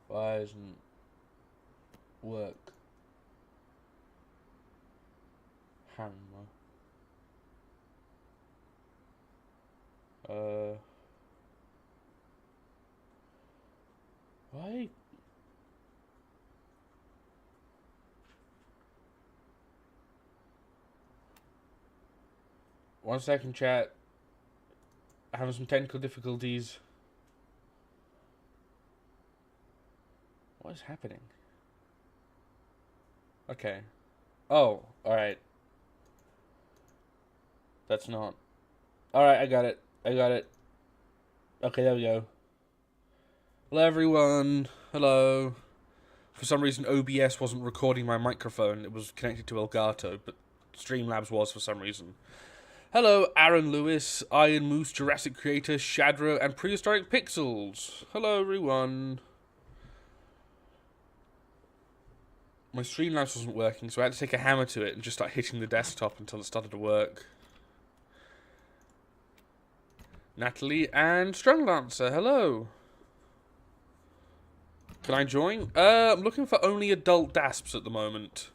Why isn't work? Hammer. Why? 1 second, chat. Having some technical difficulties. What is happening? Okay. Oh, alright. That's not. Alright, I got it. I got it. Okay, there we go. Hello, everyone. Hello. For some reason, OBS wasn't recording my microphone. It was connected to Elgato, but Streamlabs was for some reason. Hello, Aaron Lewis, Iron Moose, Jurassic Creator, Shadro, and Prehistoric Pixels. Hello, everyone. My Streamlabs wasn't working, so I had to take a hammer to it and just start hitting the desktop until it started to work. Natalie and Stronglancer, hello. Can I join? I'm looking for only adult DASPs at the moment.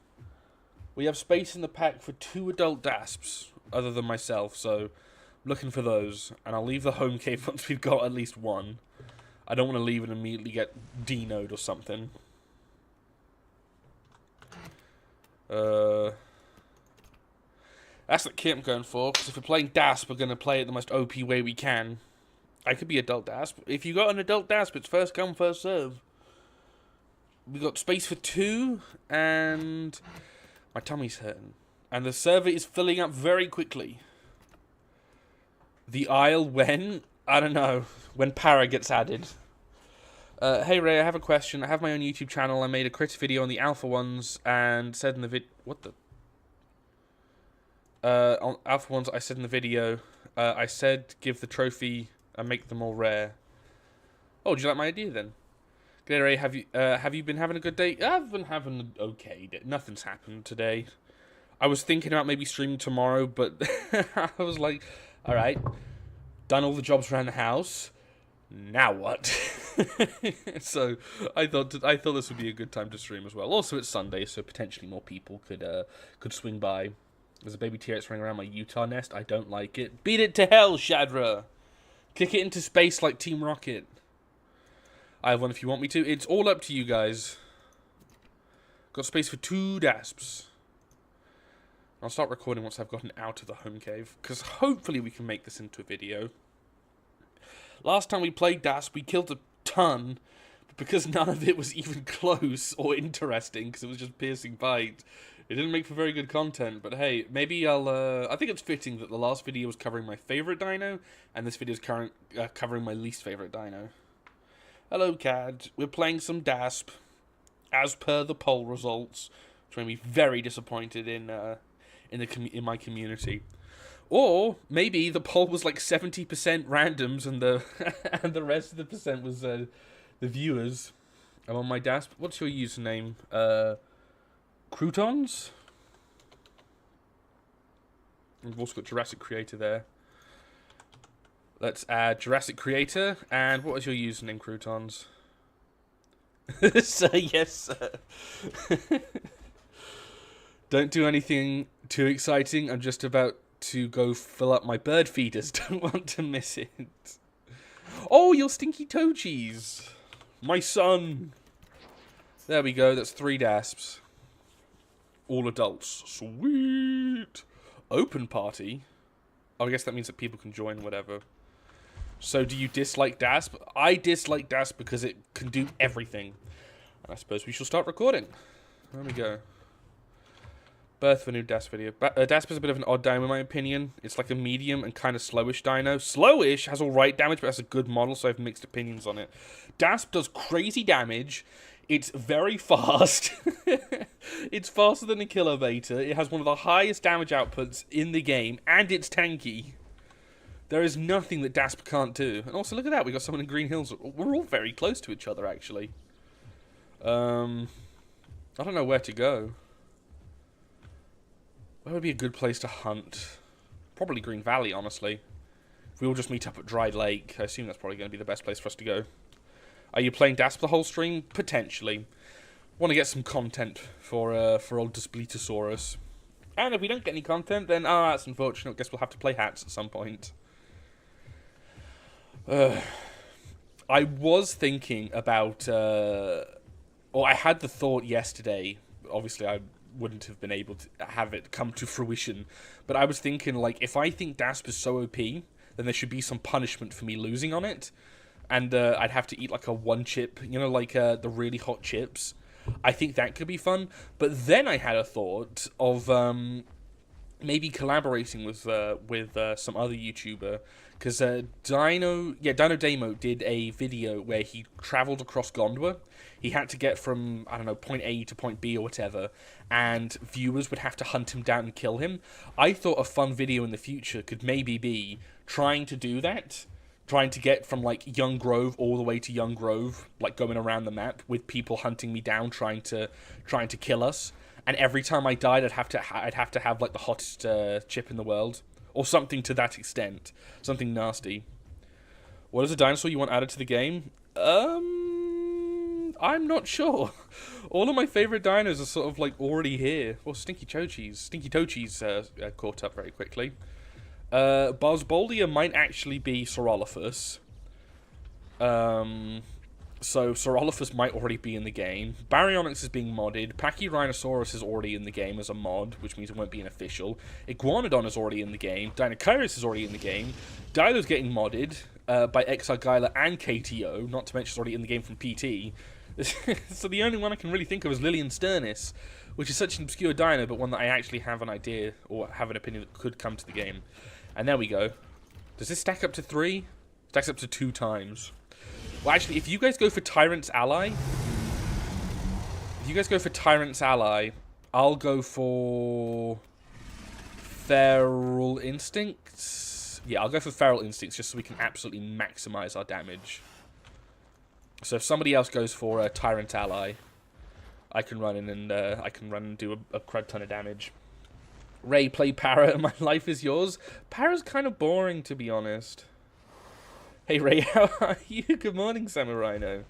We have space in the pack for 2 adult DASPs, other than myself, so I'm looking for those. And I'll leave the home cave once we've got at least 1. I don't want to leave and immediately get dinoed or something. That's the kit I'm going for, because if we're playing DASP, we're going to play it the most OP way we can. I could be adult DASP. If you got an adult DASP, it's first come, first serve. We got space for 2, and my tummy's hurting. And the server is filling up very quickly. The aisle when? I don't know. When Para gets added. Hey Ray, I have a question. I have my own YouTube channel. I made a crit video on the alpha ones and said in the what the? On alpha ones, I said in the video, I said give the trophy and make them all rare. Oh, do you like my idea then? G'day Ray, have you been having a good day? I've been having an okay day. Nothing's happened today. I was thinking about maybe streaming tomorrow, but I was like, all right, done all the jobs around the house. Now what? So I thought this would be a good time to stream as well. Also, it's Sunday, so potentially more people could swing by. There's a baby T-Rex running around my Utah nest. I don't like it. Beat it to hell, Shadra. Kick it into space like Team Rocket. I have one if you want me to. It's all up to you guys. Got space for 2 DASPs. I'll start recording once I've gotten out of the home cave, because hopefully we can make this into a video. Last time we played DASP, we killed a ton, but because none of it was even close or interesting, because it was just piercing bite, it didn't make for very good content. But hey, maybe I'll, I think it's fitting that the last video was covering my favourite dino, and this video is covering my least favourite dino. Hello, Cad. We're playing some DASP, as per the poll results, which made me very disappointed in my community. Or maybe the poll was like 70% randoms and the and the rest of the percent was the viewers. I'm on my DASP. What's your username? Croutons? We've also got Jurassic Creator there. Let's add Jurassic Creator. And what was your username, Croutons? Sir, yes, sir. Don't do anything too exciting. I'm just about to go fill up my bird feeders. Don't want to miss it. Oh, your stinky toe cheese. My son. There we go. That's 3 DASPs. All adults. Sweet. Open party. Oh, I guess that means that people can join whatever. So do you dislike DASP? I dislike DASP because it can do everything. And I suppose we shall start recording. There we go. Birth of a new DASP video. DASP is a bit of an odd dino in my opinion. It's like a medium and kind of slowish dino. Slowish has alright damage, but has a good model, so I have mixed opinions on it. DASP does crazy damage. It's very fast. It's faster than a Kilovator. It has one of the highest damage outputs in the game, and it's tanky. There is nothing that DASP can't do. And also, look at that. We got someone in Green Hills. We're all very close to each other, actually. I don't know where to go. Where would be a good place to hunt? Probably Green Valley, honestly. If we all just meet up at Dry Lake, I assume that's probably going to be the best place for us to go. Are you playing Dasp the whole stream? Potentially. Want to get some content for old Daspletosaurus. And if we don't get any content, then, that's unfortunate. I guess we'll have to play hats at some point. I was thinking about, or I had the thought yesterday, obviously I wouldn't have been able to have it come to fruition, but I was thinking, like, if I think Dasp is so OP, then there should be some punishment for me losing on it, and I'd have to eat, like, a one chip, you know, like, the really hot chips. I think that could be fun, but then I had a thought of, maybe collaborating with some other YouTuber, because Dino Demo did a video where he travelled across Gondwa. He had to get from, I don't know, point A to point B or whatever, and viewers would have to hunt him down and kill him. I thought a fun video in the future could maybe be trying to do that, trying to get from, like, Young Grove all the way to Young Grove, like, going around the map with people hunting me down, trying to kill us. And every time I died, I'd have to have like the hottest chip in the world, or something to that extent, something nasty. What is a dinosaur you want added to the game? I'm not sure. All of my favorite dinos are sort of like already here. Well, Stinky Tochi's caught up very quickly. Bosboldia might actually be Saurolophus. So Saurolophus might already be in the game. Baryonyx is being modded. Pachyrhinosaurus is already in the game as a mod, which means it won't be an official. Iguanodon is already in the game. Dinochirus is already in the game. Dilo's getting modded by Exargyla and KTO, not to mention it's already in the game from PT. So the only one I can really think of is Lilian Sternis, which is such an obscure dino, but one that I actually have an idea or have an opinion that could come to the game. And there we go. Does this stack up to 3? Stacks up to 2 times. Well, actually, if you guys go for Tyrant's Ally, I'll go for Feral Instincts. Yeah, I'll go for Feral Instincts just so we can absolutely maximize our damage. So if somebody else goes for Tyrant Ally, I can run in and do a crud ton of damage. Ray, play Para. My life is yours. Para's kind of boring, to be honest. Hey Ray, how are you? Good morning, Samurino.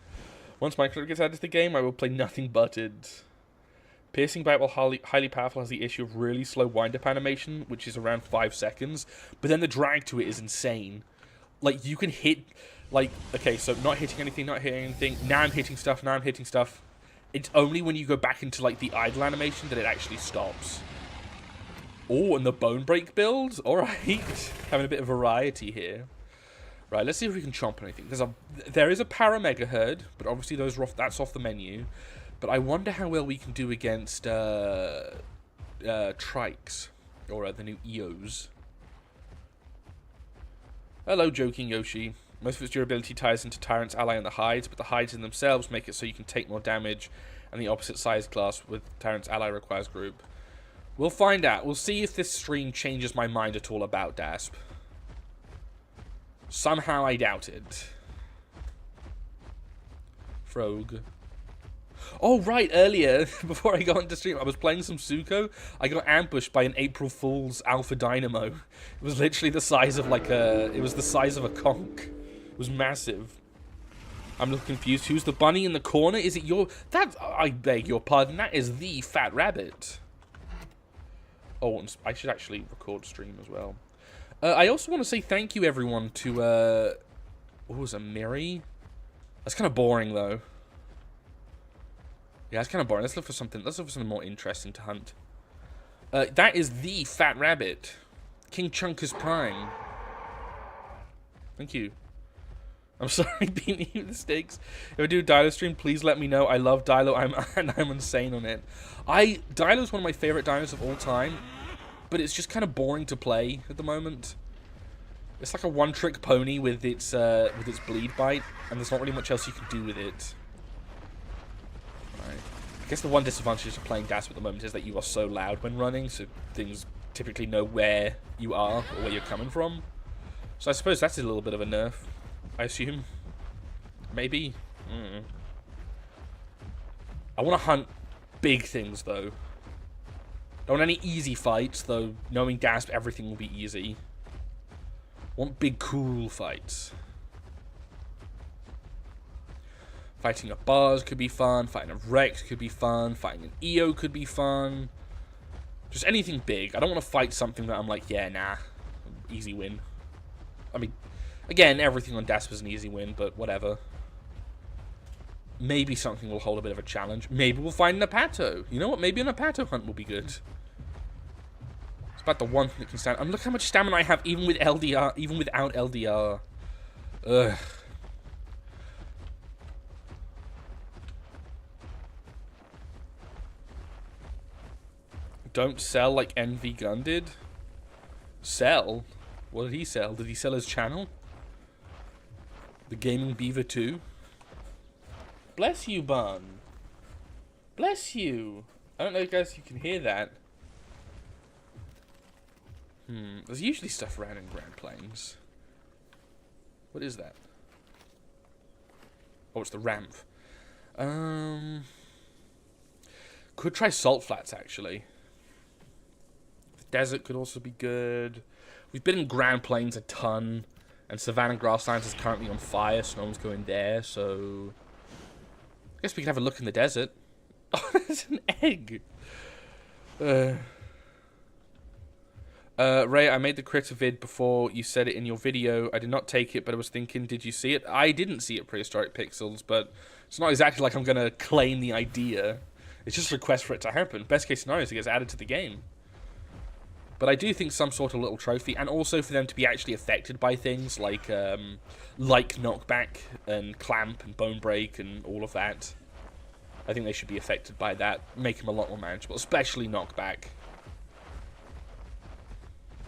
Once Micro gets added to the game, I will play nothing but it. Piercing Bite, while highly powerful, has the issue of really slow wind-up animation, which is around 5 seconds, but then the drag to it is insane. Like, you can hit, like, okay, so not hitting anything, now I'm hitting stuff, It's only when you go back into, like, the idle animation that it actually stops. Oh, and the Bone Break build? Alright. Having a bit of variety here. Right, let's see if we can chomp anything. There is a Paramega Herd, but obviously that's off the menu. But I wonder how well we can do against Trikes, or the new Eos. Hello, Joking Yoshi. Most of its durability ties into Tyrant's Ally and the hides, but the hides in themselves make it so you can take more damage, and the opposite size class with Tyrant's Ally requires group. We'll find out. We'll see if this stream changes my mind at all about Dasp. Somehow I doubt it. Frog. Oh, right, earlier, before I got into stream, I was playing some Suko. I got ambushed by an April Fool's Alpha Dynamo. It was literally the size of, like, it was the size of a conch. It was massive. I'm a little confused. Who's the bunny in the corner? Is it your... I beg your pardon, that is the Fat Rabbit. Oh, and I should actually record stream as well. I also want to say thank you, everyone, to, what was it, Miri? That's kind of boring, though. Yeah, it's kind of boring. Let's look for something more interesting to hunt. That is the Fat Rabbit. King Chunkus Prime. Thank you. I'm sorry, beating you mistakes. If I do a Dilo stream, please let me know. I love Dilo, I'm insane on it. Dilo's one of my favorite dinos of all time. But it's just kind of boring to play at the moment. It's like a one-trick pony with its bleed bite, and there's not really much else you can do with it. Right. I guess the one disadvantage of playing Dasp at the moment is that you are so loud when running, so things typically know where you are or where you're coming from. So I suppose that's a little bit of a nerf, I assume. Maybe. I want to hunt big things, though. Don't want any easy fights, though knowing Dasp, everything will be easy. Want big, cool fights. Fighting a Bars could be fun. Fighting a Rex could be fun. Fighting an EO could be fun. Just anything big. I don't want to fight something that I'm like, yeah, nah. Easy win. I mean, again, everything on Dasp is an easy win, but whatever. Maybe something will hold a bit of a challenge. Maybe we'll find an Apato. You know what? Maybe an Apato hunt will be good. It's about the one thing that can stand. And look how much stamina I have even with LDR, even without LDR. Ugh. Don't sell like NV Gun did. Sell? What did he sell? Did he sell his channel? The Gaming Beaver 2? Bless you, Bun. Bless you. I don't know, guys, if you can hear that. There's usually stuff around in Grand Plains. What is that? Oh, it's the ramp. Could try Salt Flats, actually. The desert could also be good. We've been in Grand Plains a ton. And Savannah Grasslands is currently on fire, so no one's going there, so... I guess we can have a look in the desert. Oh, there's an egg! Ray, I made the critter vid before you said it in your video. I did not take it, but I was thinking, did you see it? I didn't see it, Prehistoric Pixels, but it's not exactly like I'm going to claim the idea. It's just a request for it to happen. Best case scenario is it gets added to the game. But I do think some sort of little trophy, and also for them to be actually affected by things like knockback and clamp and bone break and all of that. I think they should be affected by that, make them a lot more manageable, especially knockback.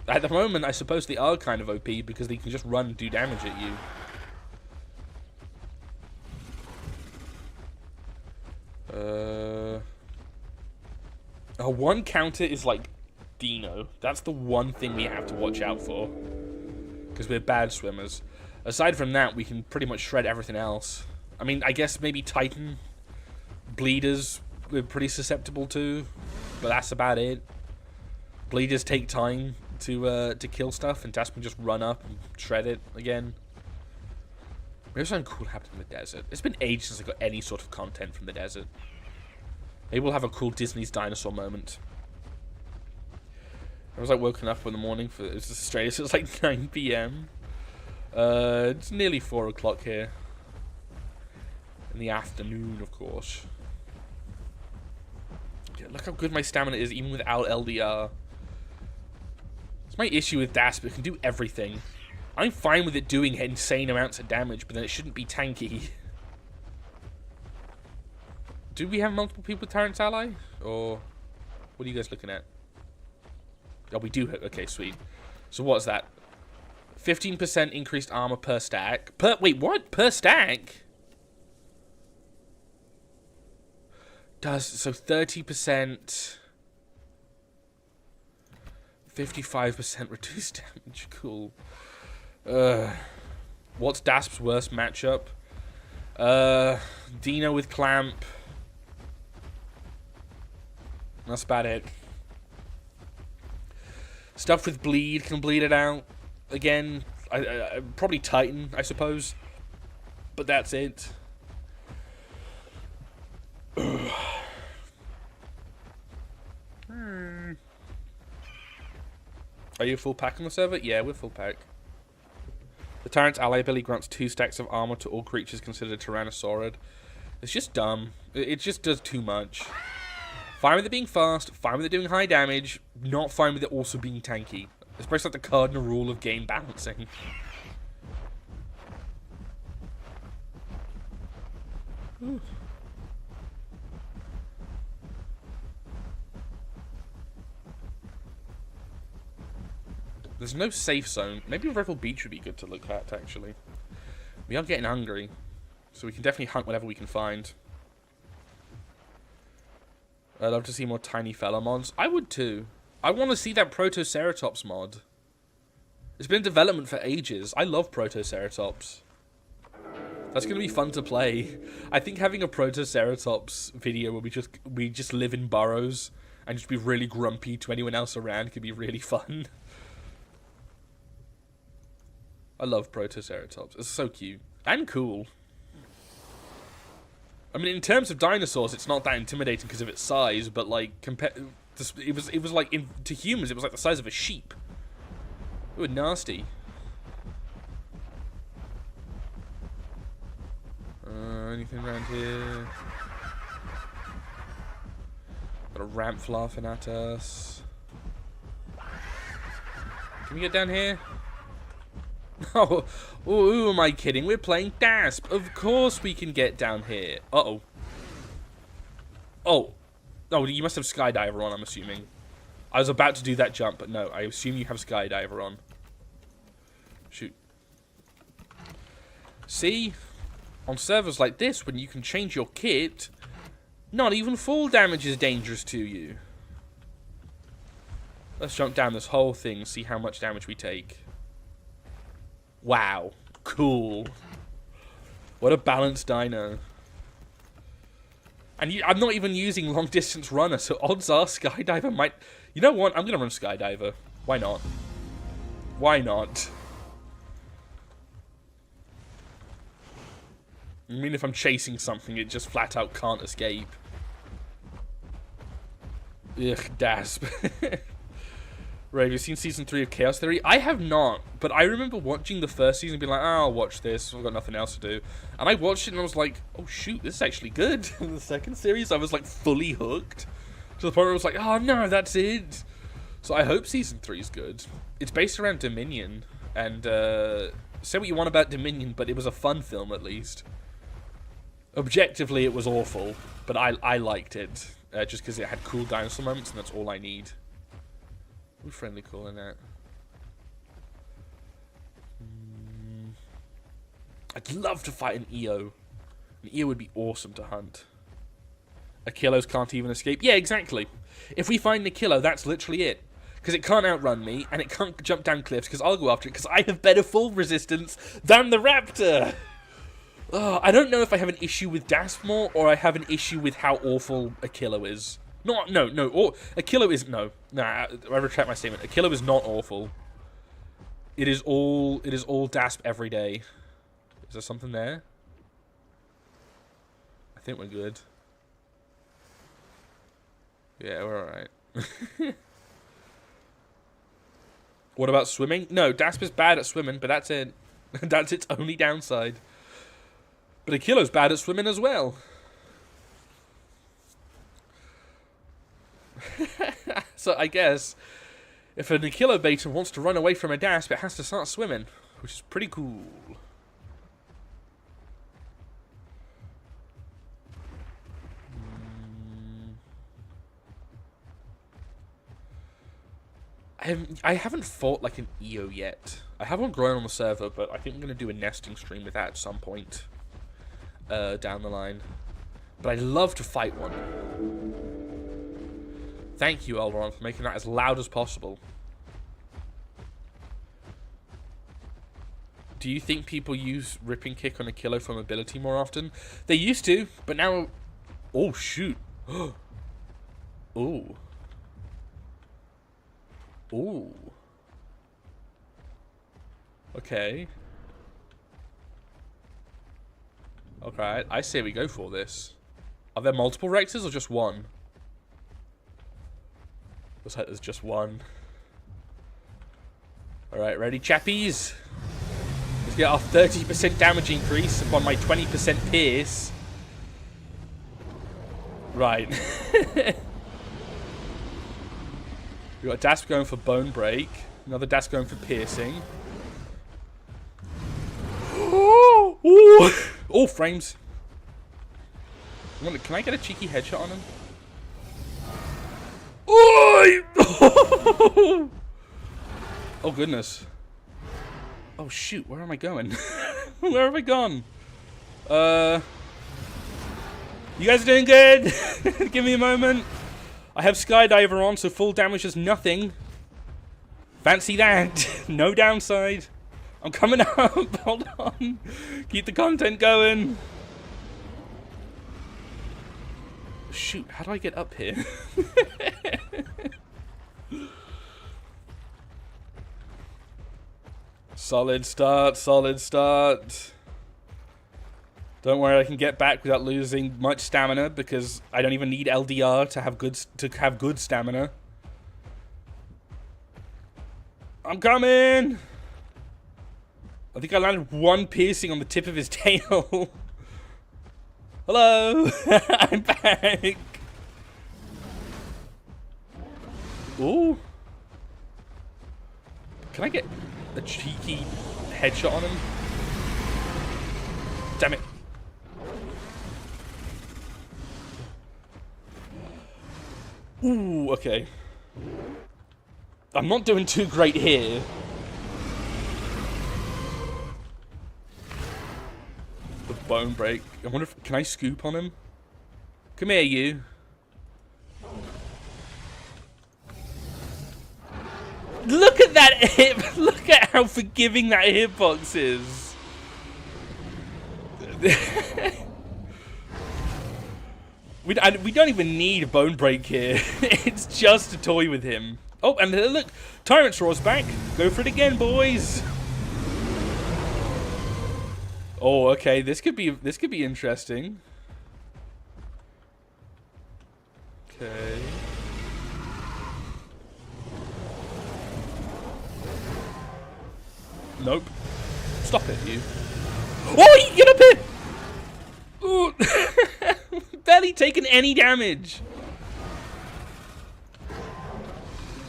At the moment, I suppose they are kind of OP because they can just run and do damage at you. Our one counter is like Dino. That's the one thing we have to watch out for. Because we're bad swimmers. Aside from that, we can pretty much shred everything else. I mean, I guess maybe Titan Bleeders we're pretty susceptible to. But that's about it. Bleeders take time to kill stuff, and Dasp can just run up and shred it again. Maybe something cool happened in the desert. It's been ages since I got any sort of content from the desert. Maybe we'll have a cool Disney's dinosaur moment. I was like woken up in the morning for it's Australia, so it's like 9 PM. It's nearly 4 o'clock here. In the afternoon, of course. Yeah, look how good my stamina is, even without LDR. It's my issue with Dasp, it can do everything. I'm fine with it doing insane amounts of damage, but then it shouldn't be tanky. Do we have multiple people with Tyrant's Ally? Or what are you guys looking at? Oh, we do. Okay, sweet. So what's that? 15% increased armor per stack. Wait, what? Per stack? So 30%... 55% reduced damage. Cool. What's Dasp's worst matchup? Dino with Clamp. That's about it. Stuff with Bleed can bleed it out. Again, probably Titan, I suppose. But that's it. Are you full pack on the server? Yeah, we're full pack. The Tyrant's Ally ability grants 2 stacks of armor to all creatures considered Tyrannosaurid. It's just dumb. It just does too much. Fine with it being fast, fine with it doing high damage, not fine with it also being tanky. It's basically like the cardinal rule of game balancing. Ooh. There's no safe zone. Maybe Revel Beach would be good to look at, actually. We are getting hungry, so we can definitely hunt whatever we can find. I'd love to see more tiny fella mods. I would too. I want to see that Protoceratops mod. It's been in development for ages. I love Protoceratops. That's going to be fun to play. I think having a Protoceratops video where we just live in burrows and just be really grumpy to anyone else around could be really fun. I love Protoceratops. It's so cute. And cool. I mean, in terms of dinosaurs, it's not that intimidating because of its size, but like, it was like, to humans, it was like the size of a sheep. Ooh, nasty. Anything around here? Got a ramp laughing at us. Can we get down here? Oh, who am I kidding? We're playing DASP. Of course we can get down here. Uh-oh. Oh. Oh, you must have Skydiver on, I'm assuming. I was about to do that jump, but no. I assume you have Skydiver on. Shoot. See? On servers like this, when you can change your kit, not even fall damage is dangerous to you. Let's jump down this whole thing, see how much damage we take. Wow. Cool. What a balanced dino. And I'm not even using long distance runner, so odds are Skydiver might... You know what? I'm going to run Skydiver. Why not? Why not? I mean, if I'm chasing something, it just flat out can't escape. Ugh, DASP. Right, have you seen season 3 of Chaos Theory? I have not, but I remember watching the first season and being like, oh, I'll watch this, I've got nothing else to do. And I watched it and I was like, oh shoot, this is actually good. In the second series, I was like fully hooked. To the point where I was like, oh no, that's it. So I hope season 3 is good. It's based around Dominion, and say what you want about Dominion, but it was a fun film at least. Objectively, it was awful, but I liked it, just because it had cool dinosaur moments, and that's all I need. Ooh, friendly calling that. I'd love to fight an EO. An EO would be awesome to hunt. Achilles can't even escape. Yeah, exactly. If we find an Achilles, that's literally it. Because it can't outrun me, and it can't jump down cliffs, because I'll go after it, because I have better fall resistance than the raptor! I don't know if I have an issue with DASP more, or I have an issue with how awful Achilles is. No. Achilles is... No. Nah, I retract my statement. Achilles is not awful. It is all DASP every day. Is there something there? I think we're good. Yeah, we're alright. What about swimming? No, DASP is bad at swimming, but that's it. That's its only downside. But Achilles bad at swimming as well. So I guess if an Achilles beta wants to run away from a DASP, it has to start swimming, which is pretty cool. I haven't fought like an EO yet. I have one growing on the server, but I think I'm going to do a nesting stream with that at some point down the line. But I'd love to fight one. Thank you, Elron, for making that as loud as possible. Do you think people use Ripping Kick on Achilles for mobility more often? They used to, but now... Oh, shoot. Ooh. Ooh. Okay. Okay, I say we go for this. Are there multiple Rexes or just one? Looks like there's just one. Alright, ready, chappies? Let's get our 30% damage increase upon my 20% pierce. Right. We've got DASP going for bone break. Another DASP going for piercing. Oh, frames. Can I get a cheeky headshot on him? Oh, oh goodness. Oh shoot, where am I going? Where have I gone? You guys are doing good? Give me a moment. I have Skydiver on, so full damage is nothing. Fancy that. No downside. I'm coming up. Hold on. Keep the content going. Shoot, how do I get up here? Solid start, solid start. Don't worry, I can get back without losing much stamina because I don't even need LDR to have good stamina. I'm coming. I think I landed one piercing on the tip of his tail. Hello, I'm back. Ooh. Can I get a cheeky headshot on him? Damn it. Ooh, okay. I'm not doing too great here. The bone break. I wonder if... Can I scoop on him? Come here, you. Look at that hip! Look at how forgiving that hitbox is. We don't even need bone break here. It's just a toy with him. Oh, and look, Tyrannosaurus back. Go for it again, boys. Oh, okay. This could be interesting. Okay. Nope. Stop it, you. Oh, get up here! Ooh. Barely taken any damage.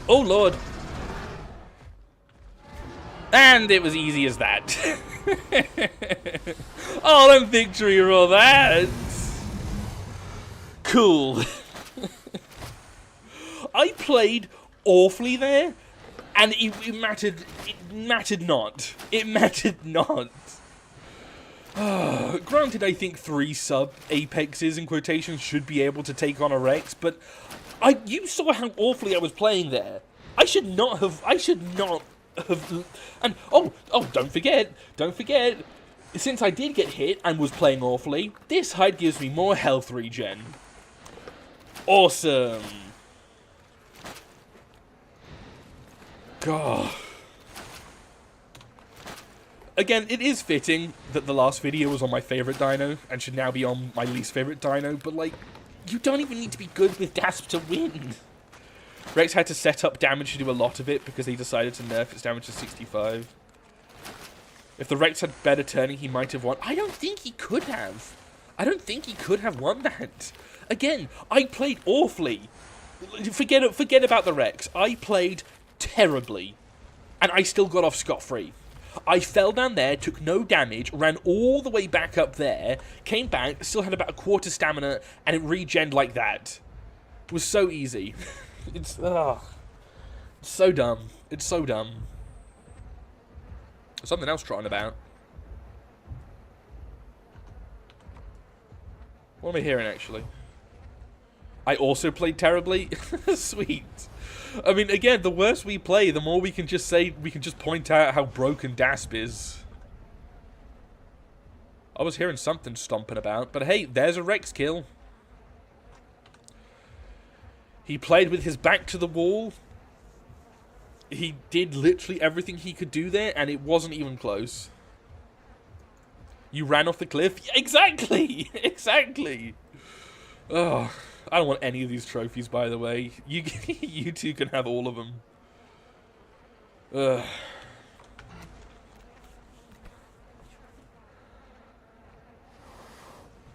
Oh, Lord. And it was easy as that. Oh, them victory roll that. Cool. I played awfully there, and it mattered. It mattered not. It mattered not. Granted, I think 3 sub-apexes in quotations should be able to take on a Rex, but you saw how awfully I was playing there. I should not have. And don't forget. Since I did get hit and was playing awfully, this hide gives me more health regen. Awesome. God. Again, it is fitting that the last video was on my favourite dino and should now be on my least favourite dino, but, like, you don't even need to be good with Dasp to win. Rex had to set up damage to do a lot of it because he decided to nerf its damage to 65. If the Rex had better turning, he might have won. I don't think he could have. I don't think he could have won that. Again, I played awfully. Forget about the Rex. I played terribly, and I still got off scot-free. I fell down there, took no damage, ran all the way back up there, came back, still had about a quarter stamina, and it regened like that. It was so easy. It's so dumb. It's so dumb. Something else trotting about. What am I hearing, actually? I also played terribly? Sweet. I mean, again, the worse we play, the more we can just say, we can just point out how broken Dasp is. I was hearing something stomping about, but hey, there's a Rex kill. He played with his back to the wall. He did literally everything he could do there, and it wasn't even close. You ran off the cliff? Exactly! Exactly! Oh, I don't want any of these trophies, by the way. You you two can have all of them. Ugh.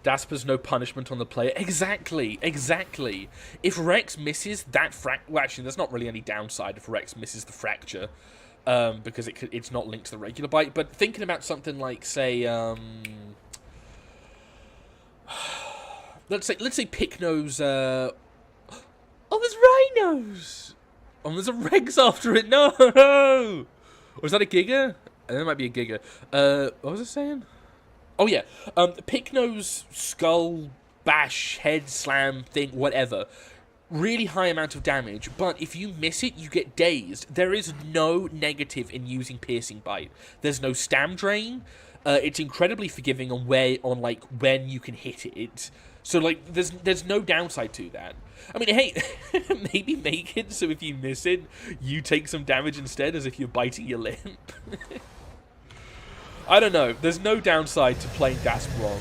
Dasper's no punishment on the player. Exactly, exactly. If Rex misses that well, actually, there's not really any downside if Rex misses the fracture, because it's not linked to the regular bite. But thinking about something like, say, let's say Picknose. Oh, there's rhinos. Oh, there's a Rex after it. No. Or is that a Giga? That might be a Giga. What was I saying? Oh, yeah. Picknose, skull, bash, head slam, thing, whatever. Really high amount of damage, but if you miss it, you get dazed. There is no negative in using Piercing Bite. There's no stam drain. it's incredibly forgiving on like when you can hit it. So like there's no downside to that. I mean, hey, maybe make it so if you miss it, you take some damage instead, as if you're biting your lip. I don't know. There's no downside to playing Dasp wrong.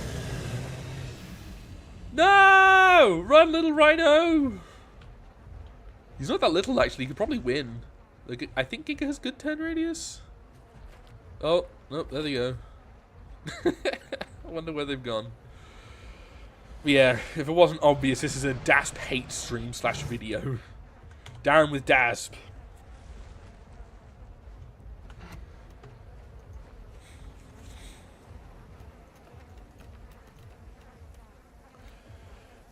No! Run, little rhino! He's not that little, actually. He could probably win. Like, I think Giga has good turn radius. Oh, nope, there they go. I wonder where they've gone. But yeah, if it wasn't obvious, this is a Dasp hate stream / video. Down with Dasp.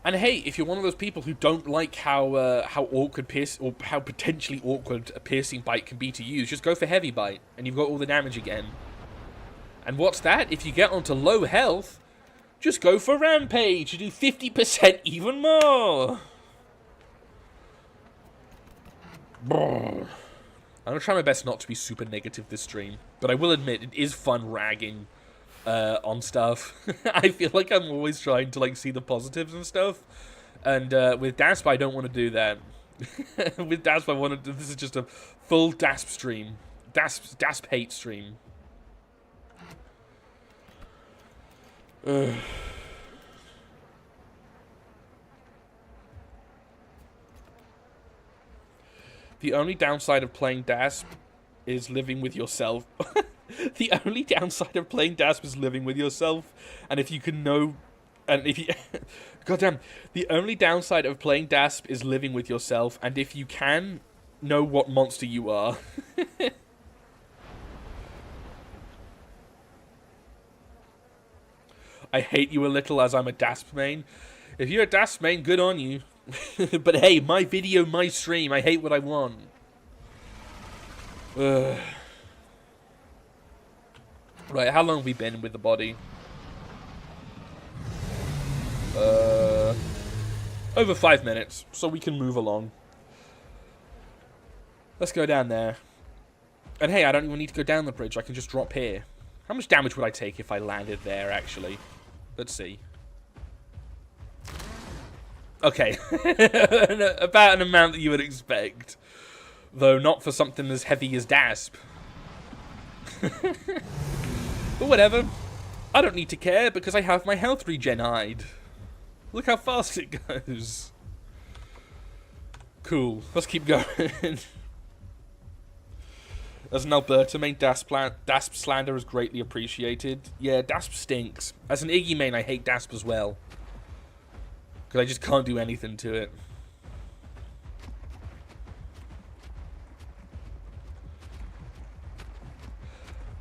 And hey, if you're one of those people who don't like how awkward how potentially awkward a piercing bite can be to use, just go for heavy bite, and you've got all the damage again. And what's that? If you get onto low health, just go for rampage. You do 50% even more. I'm gonna try my best not to be super negative this stream, but I will admit it is fun ragging on stuff. I feel like I'm always trying to like see the positives and stuff, and with Dasp I don't want to do that. With Dasp I want to. This is just a full Dasp stream, Dasp hate stream. The only downside of playing Dasp is living with yourself. The only downside of playing Dasp is living with yourself, and if you can know, and if you, goddamn, the only downside of playing Dasp is living with yourself, and if you can know what monster you are. I hate you a little as I'm a Dasp main. If you're a Dasp main, good on you. But hey, my video, my stream, I hate what I want. Right, how long have we been with the body? Over 5 minutes, so we can move along. Let's go down there. And hey, I don't even need to go down the bridge, I can just drop here. How much damage would I take if I landed there, actually? Let's see. Okay. About an amount that you would expect. Though not for something as heavy as Dasp. But whatever. I don't need to care because I have my health regen-eyed. Look how fast it goes. Cool. Let's keep going. As an Alberta main, Dasp slander is greatly appreciated. Yeah, Dasp stinks. As an Iggy main, I hate Dasp as well. Because I just can't do anything to it.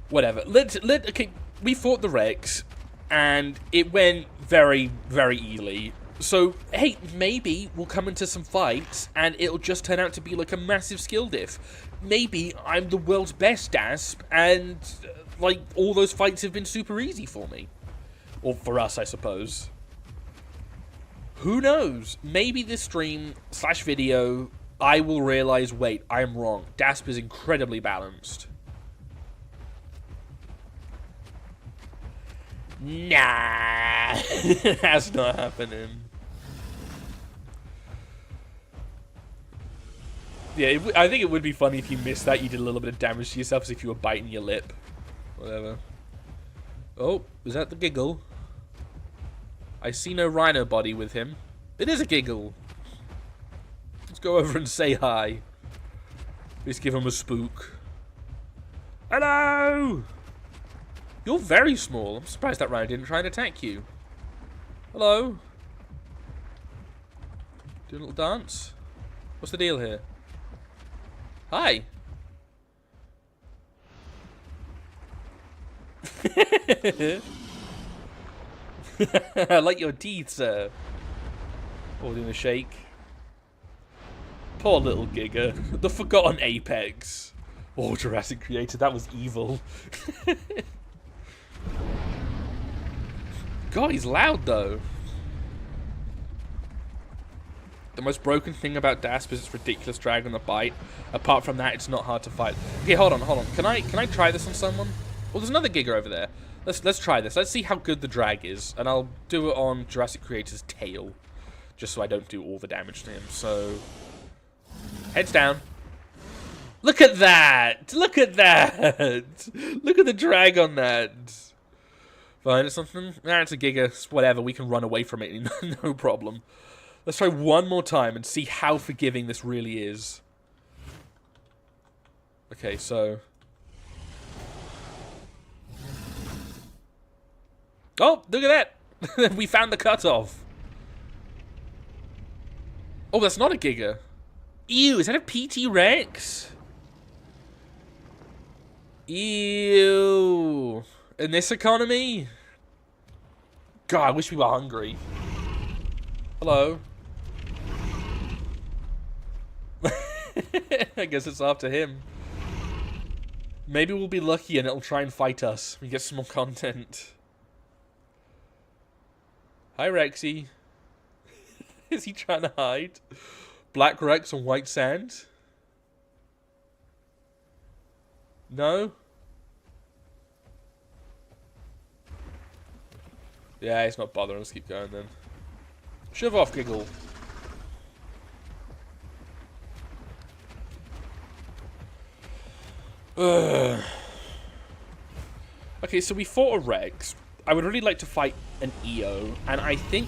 Whatever. Okay, we fought the Rex, and it went very, very easily. So, hey, maybe we'll come into some fights, and it'll just turn out to be like a massive skill diff. Maybe I'm the world's best Dasp, and, like, all those fights have been super easy for me. Or for us, I suppose. Who knows? Maybe this stream / video, I will realize, wait, I'm wrong. Dasp is incredibly balanced. Nah, that's not happening. Yeah, I think it would be funny if you missed that. You did a little bit of damage to yourself as if you were biting your lip. Whatever. Oh, is that the giggle? I see no rhino body with him. It is a giggle. Let's go over and say hi. Let's give him a spook. Hello! You're very small. I'm surprised that rhino didn't try and attack you. Hello? Do a little dance? What's the deal here? Hi. I like your teeth, sir. Holding a shake. Poor little Giga. The forgotten apex. Oh, Jurassic creator, that was evil. God, he's loud, though. The most broken thing about Dasp is its ridiculous drag on the bite. Apart from that, it's not hard to fight. Okay, hold on. Can I try this on someone? Well, there's another Giga over there. Let's try this. Let's see how good the drag is, and I'll do it on Jurassic Creator's tail, just so I don't do all the damage to him. So, heads down. Look at that! Look at that! Look at the drag on that. Find something? Nah, it's a Giga. It's whatever. We can run away from it. No problem. Let's try one more time and see how forgiving this really is. Okay, so... Oh, look at that! We found the cutoff. Oh, that's not a Giga. Ew, is that a PT Rex? Ew. In this economy? God, I wish we were hungry. Hello. I guess it's after him. Maybe we'll be lucky and it'll try and fight us. We get some more content. Hi, Rexy. Is he trying to hide? Black Rex on white sand? No? Yeah, he's not bothering. Let's keep going then. Shove off, Giggle. Ugh. Okay, so we fought a Rex. I would really like to fight an EO, and I think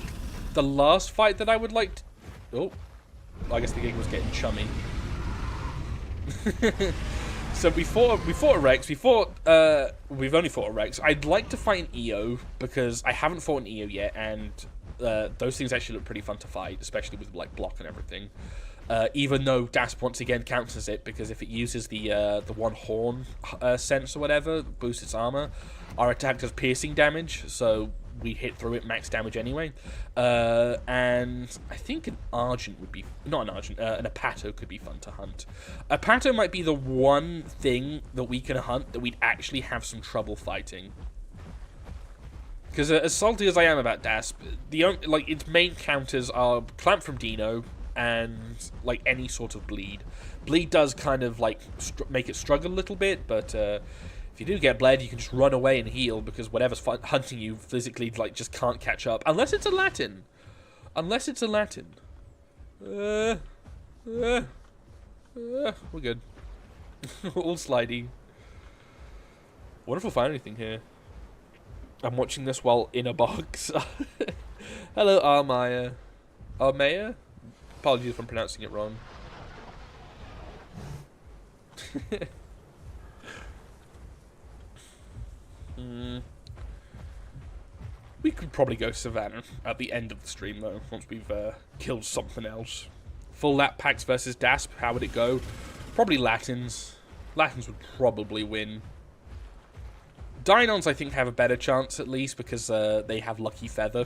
the last fight that I would like to... Oh, I guess the Gig was getting chummy. So we fought a Rex. We've only fought a Rex. I'd like to fight an EO because I haven't fought an EO yet, and those things actually look pretty fun to fight, especially with like block and everything. Even though Dasp once again counters it, because if it uses the one horn sense or whatever, boosts its armor, our attack does piercing damage, so we hit through it max damage anyway. And I think an Argent would be... Not an Argent, an Apato could be fun to hunt. Apato might be the one thing that we can hunt that we'd actually have some trouble fighting. Because as salty as I am about Dasp, its main counters are Clamp from Dino and like any sort of bleed. Bleed does kind of like make it struggle a little bit, but if you do get bled, you can just run away and heal because whatever's hunting you physically like just can't catch up unless it's a Latin. Unless it's a Latin. We're good. All slidey. What if we'll find anything here? I'm watching this while in a box. Hello, Armaya. Armaya? Apologies if I'm pronouncing it wrong. We could probably go Savannah at the end of the stream, though, once we've killed something else. Full lap packs versus Dasp, how would it go? Probably Latins. Latins would probably win. Dinons, I think, have a better chance, at least, because they have Lucky Feather.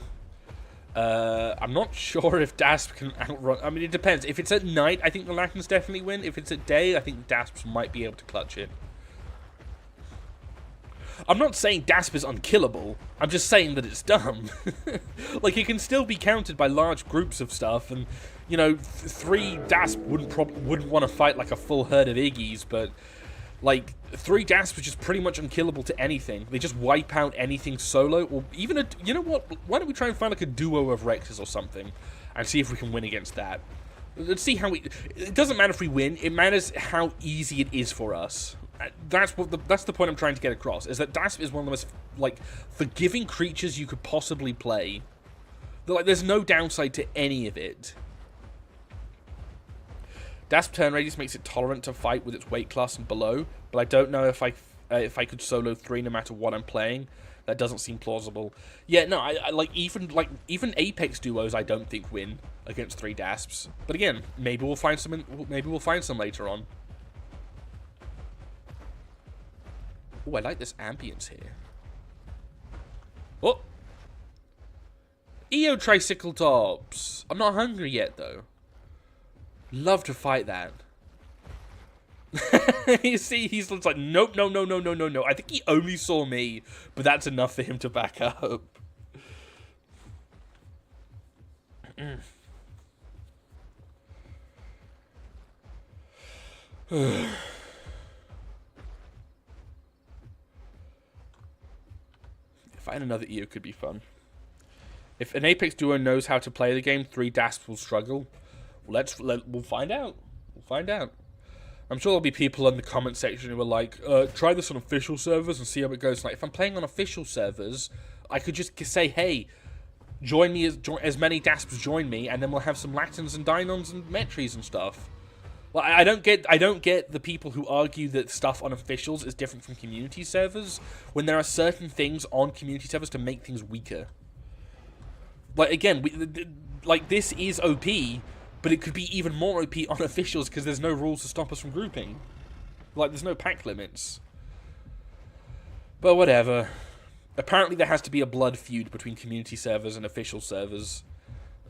I'm not sure if Dasp can outrun... I mean, it depends. If it's at night, I think the Latins definitely win. If it's at day, I think Dasps might be able to clutch it. I'm not saying Dasp is unkillable. I'm just saying that it's dumb. Like, it can still be countered by large groups of stuff, and, you know, 3 Dasp wouldn't want to fight, like, a full herd of Iggies, but... Like, 3 Dasp is just pretty much unkillable to anything. They just wipe out anything solo, or even a... You know what? Why don't we try and find, like, a duo of Rexes or something, and see if we can win against that. Let's see how we... It doesn't matter if we win, it matters how easy it is for us. That's the point I'm trying to get across, is that Dasp is one of the most, like, forgiving creatures you could possibly play. Like, there's no downside to any of it. Dasp turn radius makes it tolerant to fight with its weight class and below, but I don't know if I could solo 3 no matter what I'm playing. That doesn't seem plausible. Yeah, no, I like even Apex duos I don't think win against 3 Dasps. But again, maybe we'll find some. Maybe we'll find some later on. Oh, I like this ambience here. Oh, EO Tricycle Tops. I'm not hungry yet though. Love to fight that. You see, he's like, nope, no. I think he only saw me, but that's enough for him to back up. And another EO could be fun. If an Apex duo knows how to play the game, 3 DASPs will struggle. We'll find out. We'll find out. I'm sure there'll be people in the comment section who are like, try this on official servers and see how it goes. Like, if I'm playing on official servers, I could just say, hey, join me as many DASPs join me, and then we'll have some Latins and Dinons and Metries and stuff. Well, I don't get the people who argue that stuff on officials is different from community servers when there are certain things on community servers to make things weaker. Like, again, this is OP, but it could be even more OP on officials because there's no rules to stop us from grouping. Like, there's no pack limits. But whatever. Apparently there has to be a blood feud between community servers and official servers.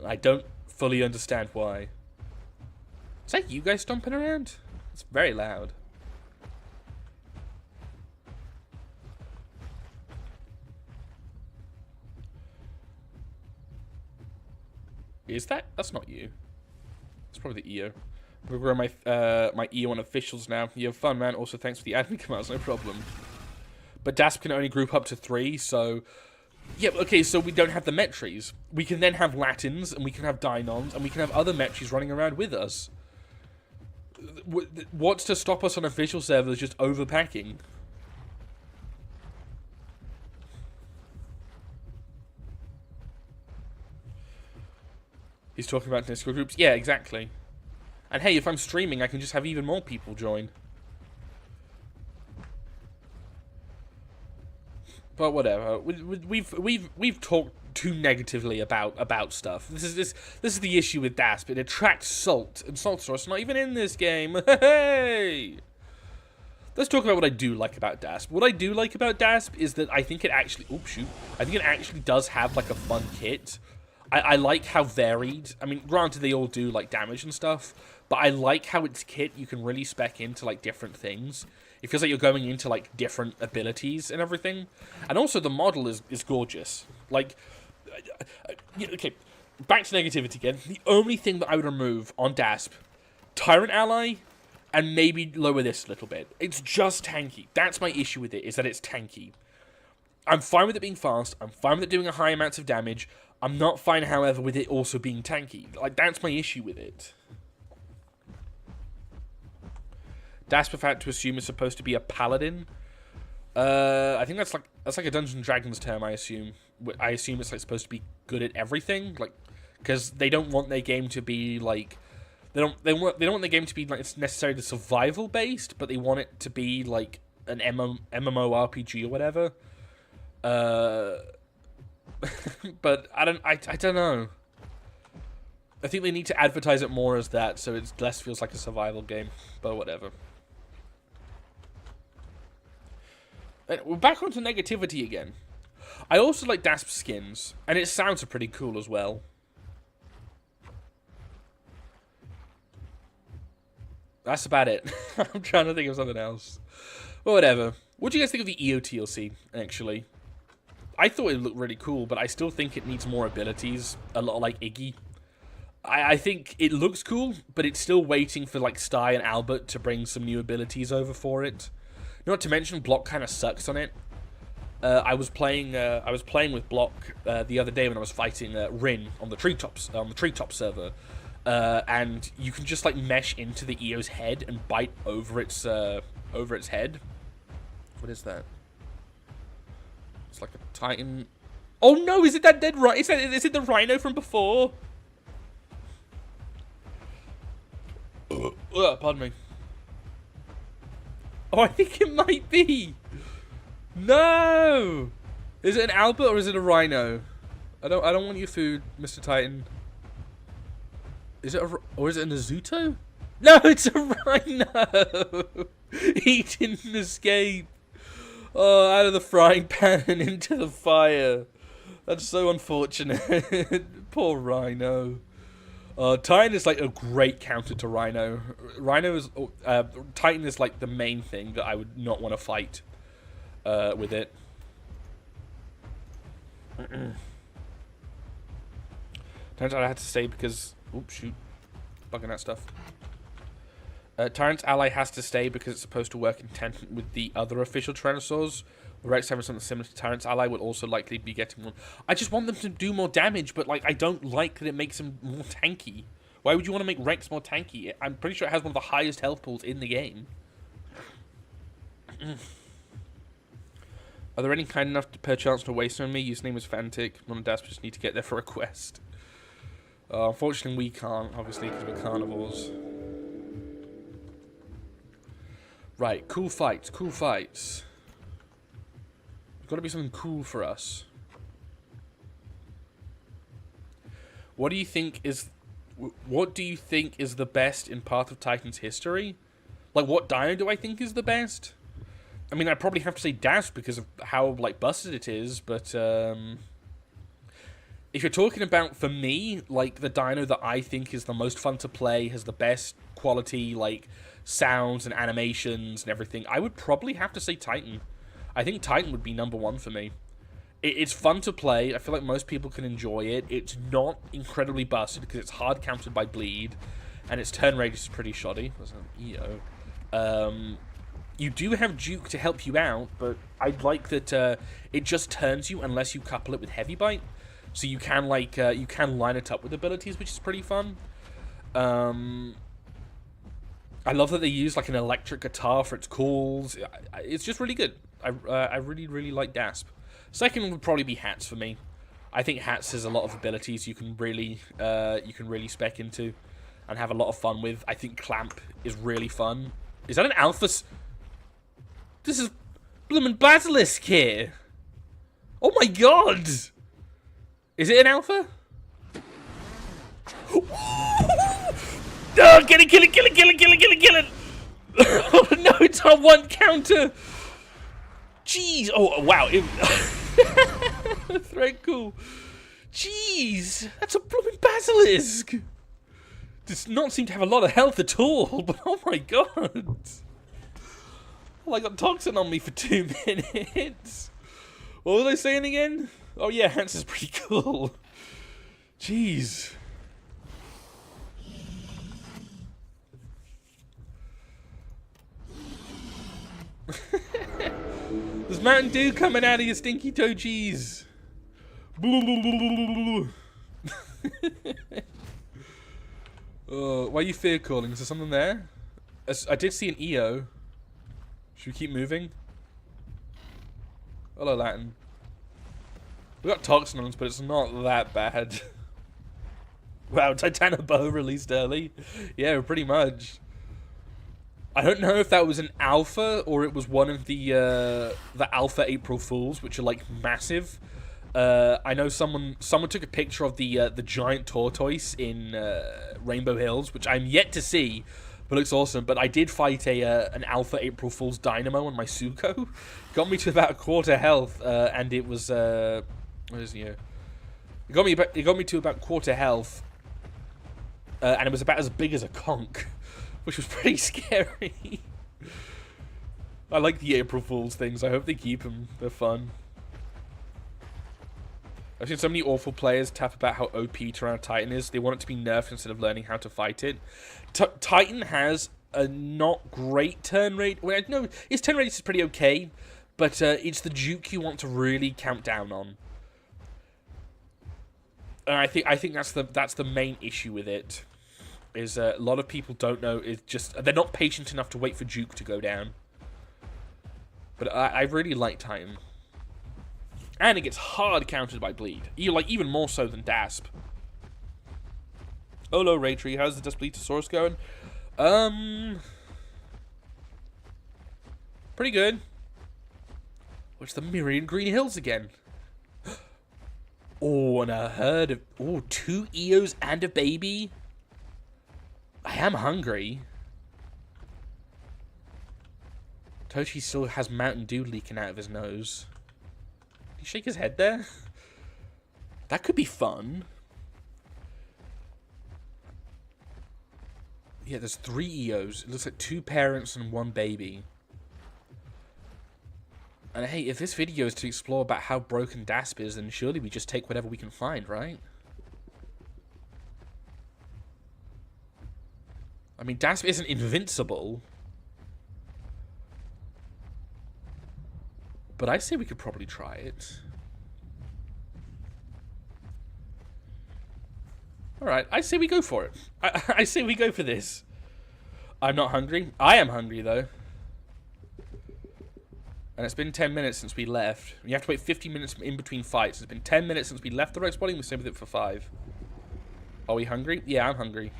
I don't fully understand why. Is that you guys stomping around? It's very loud. Is that? That's not you. It's probably the EO. I'm gonna grow my EO on officials now. You have fun, man. Also, thanks for the admin commands. No problem. But DASP can only group up to 3, so... Yeah, okay, so we don't have the Metries. We can then have Latins, and we can have Dinons, and we can have other Metries running around with us. What's to stop us on official servers just overpacking? He's talking about Discord groups. Yeah, exactly. And hey, if I'm streaming, I can just have even more people join. But whatever. We've talked too negatively about stuff. This is the issue with DASP. It attracts salt, and salt source not even in this game. Hey. Let's talk about what I do like about DASP. What I do like about DASP is that I think it actually... Oh, shoot. I think it actually does have, like, a fun kit. I like how varied... I mean, granted, they all do, like, damage and stuff. But I like how its kit, you can really spec into, like, different things. It feels like you're going into, like, different abilities and everything. And also, the model is gorgeous. Like... Okay, back to negativity again. The only thing that I would remove on DASP... Tyrant Ally... And maybe lower this a little bit. It's just tanky. That's my issue with it, is that it's tanky. I'm fine with it being fast. I'm fine with it doing a high amounts of damage. I'm not fine, however, with it also being tanky. Like, that's my issue with it. DASP, I've had to assume, is supposed to be a paladin. I think that's like a Dungeons and Dragons term, I assume. I assume it's like supposed to be good at everything. Like, because they don't want their game to be, like... They don't want the game to be like it's necessarily survival based, but they want it to be like an MMORPG or whatever. But I don't know. I think they need to advertise it more as that, so it less feels like a survival game. But whatever. And we're back onto negativity again. I also like DASP skins, and its sounds are pretty cool as well. That's about it. I'm trying to think of something else. Well, whatever. What do you guys think of the EO TLC, actually? I thought it looked really cool, but I still think it needs more abilities. A lot like Iggy. I think it looks cool, but it's still waiting for, like, Sty and Albert to bring some new abilities over for it. Not to mention, Block kind of sucks on it. I was playing with Block the other day when I was fighting Rin on the Treetop server. And you can just like mesh into the EO's head and bite over its head. What is that? It's like a Titan. Oh no! Is it that dead rhino? Is it the rhino from before? Pardon me. Oh, I think it might be. No! Is it an Albert or is it a rhino? I don't want your food, Mr. Titan. Is it or is it a Nazuto? No, it's a rhino! He didn't escape. Oh, out of the frying pan and into the fire. That's so unfortunate. Poor rhino. Titan is like a great counter to Rhino. Titan is like the main thing that I would not want to fight with it. Turns out I had to stay because... Oops, shoot. Bugging that stuff. Tyrant's ally has to stay because it's supposed to work in tandem with the other official Tyrannosaurs. Rex having something similar to Tyrant's ally will also likely be getting one. I just want them to do more damage, but like I don't like that it makes him more tanky. Why would you want to make Rex more tanky? I'm pretty sure it has one of the highest health pools in the game. Are there any kind enough to perchance to waste on me? Username is Fantic. Mom and Dad just need to get there for a quest. Unfortunately, we can't, obviously, because we're carnivores. Right, cool fights, cool fights. There's got to be something cool for us. What do you think is the best in Path of Titan's history? Like, what dino do I think is the best? I mean, I'd probably have to say Dasp because of how, like, busted it is, but, if you're talking about, for me, like, the dino that I think is the most fun to play, has the best quality, like, sounds and animations and everything, I would probably have to say Titan. I think Titan would be #1 for me. It's fun to play. I feel like most people can enjoy it. It's not incredibly busted because it's hard countered by bleed, and its turn rate is pretty shoddy. There's an EO. You do have Duke to help you out, but I'd like that it just turns you unless you couple it with Heavy Bite. So you can like you can line it up with abilities, which is pretty fun. I love that they use like an electric guitar for its calls. It's just really good. I really like Dasp. Second would probably be Hats for me. I think Hats has a lot of abilities you can really spec into and have a lot of fun with. I think Clamp is really fun. Is that an alpha? This is bloomin' Basilisk here. Oh my god! Is it an alpha? Oh, kill it! Oh no, it's on one counter. Jeez! Oh wow! Thread cool. Jeez, that's a blooming basilisk. Does not seem to have a lot of health at all, but oh my god! Well, I got toxin on me for 2 minutes. What was I saying again? Oh yeah, Hans is pretty cool. Jeez. There's Mountain Dew coming out of your stinky toe cheese. Why are you fear calling? Is there something there? I did see an EO. Should we keep moving? Hello, Latin. We got toxin on us, but it's not that bad. Wow, Titanoboa released early. Yeah, pretty much. I don't know if that was an alpha or it was one of the alpha April Fools, which are like massive. I know someone took a picture of the giant tortoise in Rainbow Hills, which I'm yet to see, but looks awesome. But I did fight an alpha April Fool's Dynamo on my Suko. Got me to about 1/4 health, and it was what is it? It got me to about 1/4 health, and it was about as big as a conch, which was pretty scary. I like the April Fool's things. I hope they keep them. They're fun. I've seen so many awful players tap about how OP Tyranno Titan is. They want it to be nerfed instead of learning how to fight it. Titan has a not great turn rate. Well, no, its turn rate is pretty okay, but it's the Duke you want to really count down on. And I think that's the main issue with it. Is a lot of people don't know. It's just they're not patient enough to wait for Duke to go down. But I really like Titan. And it gets hard countered by bleed. Even more so than Dasp. Hello, Raytree. How's the Despleetosaurus going? Pretty good. What's the Myriad Green Hills again? Oh, and a herd of... Oh, 2 Eos and a baby? I am hungry. Tochi still has Mountain Dew leaking out of his nose. Did he shake his head there? That could be fun. Yeah, there's 3 Eos. It looks like 2 parents and 1 baby. And hey, if this video is to explore about how broken Dasp is, then surely we just take whatever we can find, right? I mean, Dasp isn't invincible. But I say we could probably try it. Alright, I say we go for it. I say we go for this. I'm not hungry. I am hungry, though. And it's been 10 minutes since we left. You have to wait 50 minutes in between fights. It's been 10 minutes since we left the rogue spawning. We stayed with it for 5. Are we hungry? Yeah, I'm hungry.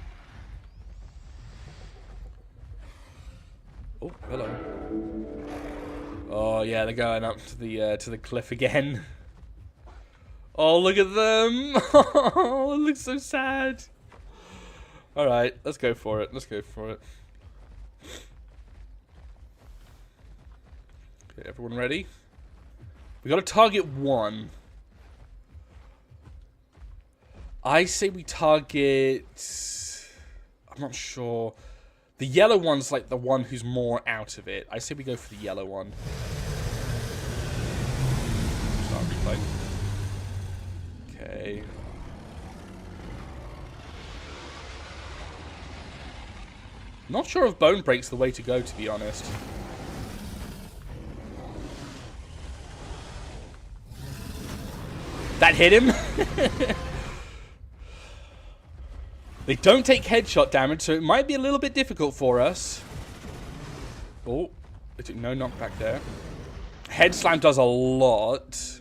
Oh, hello. Oh, yeah, they're going up to the cliff again. Oh, look at them. Oh, it looks so sad. Alright, let's go for it. Let's go for it. Okay, everyone ready? We got to target 1. I say we target... I'm not sure. The yellow one's like the one who's more out of it. I say we go for the yellow one. Start replay. Okay. Not sure if bone break's the way to go, to be honest. That hit him. They don't take headshot damage, so it might be a little bit difficult for us. Oh, it took no knockback there. Head slam does a lot.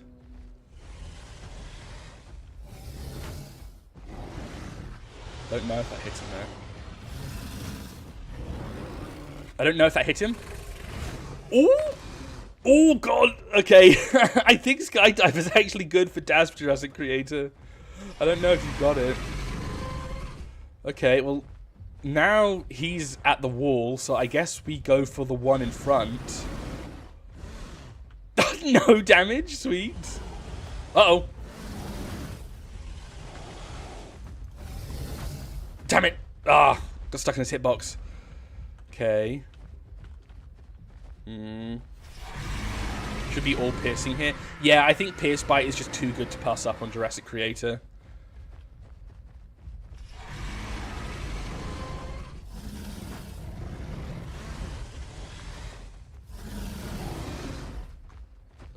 Don't know if that hits him there. I don't know if that hit him. Oh! Oh, God. Okay. I think Skydive is actually good for Dasp Jurassic Creator. I don't know if you got it. Okay, well, now he's at the wall, so I guess we go for the one in front. No damage? Sweet. Uh-oh. Damn it. Ah, got stuck in his hitbox. Okay. Should be all piercing here. Yeah, I think Pierce Bite is just too good to pass up on Jurassic Creator.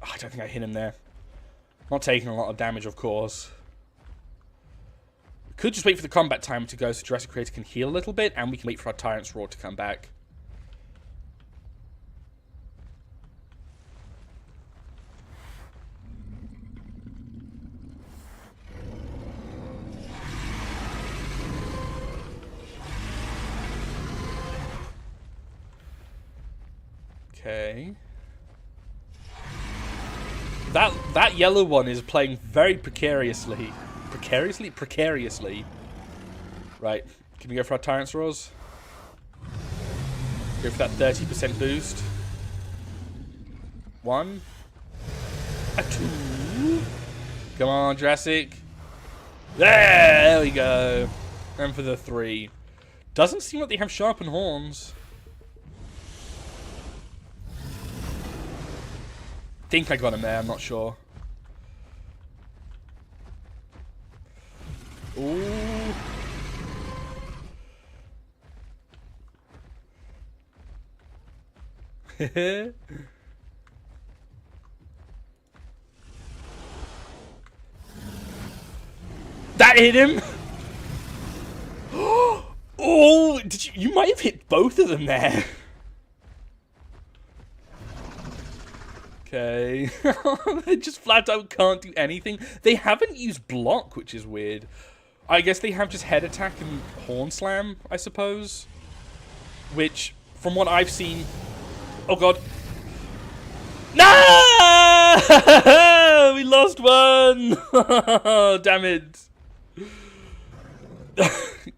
Oh, I don't think I hit him there. Not taking a lot of damage, of course. We could just wait for the combat time to go so Jurassic Creator can heal a little bit, and we can wait for our Tyrant's Roar to come back. Okay. That yellow one is playing very precariously. Precariously. Right. Can we go for our Tyrant's Roars? Go for that 30% boost. 1. A 2. Come on, Jurassic. There we go. And for the 3. Doesn't seem like they have sharpened horns. Think I got him there, I'm not sure. Ooh. That hit him. Oh, you might have hit both of them there. Okay. They just flat out can't do anything. They haven't used block, which is weird. I guess they have just head attack and horn slam, I suppose. Which, from what I've seen... Oh, God. No! We lost one! Damn it.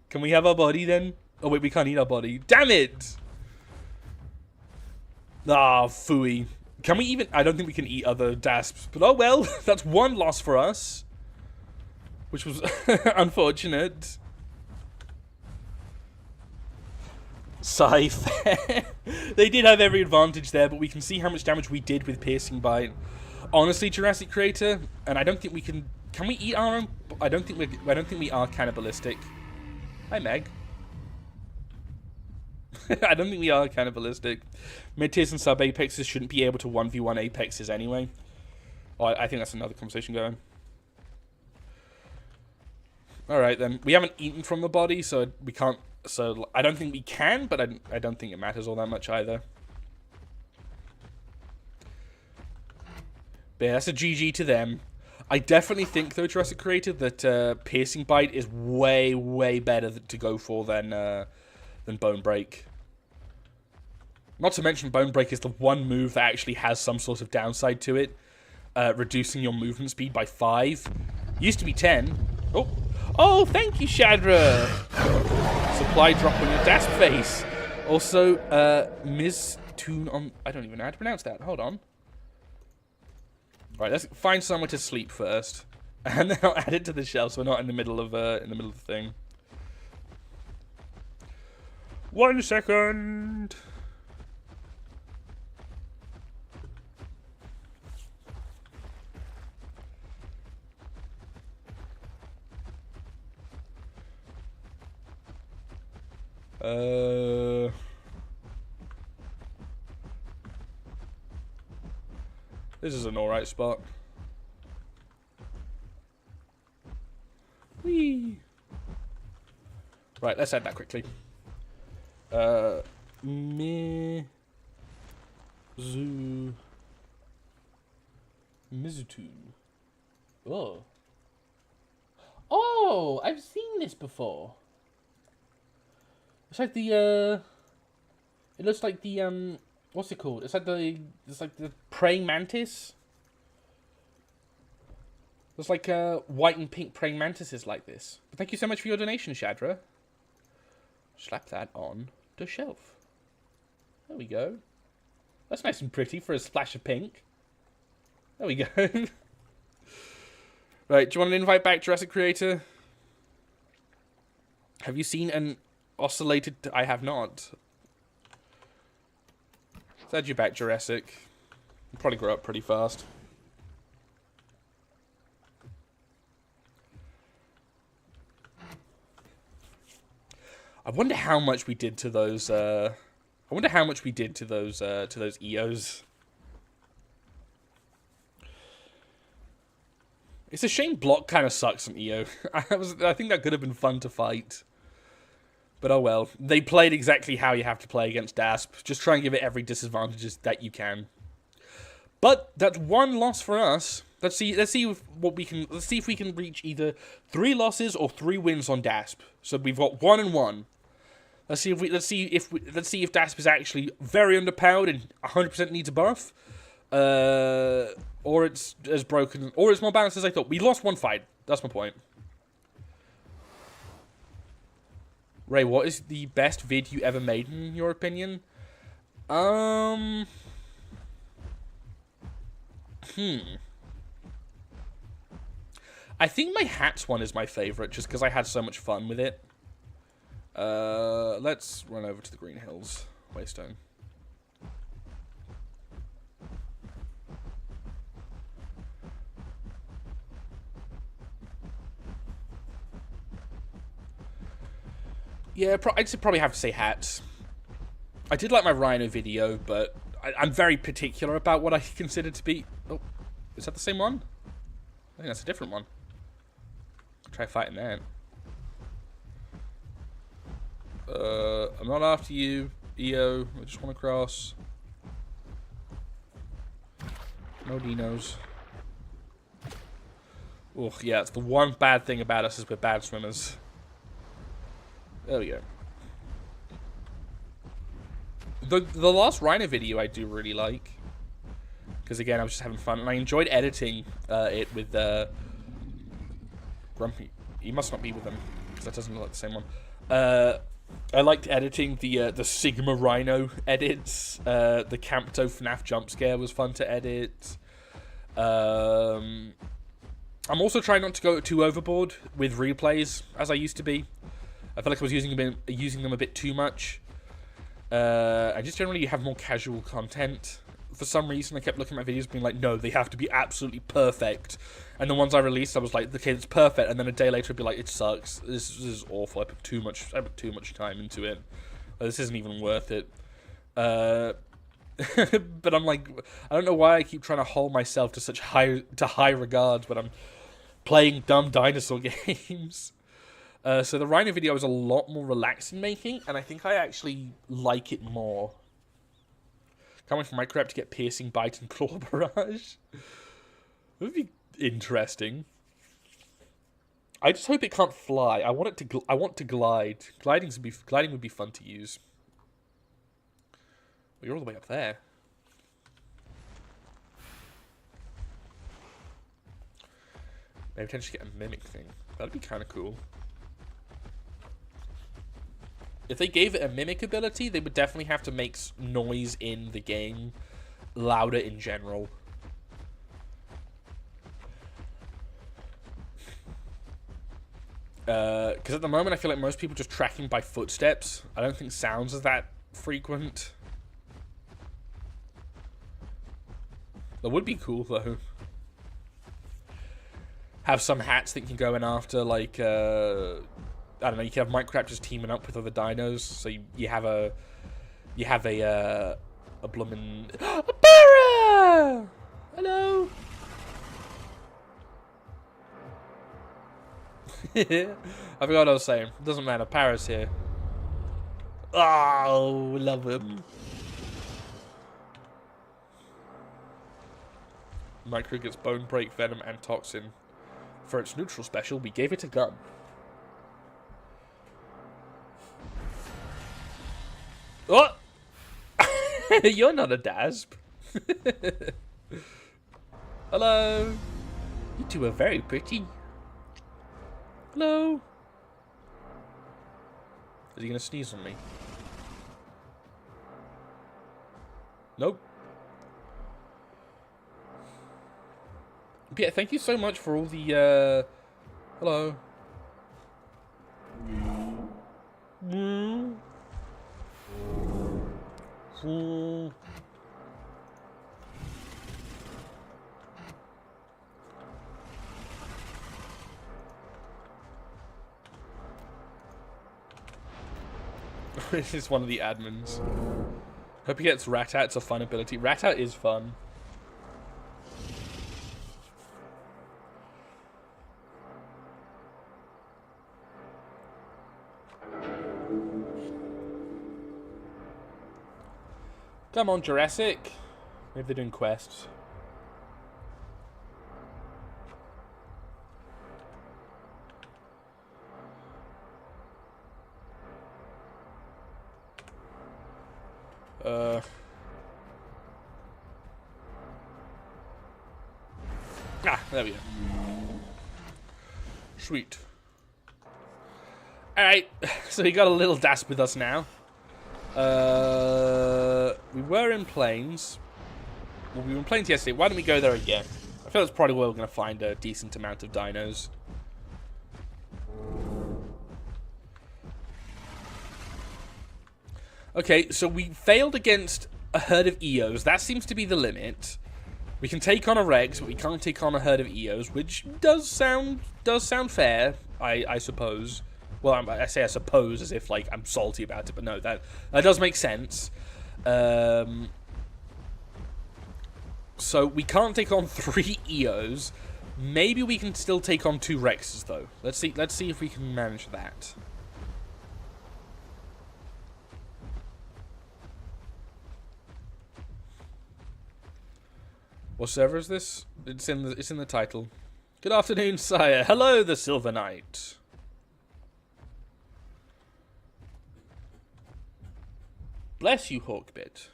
Can we have our body, then? Oh, wait, we can't eat our body. Damn it! Ah, phooey. Can we even... I don't think we can eat other dasps. But oh well, that's one loss for us. Which was unfortunate. Scythe. They did have every advantage there, but we can see how much damage we did with Piercing Bite. Honestly, Jurassic Creator, and I don't think we can... Can we eat our own... I don't think we are cannibalistic. Hi, Meg. I don't think we are cannibalistic. Mid-tiers and sub-apexes shouldn't be able to 1v1 apexes anyway. Oh, I think that's another conversation going. Alright then. We haven't eaten from the body, so we can't... So, I don't think we can, but I don't think it matters all that much either. But yeah, that's a GG to them. I definitely think, though, Jurassic Creator, that Piercing Bite is way, way better to go for than Bone Break. Not to mention, Bone Break is the one move that actually has some sort of downside to it. Reducing your movement speed by 5. Used to be 10. Oh, thank you, Shadra! Supply drop on your dash face. Also, Ms. Toon on... I don't even know how to pronounce that. Hold on. Right, let's find somewhere to sleep first, and then I'll add it to the shelf so we're not in the middle of the thing. 1 second. This is an alright spot. Whee! Right, let's add that quickly. Mizutu. Oh. Oh, I've seen this before. It's like the, it looks like the, what's it called? It's like the praying mantis. There's like white and pink praying mantises like this. But thank you so much for your donation, Shadra. Slap that on the shelf. There we go. That's nice and pretty for a splash of pink. There we go. Right, do you want to invite back Jurassic Creator? Have you seen an oscillated... I have not. Let's add you back, Jurassic. You'll probably grow up pretty fast. I wonder how much we did to those. I wonder how much we did to those EOs. It's a shame block kind of sucks on EO. I think that could have been fun to fight. But oh well. They played exactly how you have to play against DASP. Just try and give it every disadvantage that you can. But that's one loss for us. Let's see if we can reach either 3 losses or 3 wins on DASP. So we've got 1 and 1. Let's see if DASP is actually very underpowered and 100% needs a buff. Or it's as broken, or it's more balanced as I thought. We lost 1 fight. That's my point. Ray, what is the best vid you ever made in your opinion? I think my hats one is my favorite, just because I had so much fun with it. Let's run over to the Green Hills Waystone. Yeah, I'd probably have to say hats. I did like my rhino video, but I'm very particular about what I consider to be... Oh, is that the same one? I think that's a different one. Try fighting that. I'm not after you, EO. I just want to cross. No dinos. Oh, yeah, it's the one bad thing about us is we're bad swimmers. There we go. The last rhino video I do really like. Because again, I was just having fun. And I enjoyed editing it with Grumpy. He must not be with them. Because that doesn't look like the same one. I liked editing the Sigma Rhino edits. The Campto FNAF jump scare was fun to edit. I'm also trying not to go too overboard with replays, as I used to be. I feel like I was using them a bit too much. I just generally have more casual content. For some reason, I kept looking at my videos being like, no, they have to be absolutely perfect. And the ones I released, I was like, okay, it's perfect. And then a day later, I'd be like, it sucks. This is awful. I put too much time into it. Well, this isn't even worth it. But I'm like, I don't know why I keep trying to hold myself to such high regards when I'm playing dumb dinosaur games. So the rhino video is a lot more relaxing making, and I think I actually like it more. Can't wait for Minecraft to get piercing, bite, and claw barrage. That would be interesting. I just hope it can't fly. I want it to. I want to glide. Gliding would be fun to use. Well, you're all the way up there. Maybe potentially get a mimic thing. That'd be kind of cool. If they gave it a mimic ability, they would definitely have to make noise in the game louder in general. Because at the moment, I feel like most people just tracking by footsteps. I don't think sounds is that frequent. That would be cool, though. Have some hats that can go in after, like, I don't know, you can have Minecraft just teaming up with other dinos. So you have a bloomin' a para! Hello! I forgot what I was saying. Doesn't matter, Para's here. Oh, love him. Micro gets bone break, venom, and toxin. For its neutral special, we gave it a gun. Oh! You're not a dasp. Hello. You two are very pretty. Hello. Is he gonna sneeze on me? Nope. Yeah, thank you so much for all the, hello. This is one of the admins. Hope he gets Rat-Out. It's a fun ability. Rat-Out is fun. Come on, Jurassic. Maybe they're doing quests. There we go. Sweet. Alright, so we got a little dasp with us now. We were in Plains. Well, we were in Plains yesterday. Why don't we go there again? I feel that's probably where we're going to find a decent amount of dinos. Okay, so we failed against a herd of Eos. That seems to be the limit. We can take on a Rex, but we can't take on a herd of Eos, which does sound fair, I suppose. Well, I say I suppose as if, like, I'm salty about it, but no, that does make sense. So we can't take on 3 Eos. Maybe we can still take on 2 Rexes, though. Let's see if we can manage that. What server is this? It's in the title. Good afternoon, sire. Hello, the Silver Knight. Bless you, Hawkbit.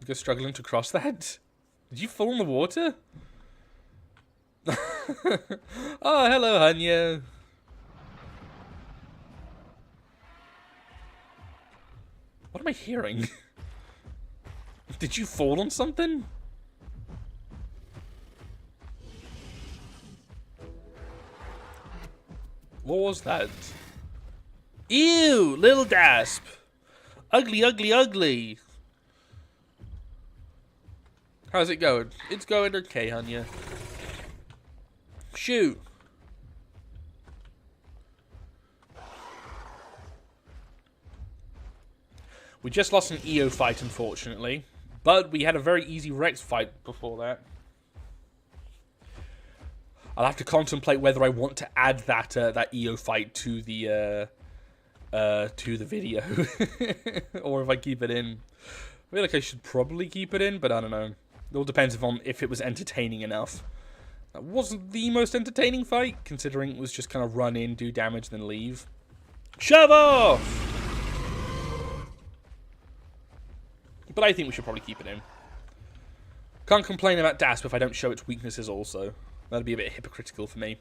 You're struggling to cross that? Did you fall in the water? Oh, hello, Hanya. What am I hearing? Did you fall on something? What was that? Ew! Little dasp! Ugly, ugly, ugly! How's it going? It's going okay, Hanya. Shoot! We just lost an EO fight, unfortunately. But we had a very easy Rex fight before that. I'll have to contemplate whether I want to add that EO fight to the video. Or if I keep it in. I feel like I should probably keep it in, but I don't know. It all depends if it was entertaining enough. That wasn't the most entertaining fight, considering it was just kind of run in, do damage, then leave. Shove off! But I think we should probably keep it in. Can't complain about Dasp if I don't show its weaknesses also. That'd be a bit hypocritical for me.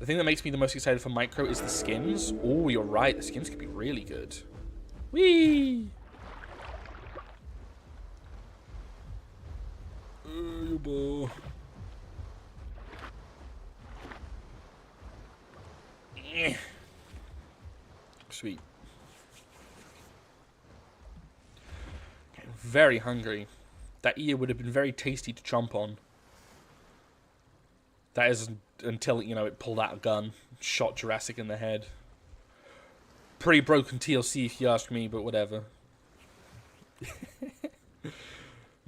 The thing that makes me the most excited for Micro is the skins. Oh, you're right. The skins could be really good. Whee! Sweet. Getting very hungry. That ear would have been very tasty to chomp on. That is until, you know, it pulled out a gun, shot Jurassic in the head. Pretty broken TLC if you ask me, but whatever.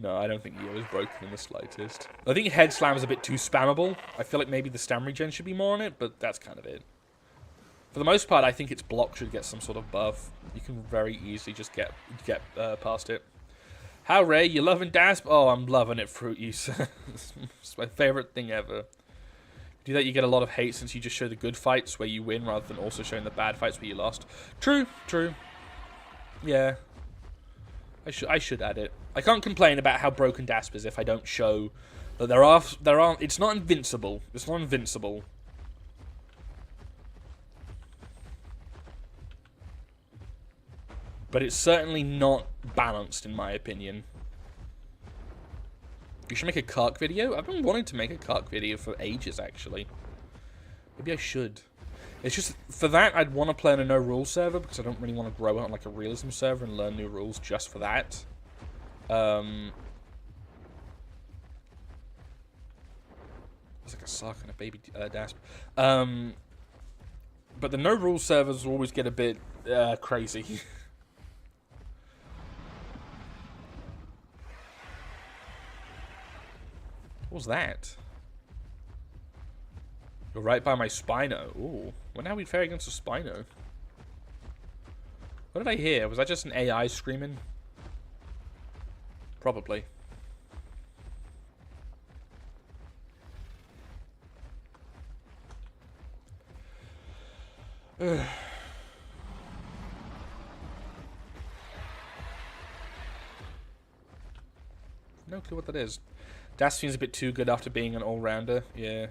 No, I don't think EO is broken in the slightest. I think Head Slam is a bit too spammable. I feel like maybe the stam regen should be more on it, but that's kind of it. For the most part, I think its block should get some sort of buff. You can very easily just get past it. How rare, you loving Dasp? Oh, I'm loving it, Fruit Use. It's my favorite thing ever. Do that, you get a lot of hate since you just show the good fights where you win rather than also showing the bad fights where you lost. True, true. Yeah. I should add it. I can't complain about how broken Dasp is if I don't show that there are it's not invincible. It's not invincible. But it's certainly not balanced in my opinion. You should make a Kark video. I've been wanting to make a Kark video for ages actually. Maybe I should. It's just, for that, I'd want to play on a no-rules server, because I don't really want to grow on like a realism server and learn new rules just for that. It's like a sock and a baby Dasp. But the no-rules servers always get a bit crazy. What was that? You're right by my Spino. Ooh. Wonder how we'd fare against a Spino. What did I hear? Was that just an AI screaming? Probably. No clue what that is. Das seems a bit too good after being an all-rounder. Yeah.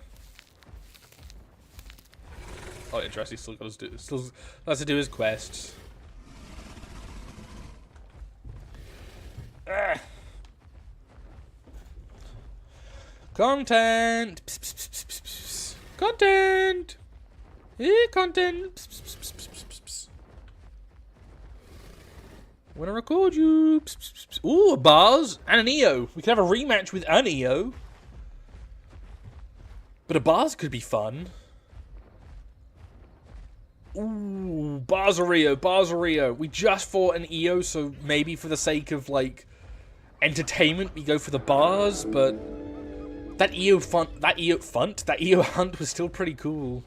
Oh, interesting. Still has to do his quests. Ah. Content. Pss, pss, pss, pss, pss. Content. Content. Pss, pss, pss, pss, pss, pss. I want to record you. Pss, pss, pss. Ooh, a Bars and an EO. We could have a rematch with an EO. But a Bars could be fun. Ooh, Bars or EO, Bars or EO. We just fought an EO, so maybe for the sake of, like, entertainment, we go for the Bars, but that EO hunt was still pretty cool.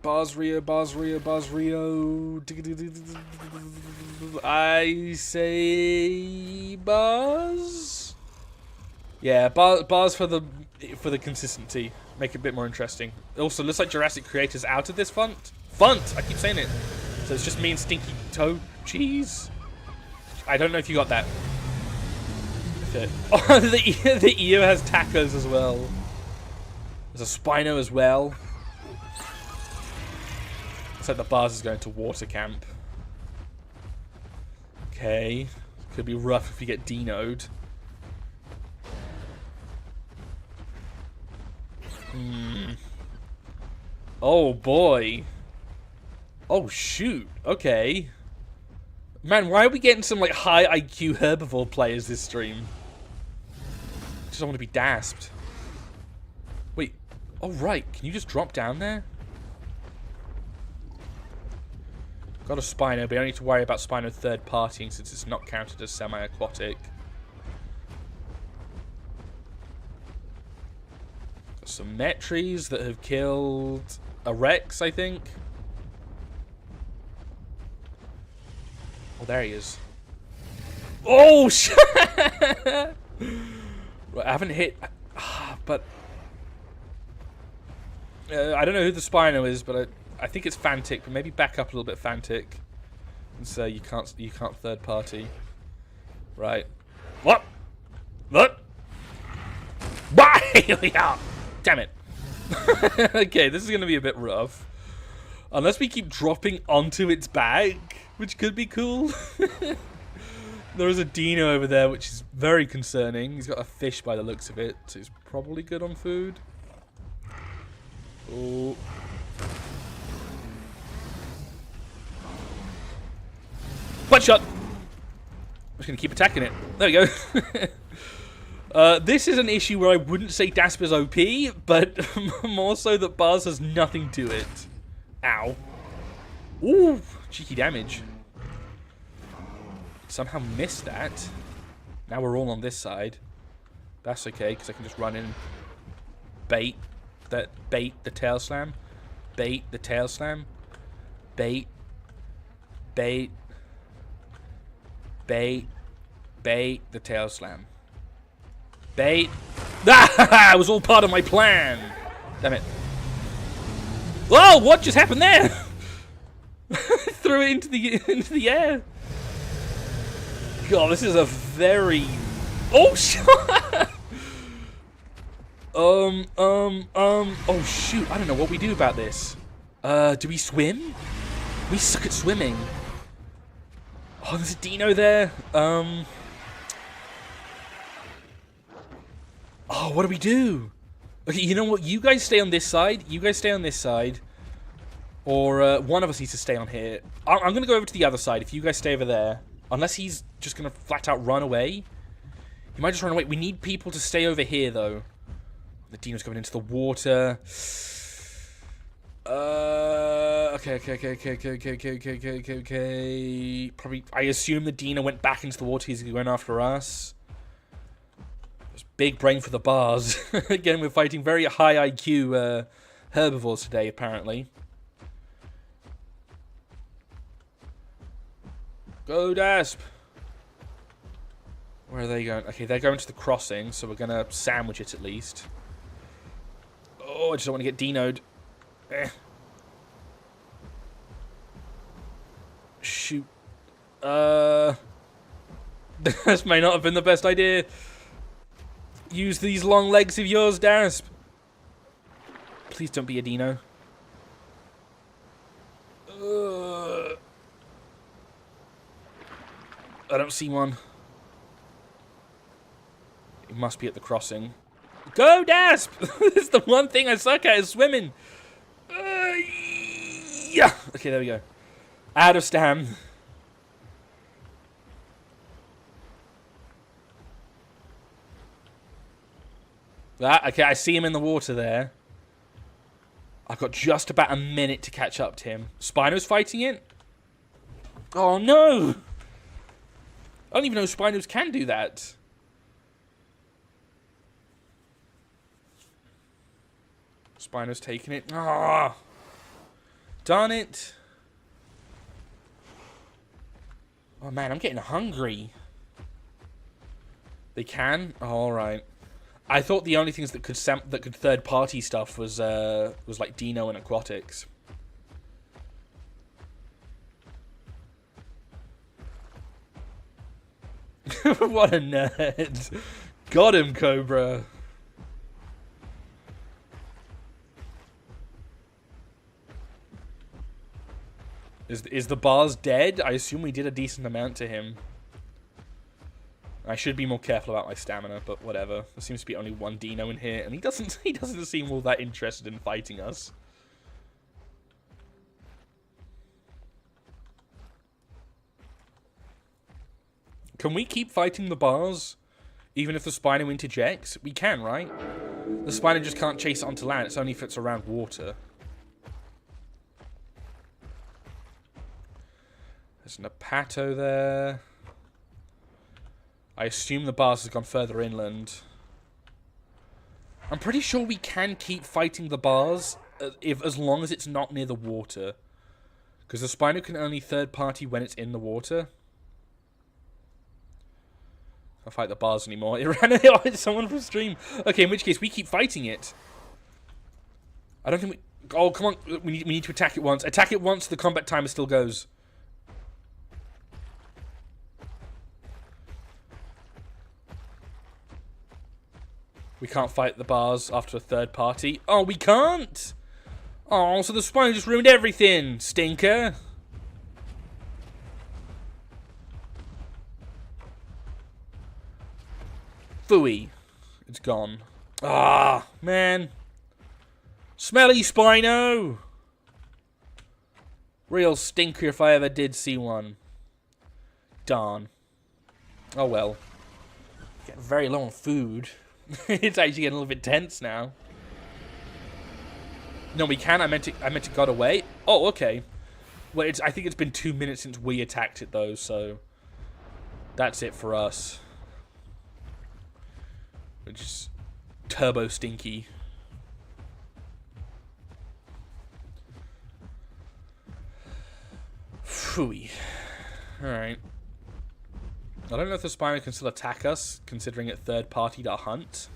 Bars Rio, Bars Rio, Bars Rio. I say Bars. Yeah, bars for the consistency. Make it a bit more interesting. It also looks like Jurassic creators out of this font. I keep saying it. So it's just me and Stinky Toe Cheese. I don't know if you got that. Okay. Oh, the EO has tacos as well. There's a Spino as well. Looks like the Bars is going to water camp. Okay. Could be rough if we get dinoed. Oh boy. Oh shoot. Okay. Man, why are we getting some like high IQ herbivore players this stream? Just don't want to be dasped. Wait. Oh right. Can you just drop down there? Got a Spino, but I don't need to worry about Spino third partying since it's not counted as semi-aquatic. Got some Metries that have killed a Rex, I think. Oh, there he is. Oh, shit! Right, I haven't hit... but... I don't know who the Spino is, but I think it's Fantic, but maybe back up a little bit, Fantic. And so you can't third party. Right. What? Here we are! Damn it. Okay, this is going to be a bit rough. Unless we keep dropping onto its back, which could be cool. There is a dino over there, which is very concerning. He's got a fish by the looks of it, so he's probably good on food. Oh. One shot! I'm just going to keep attacking it. There we go. This is an issue where I wouldn't say Dasper's OP, but more so that Bars has nothing to it. Ow. Ooh, cheeky damage. Somehow missed that. Now we're all on this side. That's okay, because I can just run in and bait the tail slam. Bait the tail slam. Bait the tail slam. Bait. Ah! It was all part of my plan. Damn it. Whoa! What just happened there? Threw it into the air. God, this is a very... Oh, shit! Oh, shoot. I don't know what we do about this. Do we swim? We suck at swimming. Oh, there's a dino there. Oh, what do we do? Okay, you know what? You guys stay on this side. You guys stay on this side. Or one of us needs to stay on here. I'm going to go over to the other side if you guys stay over there. Unless he's just going to flat out run away. He might just run away. We need people to stay over here, though. The dino's coming into the water. Okay. Probably, I assume the dino went back into the water. He's going after us. Big brain for the bars. Again, we're fighting very high IQ herbivores today, apparently. Go, Dasp! Where are they going? Okay, they're going to the crossing, so we're going to sandwich it at least. Oh, I just don't want to get dinoed. Shoot. This may not have been the best idea. Use these long legs of yours, Dasp. Please don't be a dino. I don't see one. It must be at the crossing. Go, Dasp! It's the one thing I suck at is swimming. Yeah. Okay, there we go. Out of stam. Okay, I see him in the water there. I've got just about a minute to catch up to him. Spino's fighting it? Oh, no! I don't even know Spinos can do that. Spino's taking it. Ah! Darn it. Oh, man, I'm getting hungry. They can? Oh, all right. I thought the only things that could third party stuff was like Dino and aquatics. What a nerd! Got him, Cobra. Is the bars dead? I assume we did a decent amount to him. I should be more careful about my stamina, but whatever. There seems to be only one Dino in here, and he doesn't seem all that interested in fighting us. Can we keep fighting the bars, even if the Spino interjects? We can, right? The Spino just can't chase it onto land. It's only if it's around water. There's an Apato there. I assume the bars has gone further inland. I'm pretty sure we can keep fighting the bars as long as it's not near the water. Because the Spino can only third party when it's in the water. I can't fight the bars anymore. It ran out at someone from stream. Okay, in which case we keep fighting it. I don't think we... Oh, come on. We need to attack it once. Attack it once, the combat timer still goes. We can't fight the bars after a third party. Oh, we can't! Oh, so the Spino just ruined everything, stinker. Phooey. It's gone. Ah, man. Smelly Spino! Real stinker if I ever did see one. Darn. Oh well. Getting very low on food. It's actually getting a little bit tense now. No, we can. I meant it got away. Oh, okay. Well, I think it's been 2 minutes since we attacked it though, so that's it for us. Which is turbo stinky. Phooey. Alright. I don't know if the Spino can still attack us, considering it third party to hunt.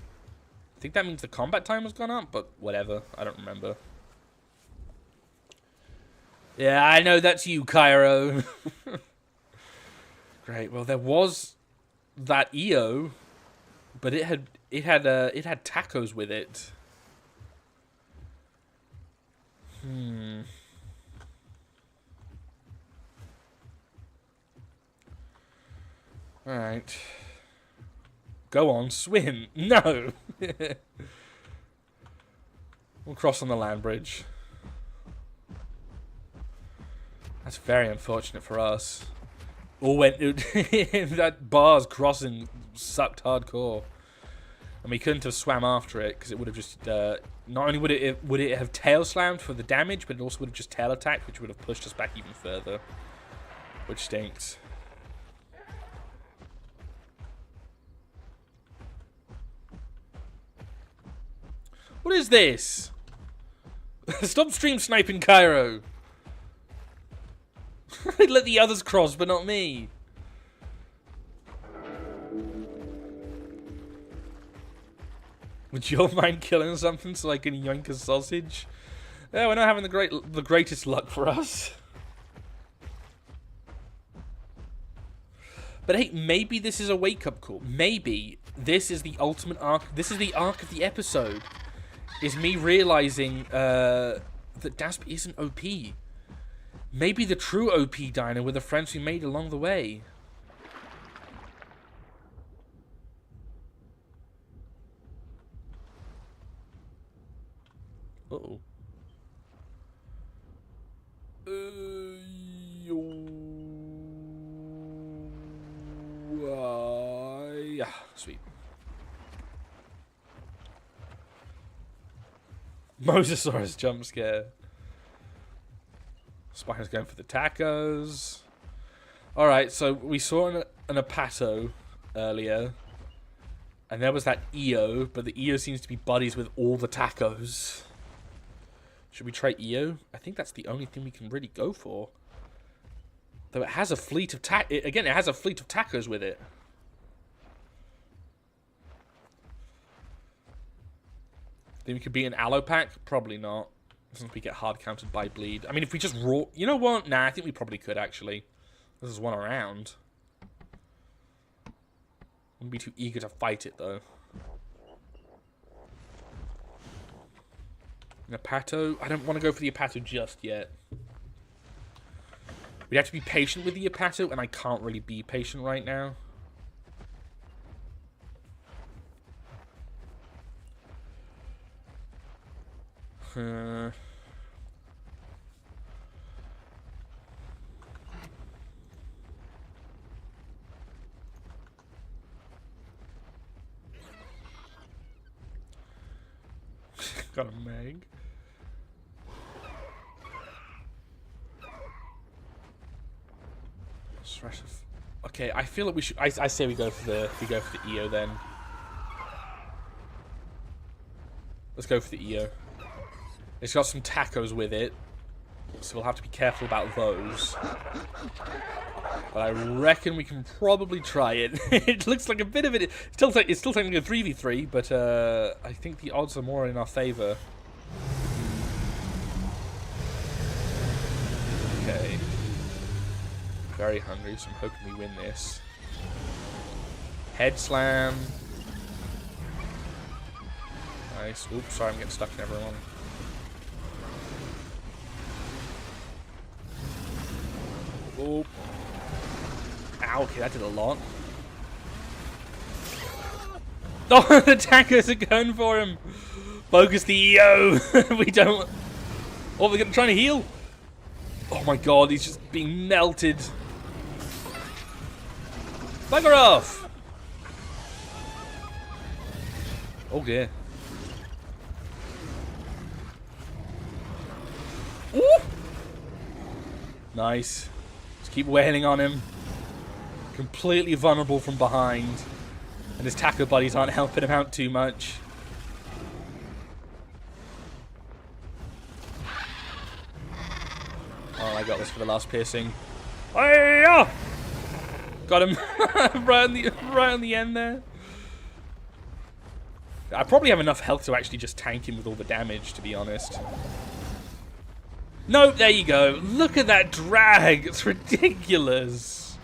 I think that means the combat time has gone up, but whatever. I don't remember. Yeah, I know that's you, Cairo. Great. Well, there was that EO, but it had tacos with it. Alright. Go on, swim. No! We'll cross on the land bridge. That's very unfortunate for us. All went... that bar's crossing sucked hardcore. And we couldn't have swam after it, because it would have just... not only would it have tail slammed for the damage, but it also would have just tail attacked, which would have pushed us back even further. Which stinks. What is this? Stop stream sniping Cairo. Let the others cross, but not me. Would you mind killing something so I can yoink a sausage? Yeah, we're not having the greatest luck for us. But hey, maybe this is a wake-up call. Maybe this is the ultimate arc. This is the arc of the episode. Is me realizing that Dasp isn't OP. Maybe the true OP dino were the friends we made along the way. Uh-oh. Yeah, sweet. Mosasaurus jump scare. Spino's going for the tacos. Alright, so we saw an Apato earlier. And there was that EO, but the EO seems to be buddies with all the tacos. Should we try EO? I think that's the only thing we can really go for. Though it has a fleet of again, it has a fleet of tacos with it. Think we could beat an Allopack? Probably not. Since we get hard countered by bleed. I mean, if we just raw... You know what? Nah, I think we probably could, actually. This is one around. Wouldn't be too eager to fight it, though. An Apato? I don't want to go for the Apato just yet. We'd have to be patient with the Apato, and I can't really be patient right now. Got a Meg. Okay, I feel like we should. I say we go for the EO then. Let's go for the EO. It's got some tacos with it, so we'll have to be careful about those. But I reckon we can probably try it. It looks like a bit of it. It's still technically a 3v3, but I think the odds are more in our favor. Okay. Very hungry, so I'm hoping we win this. Head slam. Nice. Oops, sorry, I'm getting stuck in everyone. Oh. Ow, okay, that did a lot. Oh, the attackers are going for him. Focus the EO. We don't. Oh, they're trying to heal. Oh my god, he's just being melted. Bugger off. Oh dear. Ooh. Nice. Just keep wailing on him. Completely vulnerable from behind. And his taco buddies aren't helping him out too much. Oh, I got this for the last piercing. Hi-ya! Got him right on the end there. I probably have enough health to actually just tank him with all the damage, to be honest. Nope, there you go. Look at that drag. It's ridiculous.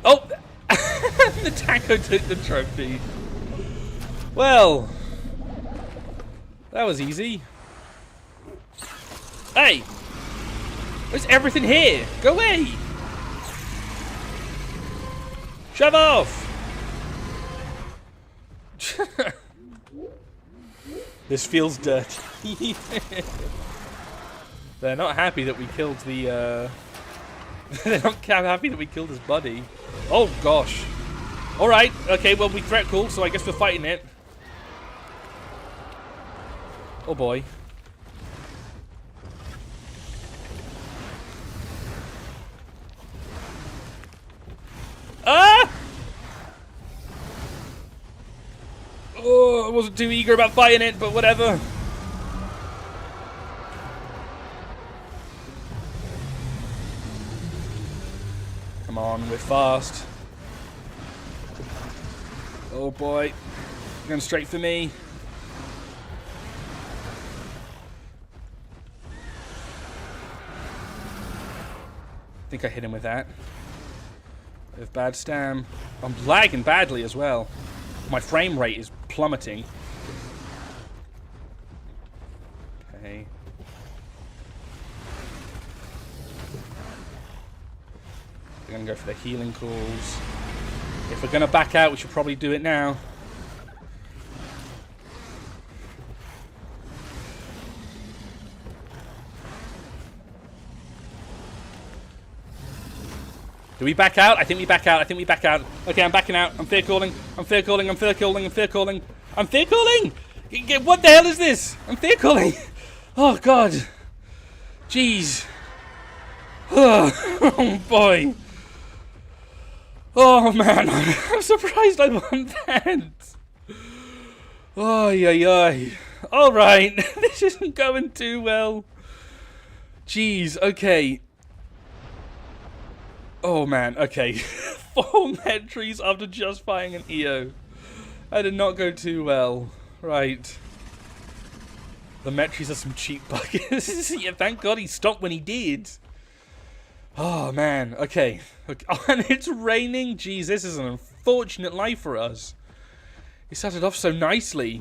Oh! The taco took the trophy. Well, that was easy. Hey! There's everything here. Go away! Shove off! This feels dirty. They're not happy that we killed the, they're not happy that we killed his buddy. Oh, gosh. Alright, okay, well, we threat cool, so I guess we're fighting it. Oh, boy. Ah! Oh, I wasn't too eager about fighting it, but whatever. Come on, we're fast. Oh boy. Going straight for me. I think I hit him with that. With bad stam. I'm lagging badly as well. My frame rate is plummeting. Okay. We're gonna go for the healing calls. If we're gonna back out, we should probably do it now. Do we back out? I think we back out. I think we back out. Okay, I'm backing out. I'm fear calling. I'm fear calling. I'm fear calling. I'm fear calling. I'm fear calling! What the hell is this? I'm fear calling. Oh, God. Jeez. Oh, boy. Oh, man. I'm surprised I won that. Oh, yeah. All right. This isn't going too well. Jeez. Okay. Oh, man. Okay. 4 metries after just fighting an EO. That did not go too well. Right. The metries are some cheap buggers. Yeah, thank God he stopped when he did. Oh, man. Okay. Oh, and it's raining. Jeez, this is an unfortunate life for us. He started off so nicely.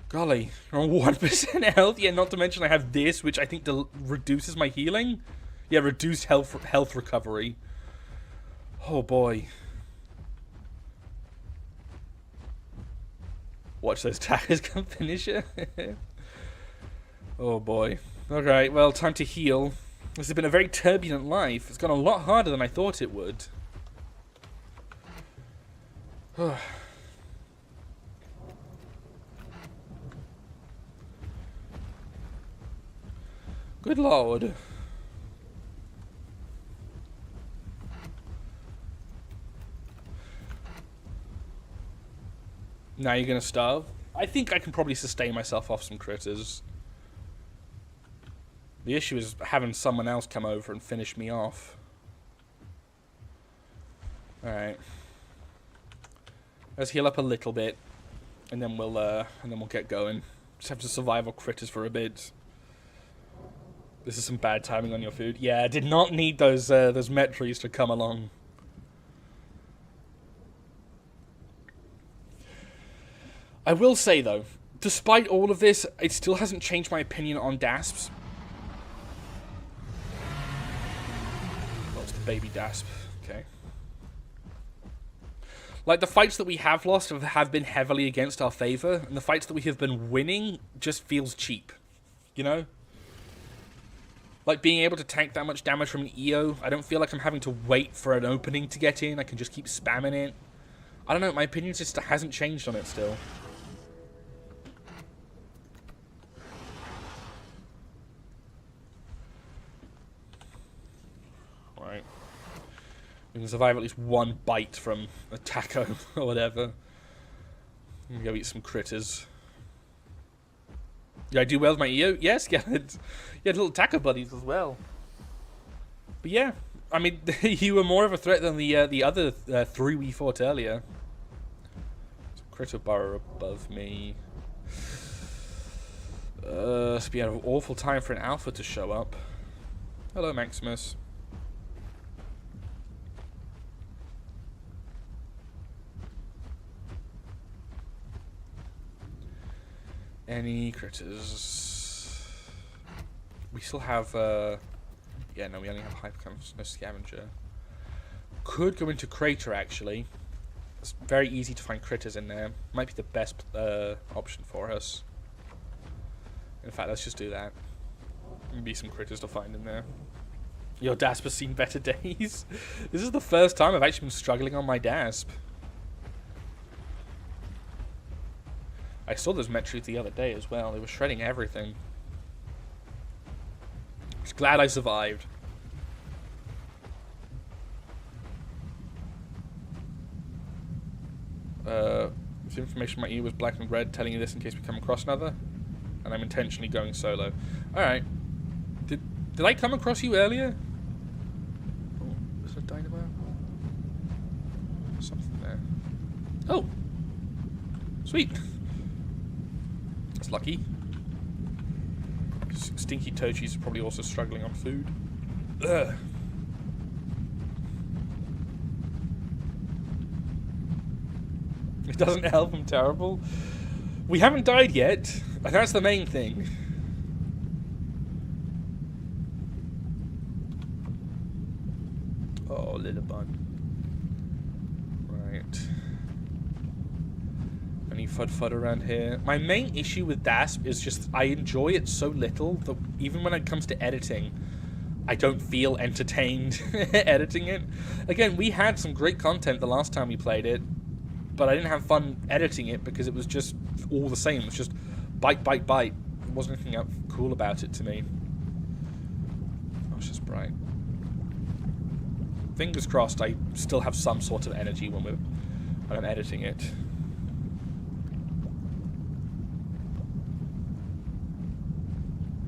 Golly. We're on 1% health. Yeah, not to mention I have this, which I think reduces my healing. Yeah, reduced health recovery. Oh, boy. Watch those tackers come finish it. Oh, boy. Alright, well, time to heal. This has been a very turbulent life. It's gone a lot harder than I thought it would. Good Lord. Now you're gonna starve? I think I can probably sustain myself off some critters. The issue is having someone else come over and finish me off. Alright. Let's heal up a little bit. And then we'll get going. Just have to survive our critters for a bit. This is some bad timing on your food. Yeah, I did not need those metries to come along. I will say, though, despite all of this, it still hasn't changed my opinion on dasps. Oh, it's the baby dasp. Okay. Like, the fights that we have lost have been heavily against our favor, and the fights that we have been winning just feels cheap. You know? Like, being able to tank that much damage from an EO, I don't feel like I'm having to wait for an opening to get in. I can just keep spamming it. I don't know, my opinion just hasn't changed on it still. Right. We can survive at least one bite from a taco or whatever. I'm gonna go eat some critters. Did I do well with my EO? Yes, yeah. You had little taco buddies as well. But yeah, I mean, you were more of a threat than the other three we fought earlier. There's a critter burrow above me. It's been an awful time for an alpha to show up. Hello, Maximus. Any critters? We still have, yeah, no, we only have hypercons, no scavenger. Could go into crater, actually. It's very easy to find critters in there. Might be the best option for us. In fact, let's just do that. Maybe some critters to find in there. Your dasp has seen better days. This is the first time I've actually been struggling on my dasp. I saw those metries the other day as well. They were shredding everything. Just glad I survived. This information my ear was black and red, telling you this in case we come across another. And I'm intentionally going solo. Alright. Did I come across you earlier? Oh, is there a dynamo? Something there. Oh! Sweet! That's lucky. Stinky Tochi's probably also struggling on food. Ugh. It doesn't help, I'm terrible. We haven't died yet, and that's the main thing. Oh, little bun. Right. Any fud around here? My main issue with DASP is just I enjoy it so little that even when it comes to editing, I don't feel entertained editing it. Again, we had some great content the last time we played it, but I didn't have fun editing it because it was just all the same. It was just bite, bite, bite. There wasn't anything cool about it to me. Oh, it's just bright. Fingers crossed I still have some sort of energy when I'm editing it.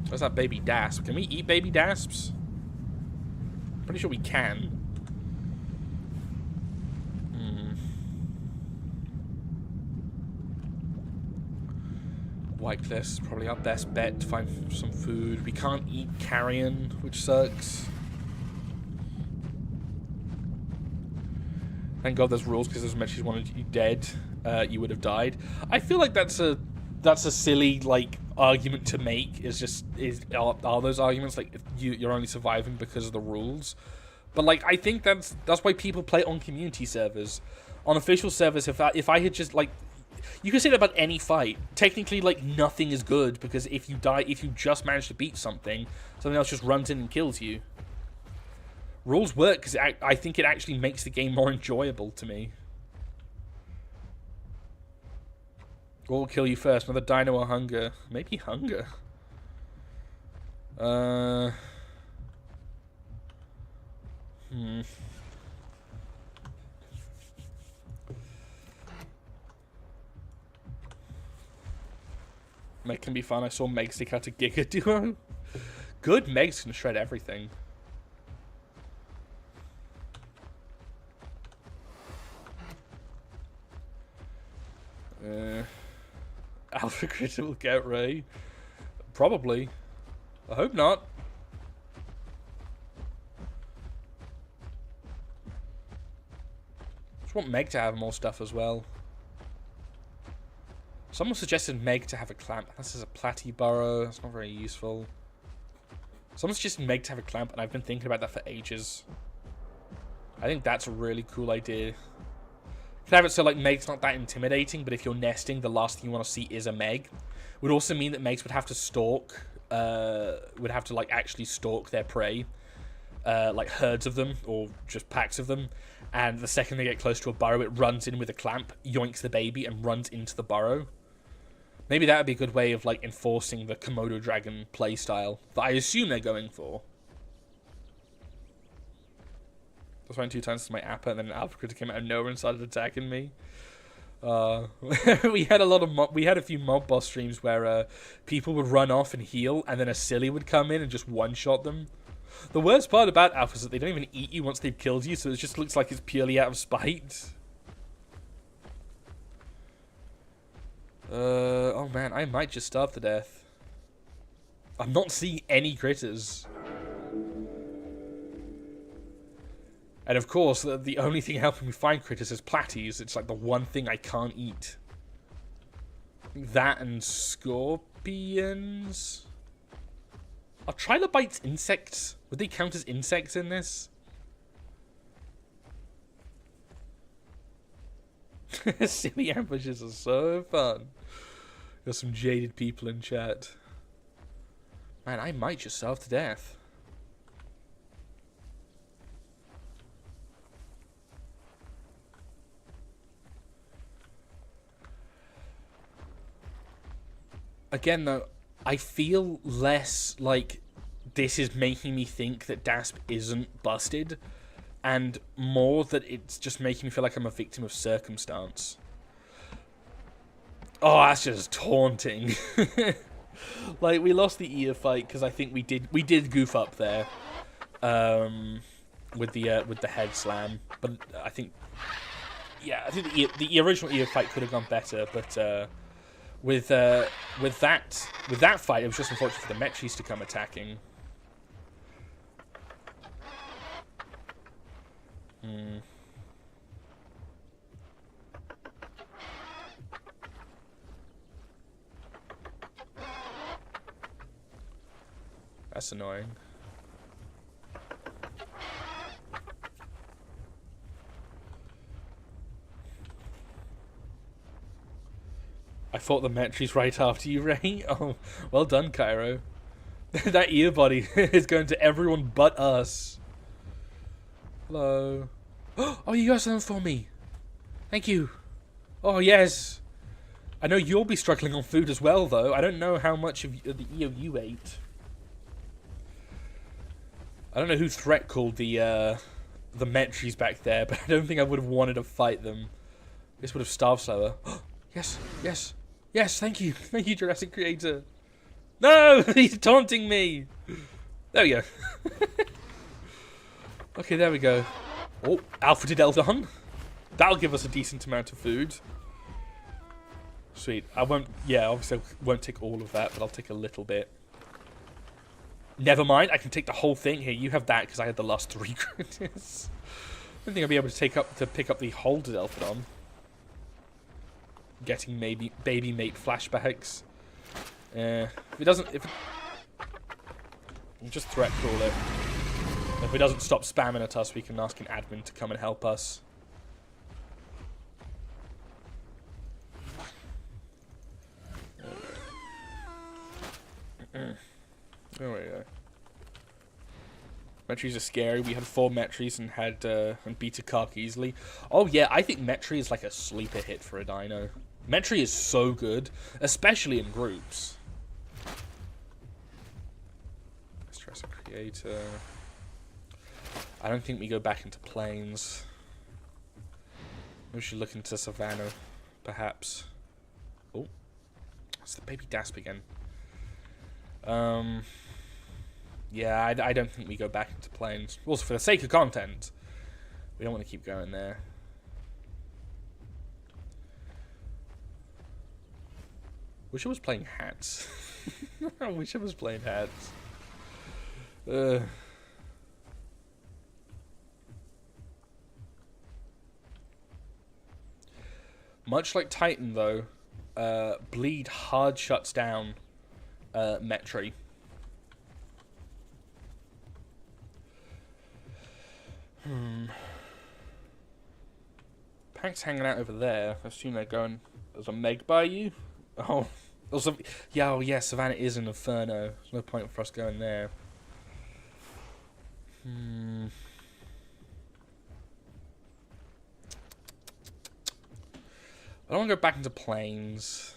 Where's that baby dasp? Can we eat baby dasps? Pretty sure we can. Wipe this. Probably our best bet to find some food. We can't eat carrion, which sucks. Thank God there's rules, because as much as you wanted you dead, you would have died. I feel like that's a silly argument to make. Are those arguments like if you're only surviving because of the rules? But I think that's why people play on community servers. On official servers, if I had just you can say that about any fight. Technically, nothing is good, because if you die, if you just manage to beat something else just runs in and kills you. Rules work because I think it actually makes the game more enjoyable to me. What will kill you first? Another dino or hunger? Maybe hunger. Meg can be fun. I saw Meg stick out a Giga Duo. Good, Megs can shred everything. Alpha Critter will get Ray. Probably. I hope not. Just want Meg to have more stuff as well. Someone suggested Meg to have a clamp. This is a Platyburrow. That's not very useful. Someone suggested Meg to have a clamp, and I've been thinking about that for ages. I think that's a really cool idea. You can have it so like Meg's not that intimidating, but if you're nesting, the last thing you want to see is a Meg. Would also mean that Megs would have to stalk, would have to like actually stalk their prey, like herds of them or just packs of them. And the second they get close to a burrow, it runs in with a clamp, yoinks the baby, and runs into the burrow. Maybe that would be a good way of like enforcing the Komodo dragon playstyle that I assume they're going for. I was running 2 times to my Appa, and then an Alpha Critter came out of nowhere and started attacking me. We had a few mob boss streams where people would run off and heal, and then a silly would come in and just one-shot them. The worst part about alphas is that they don't even eat you once they've killed you, so it just looks like it's purely out of spite. Oh man, I might just starve to death. I'm not seeing any critters. And of course, the only thing helping me find critters is platies. It's like the one thing I can't eat. That and scorpions. Are trilobites insects? Would they count as insects in this? Silly ambushes are so fun. There's some jaded people in chat. Man, I might just starve to death. Again, though, I feel less like this is making me think that Dasp isn't busted, and more that it's just making me feel like I'm a victim of circumstance. Oh, that's just taunting. Like, we lost the ear fight because I think we did goof up there, with the head slam. But I think, yeah, I think the original ear fight could have gone better, but. With that fight, it was just unfortunate for the Metries to come attacking. That's annoying. I fought the Metries right after you, Ray. Oh, well done, Cairo. That ear body is going to everyone but us. Hello. Oh, you got something for me. Thank you. Oh, yes. I know you'll be struggling on food as well, though. I don't know how much of the EO you ate. I don't know who threat called the Metries back there, but I don't think I would have wanted to fight them. This would have starved slower. Yes, yes. Yes, thank you. Thank you, Jurassic Creator. No! He's taunting me! There we go. Okay, there we go. Oh, Alpha Eldon. That'll give us a decent amount of food. Sweet. I won't... Yeah, obviously I won't take all of that, but I'll take a little bit. Never mind, I can take the whole thing. Here, you have that, because I had the last 3 critters. I don't think I'll be able to pick up the whole Delphodon. Getting maybe baby mate flashbacks. If it doesn't, we'll just threat call it. If it doesn't stop spamming at us, we can ask an admin to come and help us. There we go. Metries are scary. We had 4 Metries and beat a Kark easily. Oh yeah, I think Metri is like a sleeper hit for a dino. Metri is so good, especially in groups. Stress a creator. I don't think we go back into plains. We should look into Savannah, perhaps. Oh, It's the baby Dasp again. Yeah, I don't think we go back into plains. Also, for the sake of content, we don't want to keep going there. Wish I was playing hats. I wish I was playing hats. Much like Titan, though, Bleed hard shuts down Metri. Pack's hanging out over there. I assume they're going... There's a Meg by you? Oh... Also, yeah, oh yeah, Savannah is an Inferno. There's no point for us going there. I don't want to go back into plains.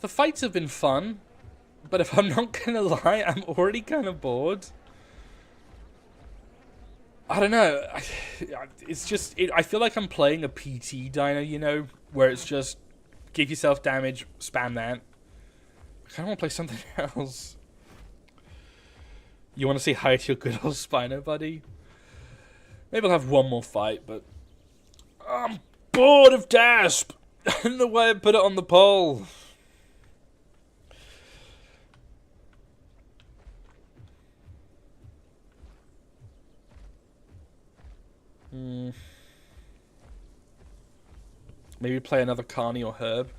The fights have been fun, but if I'm not gonna lie, I'm already kind of bored. I don't know. It's just... I feel like I'm playing a PT dino, you know, where it's just give yourself damage, spam that. I kind of want to play something else. You want to say hi to your good old Spino buddy? Maybe I'll have one more fight, but... I'm bored of Dasp! I don't know why I put it on the poll. Maybe play another Carney or Herb.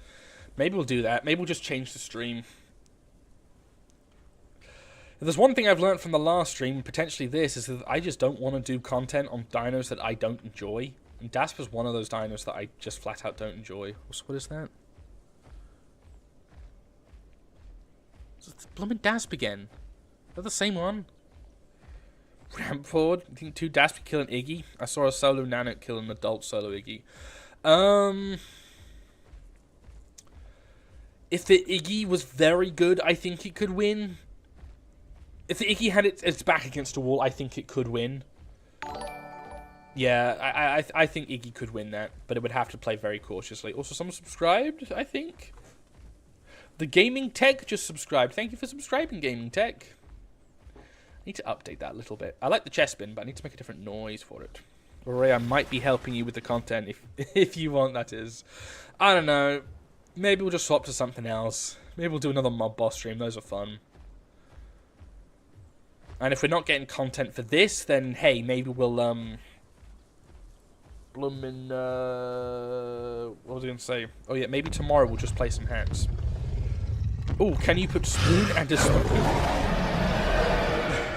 Maybe we'll do that. Maybe we'll just change the stream. If there's one thing I've learned from the last stream, potentially this, is that I just don't want to do content on dinos that I don't enjoy. And Dasp is one of those dinos that I just flat out don't enjoy. What is that? It's blooming Dasp again. Is that the same one? Ramp forward. I think 2 Dasp killing Iggy. I saw a solo Nanite kill an adult solo Iggy. If the Iggy was very good, I think it could win. If the Iggy had its back against a wall, I think it could win. Yeah, I think Iggy could win that, but it would have to play very cautiously. Also, someone subscribed, I think. The Gaming Tech just subscribed. Thank you for subscribing, Gaming Tech. I need to update that a little bit. I like the chest bin, but I need to make a different noise for it. Or I might be helping you with the content if you want, that is. I don't know. Maybe we'll just swap to something else. Maybe we'll do another mob boss stream. Those are fun. And if we're not getting content for this, then hey, maybe we'll bloomin' what was I gonna say? Oh yeah, maybe tomorrow we'll just play some hacks. Oh, can you put spoon and a spoon?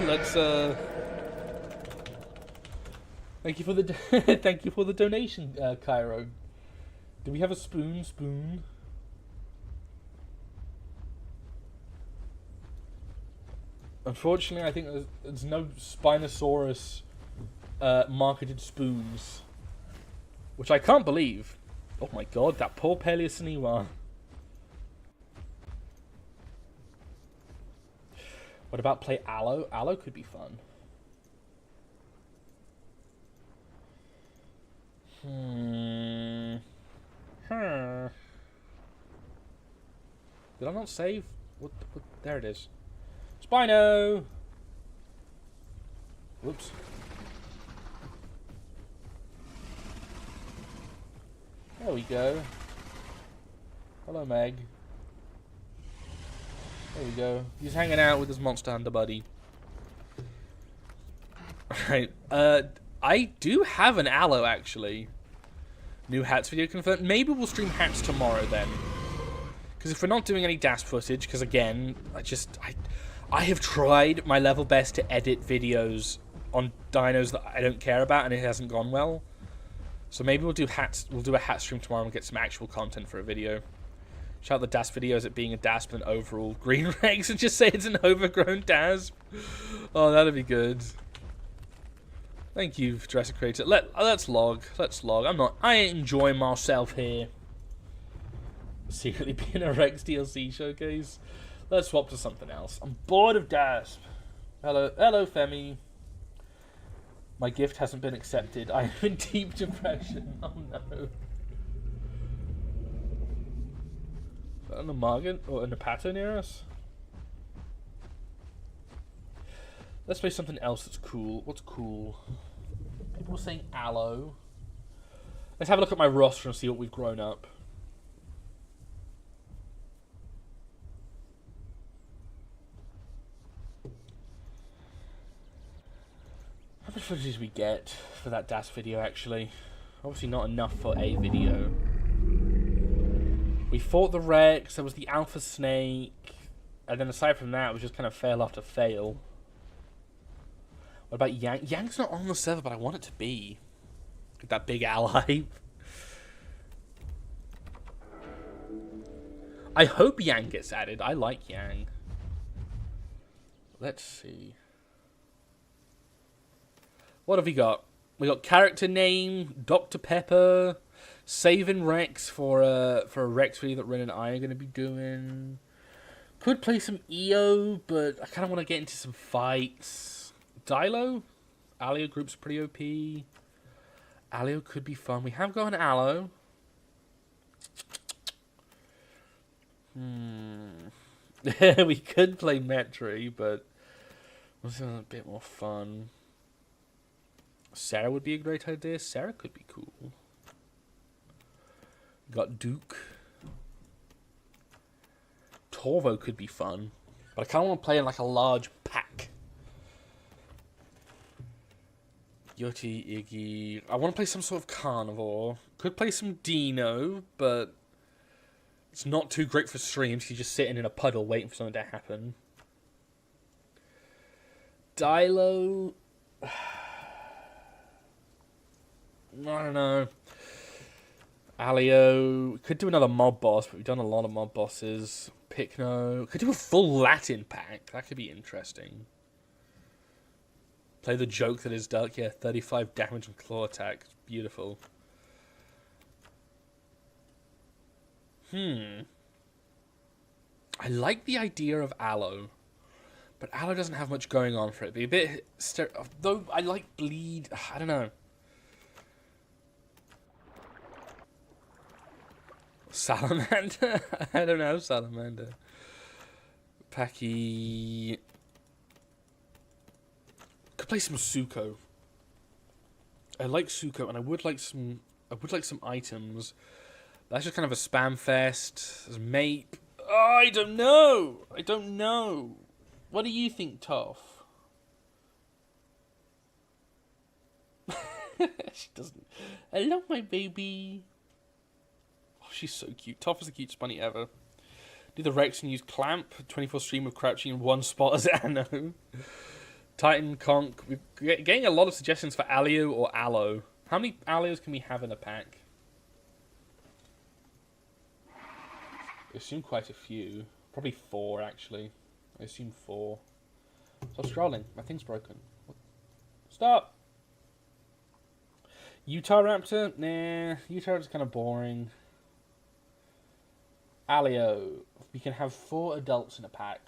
Let's thank you for the thank you for the donation, Cairo. Do we have a spoon? Unfortunately, I think there's no Spinosaurus marketed spoons, which I can't believe. Oh my god, that poor Paleosiniwa. What about play Aloe? Aloe could be fun. Did I not save? What? There it is. Spino! Whoops. There we go. Hello, Meg. There we go. He's hanging out with his monster hunter buddy. Alright, I do have an Aloe, actually. New hats video confirmed. Maybe we'll stream hats tomorrow, then. Because if we're not doing any Dasp footage, because again, I have tried my level best to edit videos on dinos that I don't care about, and it hasn't gone well. So maybe we'll do hats. We'll do a hat stream tomorrow and get some actual content for a video. Shout out the Dasp video as it being a Dasp and overall green regs, and just say it's an overgrown Dasp. Oh, that'd be good. Thank you, Jurassic Creator. Let's log. Let's log. I ain't enjoying myself here. Secretly being a Rex DLC showcase. Let's swap to something else. I'm bored of Dasp. Hello, Femi. My gift hasn't been accepted. I am in deep depression. Oh no. Is that an Amargant or an Apato near us? Let's play something else that's cool. What's cool? People are saying Aloe. Let's have a look at my roster and see what we've grown up. How much footage did we get for that DAS video, actually? Obviously not enough for a video. We fought the Rex, there was the Alpha Snake, and then aside from that, it was just kind of fail after fail. What about Yang? Yang's not on the server, but I want it to be. That big ally. I hope Yang gets added. I like Yang. Let's see. What have we got? We got character name, Dr. Pepper, saving Rex for a Rex video that Ren and I are going to be doing. Could play some EO, but I kind of want to get into some fights. Dilo? Alio group's pretty OP. Alio could be fun. We have got an Aloe. We could play Metri, but it's a bit more fun. Sarah would be a great idea. Sarah could be cool. Got Duke. Torvo could be fun. But I kind of want to play in like a large pack. Yoti, Iggy. I want to play some sort of carnivore. Could play some Dino, but it's not too great for streams. You're just sitting in a puddle waiting for something to happen. Dilo. I don't know. Alio. Could do another mob boss, but we've done a lot of mob bosses. Picno. Could do a full Latin pack. That could be interesting. Play the joke that is Dark. Yeah, 35 damage and claw attack. Beautiful. I like the idea of Aloe. But Aloe doesn't have much going on for it. Be a bit... Though I like Bleed. I don't know. Salamander? I don't know Salamander. Packy. Could play some Suko. I like Suko, and I would like some items. That's just kind of a spam fest. There's Mape. Oh, I don't know. What do you think, Toph? She doesn't. Hello, my baby. Oh, she's so cute. Toph is the cutest bunny ever. Do the Rex and use Clamp. 24 stream of crouching in one spot as Anno. Titan, Conk. We're getting a lot of suggestions for Alio or Aloe. How many Alios can we have in a pack? I assume quite a few. Probably 4, actually. I assume 4. Stop scrolling. My thing's broken. Stop! Utah Raptor? Nah. Utah is kind of boring. Alio. We can have 4 adults in a pack.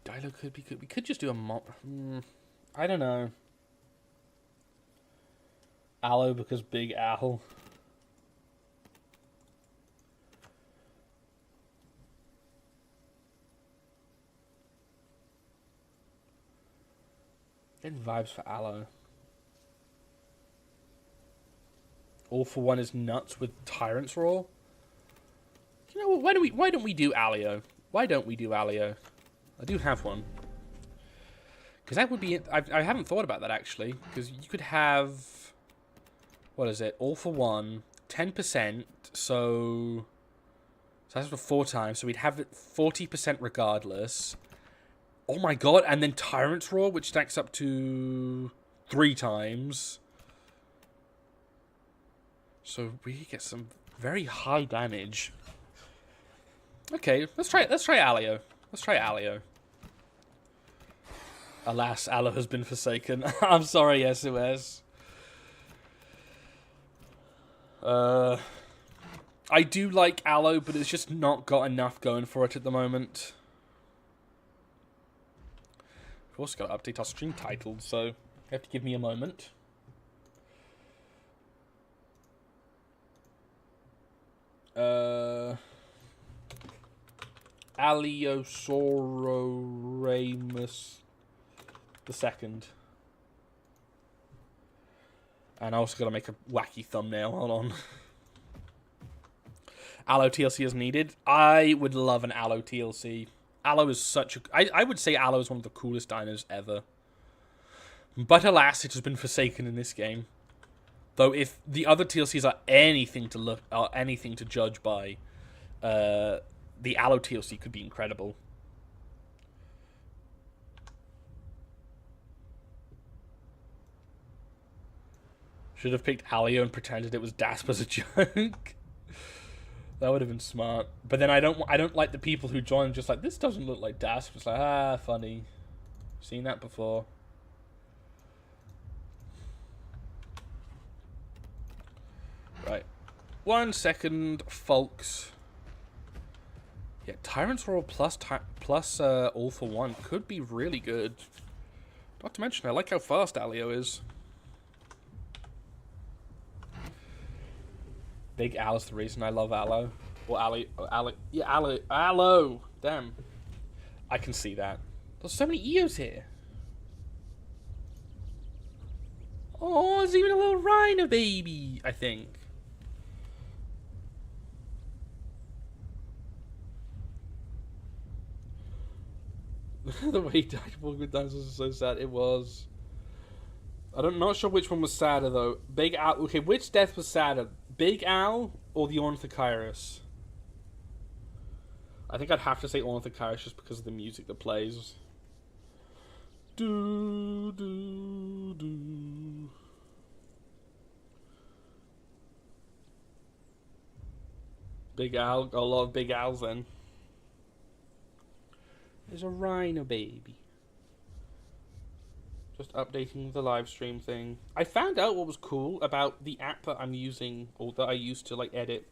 Dilo could be good. We could just do a mob. I don't know. Aloe because Big Owl. Getting vibes for Aloe. All for One is nuts with Tyrant's Roar. You know what? Why don't we do Alio? Why don't we do Alio? I do have one. Because that would be... I haven't thought about that, actually. Because you could have... What is it? All for One. 10%. So that's for 4 times. So we'd have it 40% regardless. Oh my god. And then Tyrant's Roar, which stacks up to 3 times. So we get some very high damage. Okay, let's try Alio. Let's try Alio. Alas, Allo has been forsaken. I'm sorry, SOS. I do like Allo, but it's just not got enough going for it at the moment. We've also got to update our stream title, so you have to give me a moment. Aliosauroramus II. And I also got to make a wacky thumbnail. Hold on. Allo TLC is needed. I would love an Allo TLC. Allo is such a... I would say Allo is one of the coolest dinos ever. But alas, it has been forsaken in this game. Though if the other TLCs are anything to judge by, the Allo TLC could be incredible. Should have picked Alio and pretended it was Dasp as a joke. That would have been smart. But then I don't like the people who join just like, this doesn't look like Dasp. It's like, funny. Seen that before. Right. 1 second, folks. Yeah, Tyrannosaurus plus All for One could be really good. Not to mention, I like how fast Alio is. Big Al's the reason I love Allo. Or Allo. Damn. I can see that. There's so many Eos here. Oh, there's even a little rhino baby, I think. The way he died walking with dinosaurs is so sad. It was. I'm not sure which one was sadder, though. Big Al... Okay, which death was sadder? Big Al or the Ornithochirus? I think I'd have to say Ornithochirus just because of the music that plays. Do, do, do. Big Al. Got a lot of Big Als then. There's a rhino baby. Just updating the live stream thing. I found out what was cool about the app that I'm using, or that I used to like edit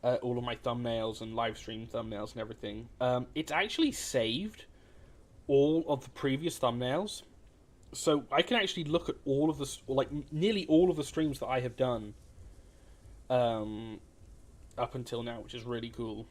all of my thumbnails and live stream thumbnails and everything. It's actually saved all of the previous thumbnails, so I can actually look at all of the, like nearly all of the streams that I have done up until now, which is really cool.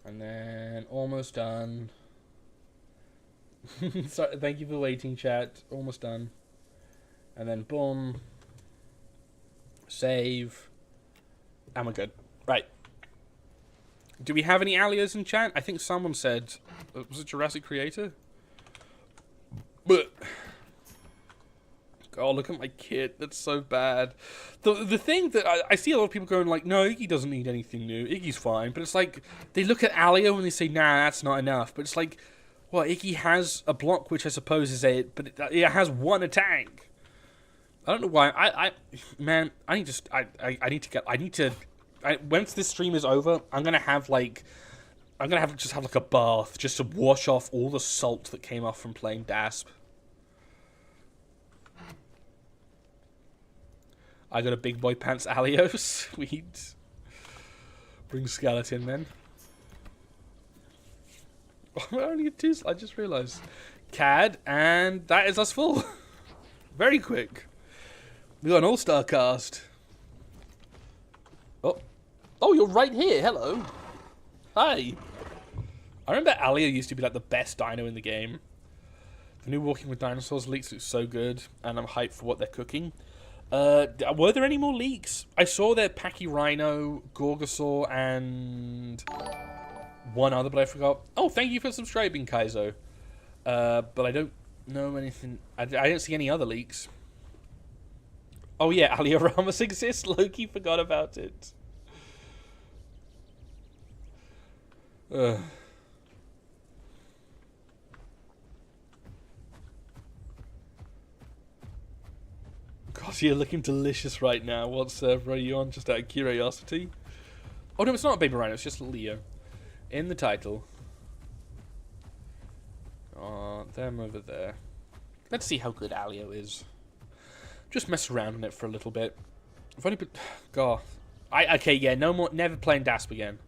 And then almost done. So, thank you for waiting, chat. Almost done. And then boom. Save. And we're good. Right. Do we have any Alios in chat? I think someone said... Was it Jurassic Creator? But... Oh, look at my kit. That's so bad. The thing that I see a lot of people going like, no, Iggy doesn't need anything new. Iggy's fine. But it's like, they look at Alio and they say, nah, that's not enough. But it's like, well, Iggy has a block, which I suppose is it, but it has one attack. I don't know why. Man, I need to... Once this stream is over, I'm gonna have like a bath just to wash off all the salt that came off from playing Dasp. I got a big boy pants Alio. Sweet. Bring skeleton then. I only get 2. I just realised. CAD, and that is us full. Very quick. We got an all-star cast. Oh, you're right here. Hello. Hi. I remember Alio used to be like the best dino in the game. The new Walking with Dinosaurs leaks look so good, and I'm hyped for what they're cooking. Were there any more leaks? I saw their Pachyrhino, Gorgosaur, and one other, but I forgot. Oh, thank you for subscribing, Kaizo. But I don't know anything. I don't see any other leaks. Oh yeah, Aliosauroramus exists. Loki forgot about it. Ugh. God, you're looking delicious right now. What server are you on? Just out of curiosity. Oh no, it's not a baby rhino. It's just Leo. In the title. Oh, them over there. Let's see how good Alio is. Just mess around on it for a little bit. I've only been... God. Okay, yeah, no more... Never playing DASP again.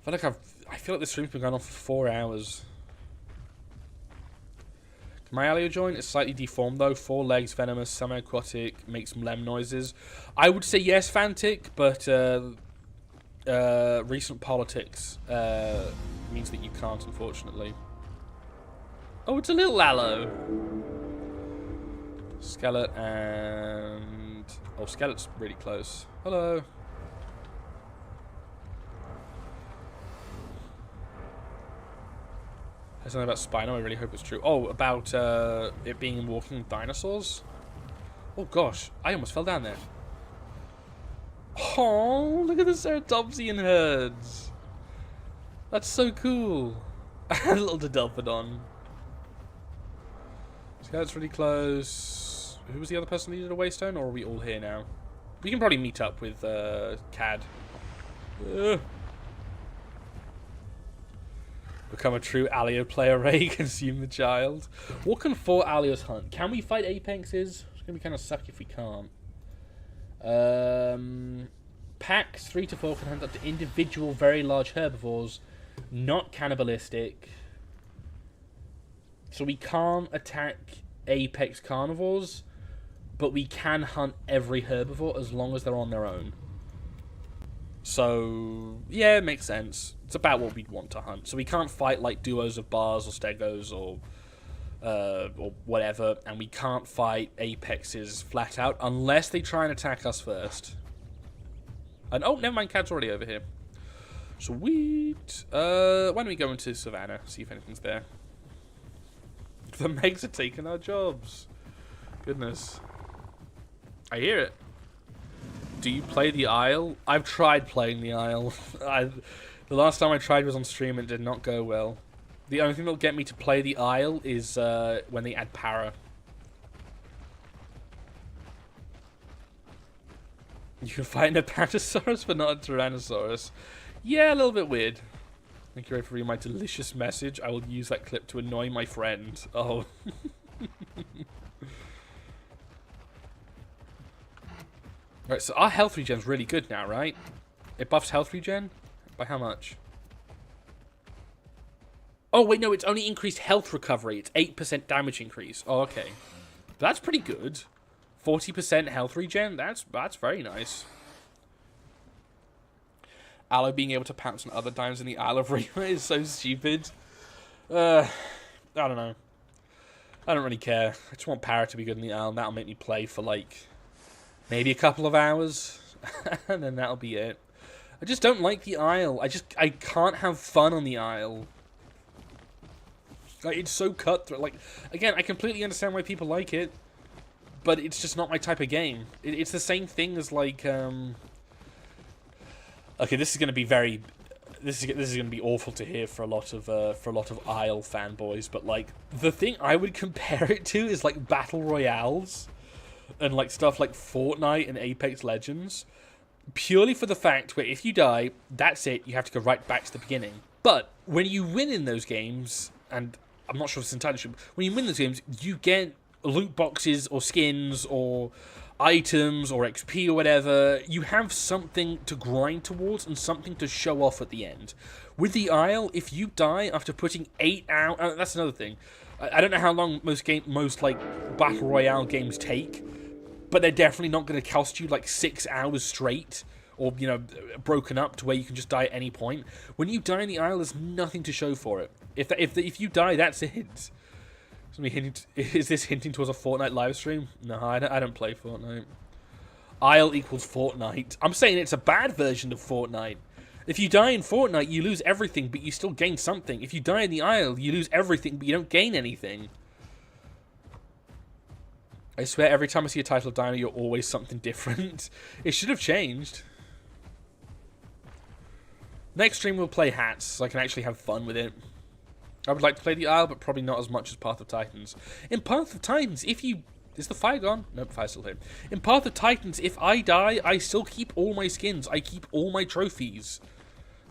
I feel like this stream's been going on for 4 hours. Can my Alio join? It's slightly deformed, though. 4 legs, venomous, semi-aquatic, makes some lem noises. I would say yes, Fantic, but... recent politics means that you can't, unfortunately. Oh, it's a little Aloe. Skeleton and... Oh, Skeleton's really close. Hello. There's something about Spino, I really hope it's true. Oh, about it being walking dinosaurs? Oh gosh, I almost fell down there. Oh, look at the Ceratopsian herds. That's so cool. A little Dodilphodon. Skeleton's really close. Who was the other person who needed a waystone, or are we all here now? We can probably meet up with Cad. Become a true Alio player, Ray. Consume the child. What can 4 Alios hunt? Can we fight apexes? It's gonna be kind of suck if we can't. Packs 3 to 4 can hunt up to individual very large herbivores, not cannibalistic. So we can't attack apex carnivores, but we can hunt every herbivore as long as they're on their own. So, yeah, it makes sense. It's about what we'd want to hunt. So we can't fight like duos of bars or stegos or whatever, and we can't fight apexes flat out unless they try and attack us first. And oh, never mind, Cad's already over here. Sweet. Why don't we go into Savannah, see if anything's there. The Megs are taking our jobs. Goodness. I hear it. Do you play the Isle? I've tried playing the Isle. The last time I tried was on stream and it did not go well. The only thing that'll get me to play the Isle is when they add para. You can fight an Apatosaurus but not a Tyrannosaurus. Yeah, a little bit weird. Thank you for reading my delicious message. I will use that clip to annoy my friend. Oh. Right, so our health regen's really good now, right? It buffs health regen? By how much? Oh, wait, no, it's only increased health recovery. It's 8% damage increase. Oh, okay. That's pretty good. 40% health regen? That's very nice. Aloe being able to pounce on other dimes in the Isle of Rima is so stupid. I don't know. I don't really care. I just want Para to be good in the Isle, and that'll make me play for, like, maybe a couple of hours, and then that'll be it. I just don't like the Isle. I can't have fun on the Isle. Like, it's so cutthroat. Like, again, I completely understand why people like it, but it's just not my type of game. It's the same thing as, like, okay, this is going to be very... This is going to be awful to hear for a lot of Isle fanboys, but, like, the thing I would compare it to is, like, Battle Royales and, like, stuff like Fortnite and Apex Legends, purely for the fact where if you die, that's it, you have to go right back to the beginning. But when you win in those games, and I'm not sure if it's entirely true, but when you win those games, you get loot boxes or skins or items or XP or whatever. You have something to grind towards and something to show off at the end. With the Isle, if you die after putting 8 hours... that's another thing. I don't know how long most like Battle Royale games take, but they're definitely not going to cost you like 6 hours straight, or, you know, broken up to where you can just die at any point. When you die in the Isle, there's nothing to show for it. If you die, that's it. Is this hinting towards a Fortnite live stream? No, I don't play Fortnite. Isle equals Fortnite. I'm saying it's a bad version of Fortnite. If you die in Fortnite, you lose everything, but you still gain something. If you die in the Isle, you lose everything, but you don't gain anything. I swear, every time I see a title of Dino, you're always something different. It should have changed. Next stream we'll play hats, so I can actually have fun with it. I would like to play the Isle, but probably not as much as Path of Titans. In Path of Titans, if you... Is the fire gone? Nope, fire's still here. In Path of Titans, if I die, I still keep all my skins. I keep all my trophies.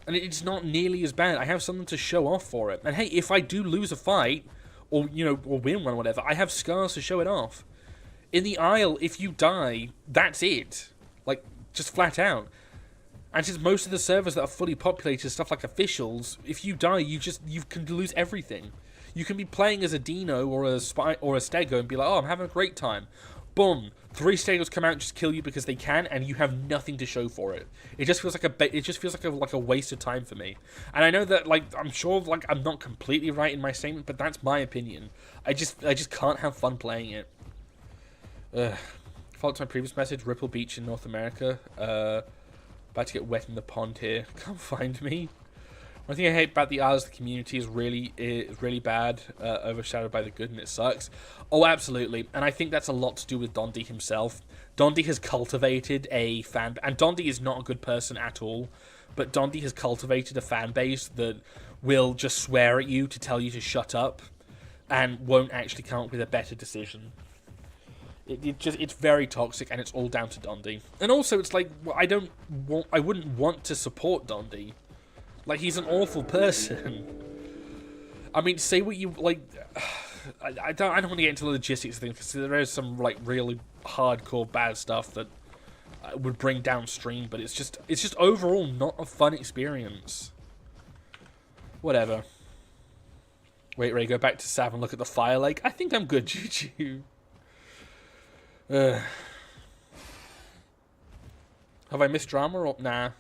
And it's not nearly as bad. I have something to show off for it. And hey, if I do lose a fight, or, you know, or win one or whatever, I have scars to show it off. In the Isle, if you die, that's it. Like, just flat out. And since most of the servers that are fully populated, stuff like officials, if you die, you can lose everything. You can be playing as a Dino or a Spy or a Stego and be like, oh, I'm having a great time. Boom, 3 Stegos come out and just kill you because they can, and you have nothing to show for it. It just feels like a waste of time for me. And I know that, like, I'm sure, like, I'm not completely right in my statement, but that's my opinion. I just can't have fun playing it. Follow to my previous message, Ripple Beach in North America. About to get wet in the pond here. Come find me. One thing I hate about the Isle is the community is really bad, overshadowed by the good, and it sucks. Oh, absolutely. And I think that's a lot to do with Dondi himself. Dondi has cultivated a fan... And Dondi is not a good person at all, but Dondi has cultivated a fan base that will just swear at you to tell you to shut up and won't actually come up with a better decision. It's very toxic, and it's all down to Dondi. And also, it's like, I wouldn't want to support Dondi. Like, he's an awful person. I mean, say what you, like... I don't want to get into the logistics thing, because there is some, like, really hardcore bad stuff that would bring down stream, but it's just overall not a fun experience. Whatever. Wait, Ray, go back to Sav and look at the fire lake. I think I'm good, Juju. Have I missed drama or... Nah.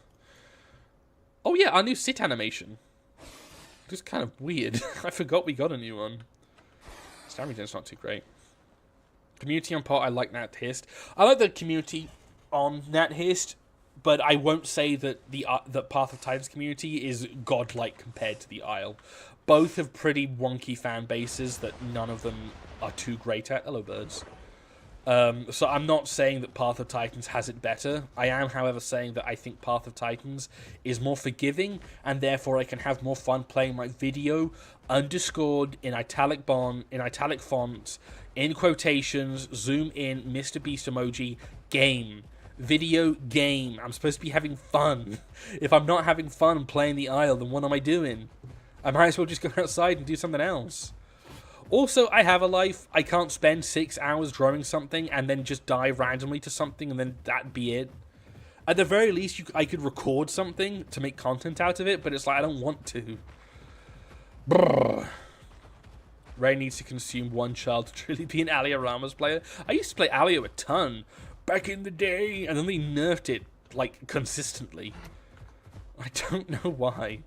Oh yeah, our new sit animation. Just kind of weird. I forgot we got a new one. Stamina's not too great. Community on Pot, I like Nat Hist. I like the community on Nat Hist, but I won't say that the Path of Titans community is godlike compared to the Isle. Both have pretty wonky fan bases that none of them are too great at. Hello, birds. So I'm not saying that Path of Titans has it better. I am, however, saying that I think Path of Titans is more forgiving, and therefore I can have more fun playing my video underscored in italic font, in quotations, zoom in, Mr. Beast emoji, game. Video game. I'm supposed to be having fun. If I'm not having fun playing the Isle, then what am I doing? I might as well just go outside and do something else. Also, I have a life. I can't spend 6 hours drawing something and then just die randomly to something and then that'd be it. At the very least, I could record something to make content out of it, but it's like, I don't want to. Brrr. Ray needs to consume one child to truly be an Aliosauroramus player. I used to play Alio a ton back in the day, and then they nerfed it, like, consistently. I don't know why.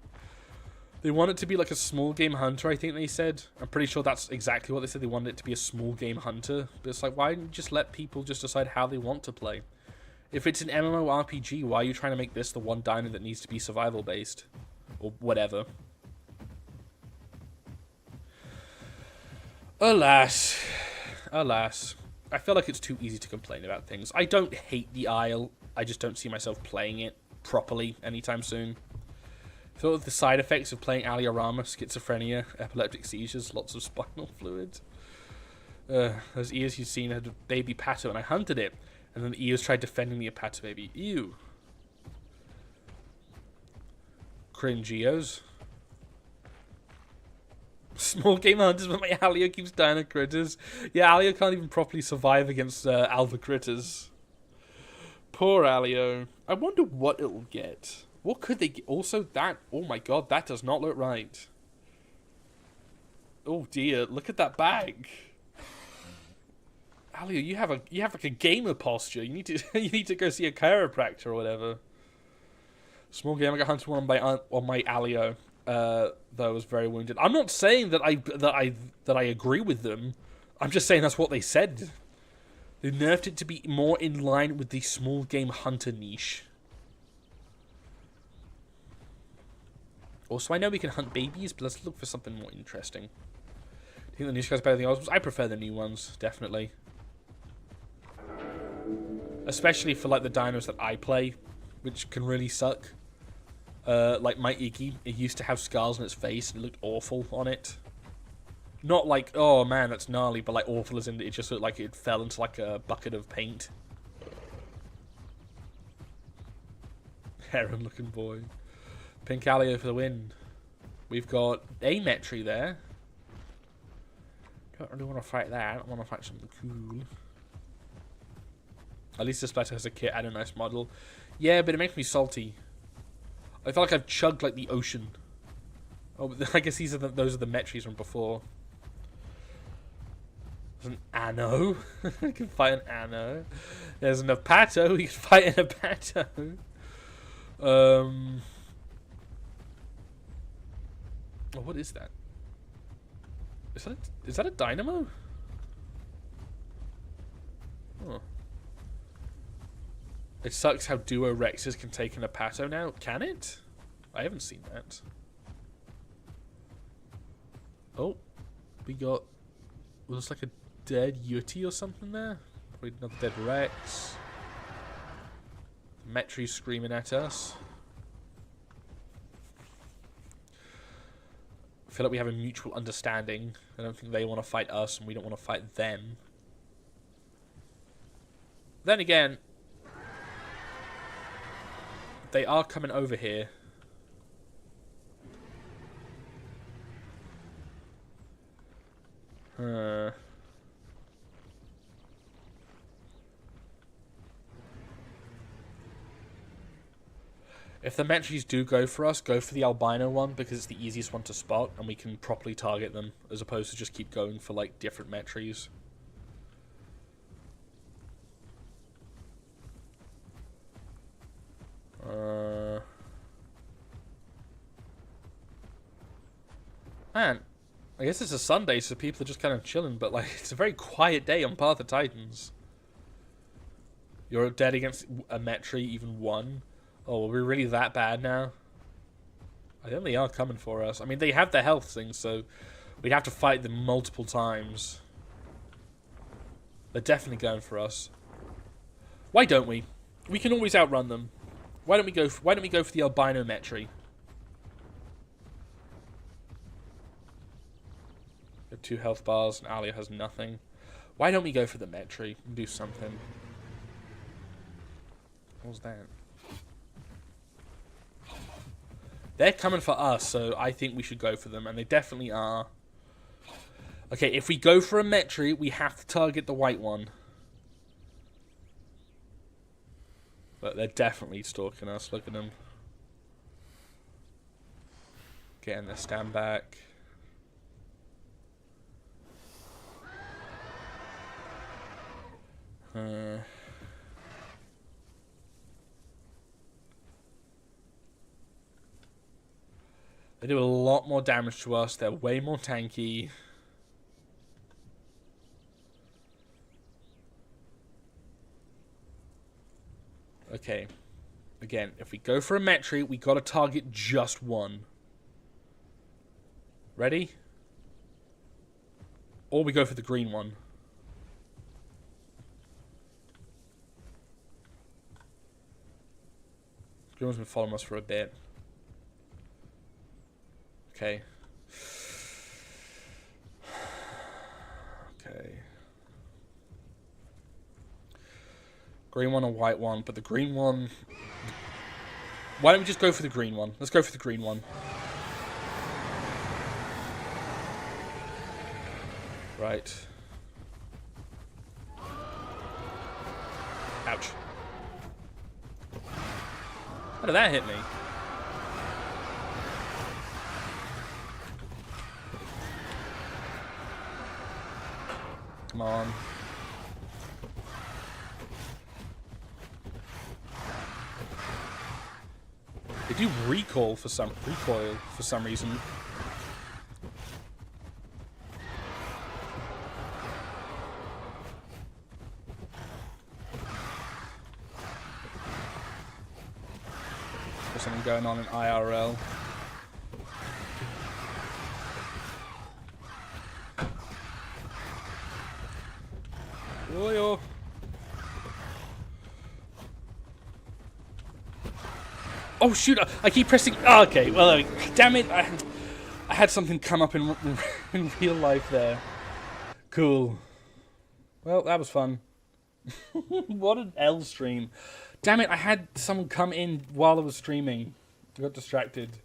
They want it to be like a small game hunter, I think they said. I'm pretty sure that's exactly what they said. They wanted it to be a small game hunter. But it's like, why don't you just let people just decide how they want to play? If it's an MMORPG, why are you trying to make this the one dino that needs to be survival based? Or whatever. Alas. Alas. I feel like it's too easy to complain about things. I don't hate the Isle. I just don't see myself playing it properly anytime soon. I feel like the side effects of playing Aliosauroramus, schizophrenia, epileptic seizures, lots of spinal fluid. Those ears you've seen had a baby pato and I hunted it. And then the ears tried defending me a pato baby. Ew. Cringios. Small game hunters, but my Alio keeps dying of critters. Yeah, Alio can't even properly survive against alpha critters. Poor Alio. I wonder what it'll get. What could they get? Also, that... Oh my god, that does not look right. Oh dear, look at that bag. Alio, you have like a gamer posture. You need to you need to go see a chiropractor or whatever. Small game, I got hunted on my Alio. Though I was very wounded. I'm not saying that I agree with them. I'm just saying that's what they said. They nerfed it to be more in line with the small game hunter niche. Also, I know we can hunt babies, but let's look for something more interesting. Do you think the new Sky's better than the old ones? I prefer the new ones, definitely. Especially for like the dinos that I play, which can really suck. Like my Iggy, it used to have scars on its face and it looked awful on it. Not like, oh man, that's gnarly, but like awful as in it just looked like it fell into like a bucket of paint. Heron looking boy. Pink Alio for the win. We've got a Metri there. Don't really want to fight that. I want to fight something cool. At least this better has a kit and a nice model. Yeah, but it makes me salty. I feel like I've chugged like the ocean. Oh, I guess those are the Metries from before. There's an Anno. I can fight an Anno. There's an Apato. We can fight an Apato. Oh, what is that? Is that a dynamo? Oh. It sucks how Duo Rexes can take an Apato now. Can it? I haven't seen that. Oh. We got... looks like a dead Yeti or something there. Probably another dead Rex. Metri screaming at us. I feel like we have a mutual understanding. I don't think they want to fight us and we don't want to fight them. Then again, they are coming over here. If the Metries do go for us, go for the albino one because it's the easiest one to spot and we can properly target them as opposed to just keep going for like different Metries. Man, I guess it's a Sunday so people are just kind of chilling, but like it's a very quiet day on Path of Titans. You're dead against a Metri, even one. Oh, are we really that bad now? I think they are coming for us. I mean, they have the health thing, so we'd have to fight them multiple times. They're definitely going for us. Why don't we? We can always outrun them. Why don't we go for the albino Metri? We have 2 health bars, and Alia has nothing. Why don't we go for the Metri and do something? What was that? They're coming for us, so I think we should go for them, and they definitely are. Okay, if we go for a Metri, we have to target the white one. But they're definitely stalking us. Look at them. Getting their stand back. They do a lot more damage to us. They're way more tanky. Okay. Again, if we go for a Metri, we gotta target just one. Ready? Or we go for the green one. Green one's been following us for a bit. Okay. Okay. Green one or white one, but the green one... Why don't we just go for the green one? Let's go for the green one. Right. Ouch. How did that hit me? Come on. They do recoil for some reason. There's something going on in IRL. Oh, Oh shoot! I keep pressing. Oh, okay, well, damn it! I had something come up in in real life there. Cool. Well, that was fun. What an L stream! Damn it! I had someone come in while I was streaming. I got distracted.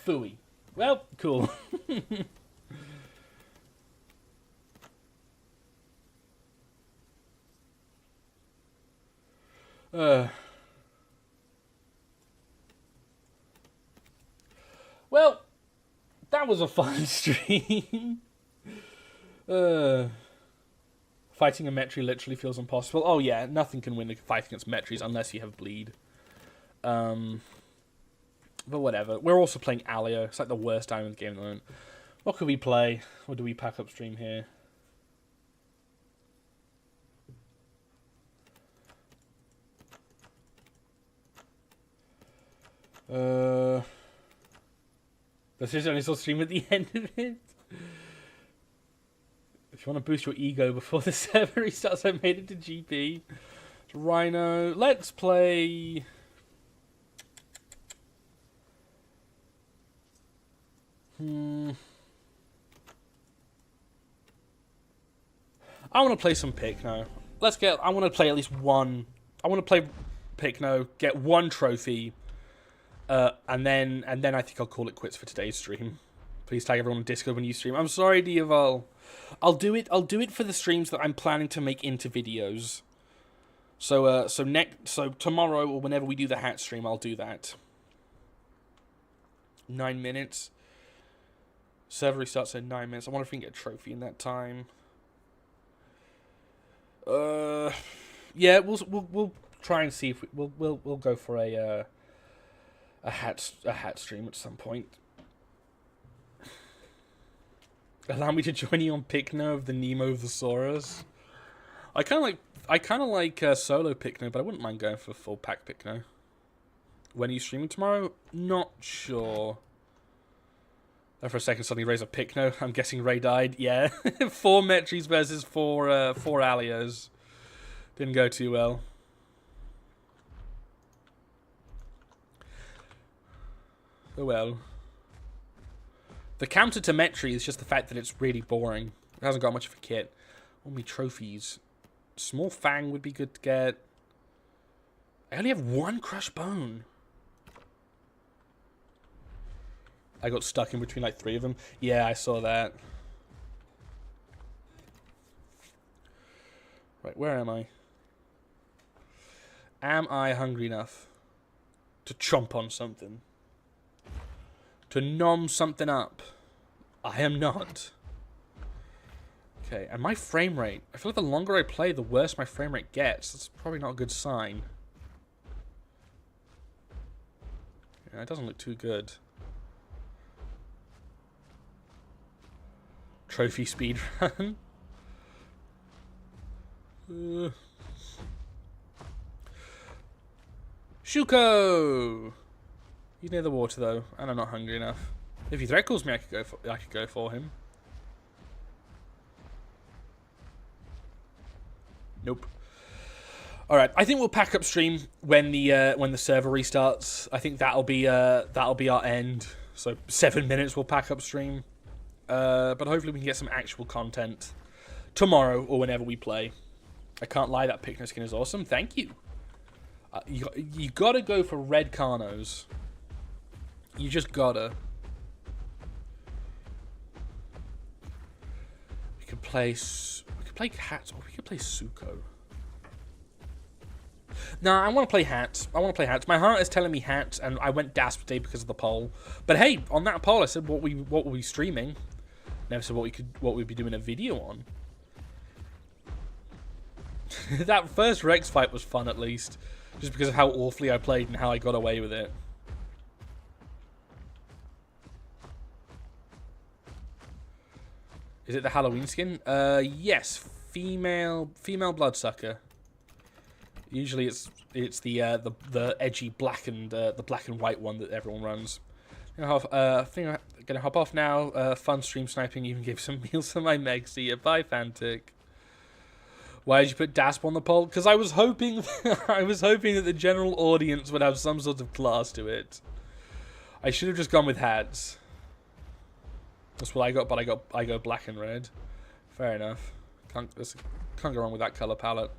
Phooey. Well, cool. Well, that was a fun stream. Fighting a Metri literally feels impossible. Oh yeah, nothing can win a fight against Metris unless you have bleed. But whatever. We're also playing Alio. It's like the worst diamond game at the moment. What could we play? What do we pack up stream here? This is only still stream at the end of it. If you want to boost your ego before the server restarts, I made it to GP. Rhino. Let's play. I want to play some Picno. I want to play at least one. I want to play Picno, get one trophy, and then I think I'll call it quits for today's stream. Please tag everyone on Discord when you stream. I'm sorry, Diaval. I'll do it for the streams that I'm planning to make into videos. So tomorrow or whenever we do the hat stream, I'll do that. 9 minutes. Server restarts in 9 minutes. I wonder if we can get a trophy in that time. Yeah, we'll try and see if we'll go for a hat stream at some point. Allow me to join you on Picno of the Nemosaurus. I kind of like solo Picno, but I wouldn't mind going for full pack Picno. When are you streaming tomorrow? Not sure. There for a second, suddenly Ray's a Picno. I'm guessing Ray died. Yeah, 4 Metris versus 4 Alios. Didn't go too well. Oh well. The counter to Metri is just the fact that it's really boring. It hasn't got much of a kit. Only trophies. Small Fang would be good to get. I only have 1 crushed bone. I got stuck in between like 3 of them. Yeah, I saw that. Right, where am I? Am I hungry enough to chomp on something? To nom something up? I am not. Okay, and my frame rate. I feel like the longer I play, the worse my frame rate gets. That's probably not a good sign. Yeah, it doesn't look too good. Trophy speed run. Shuko! He's near the water though, and I'm not hungry enough. If he threat calls me, I could go for him. Nope. All right, I think we'll pack up stream when the server restarts. I think that'll be our end. So 7 minutes we'll pack up stream. But hopefully we can get some actual content tomorrow or whenever we play. I can't lie, that Picno skin is awesome. Thank you. You gotta go for red Carnos. You just gotta. We could play hats, or we could play Suko. Nah, I want to play hats. My heart is telling me hats, and I went DAS today because of the poll. But hey, on that poll, I said what were we streaming. Never said what we'd be doing a video on. That first Rex fight was fun, at least, just because of how awfully I played and how I got away with it. Is it the Halloween skin? Yes, female bloodsucker. Usually it's the edgy black and the black and white one that everyone runs. I think I'm gonna hop off now. Fun stream sniping. Even gave some meals to my Meg. See ya. Bye, Fantic. Why did you put Dasp on the poll? Because I was hoping, I was hoping that the general audience would have some sort of class to it. I should have just gone with hats. That's what I got, but I go black and red. Fair enough. Can't go wrong with that color palette.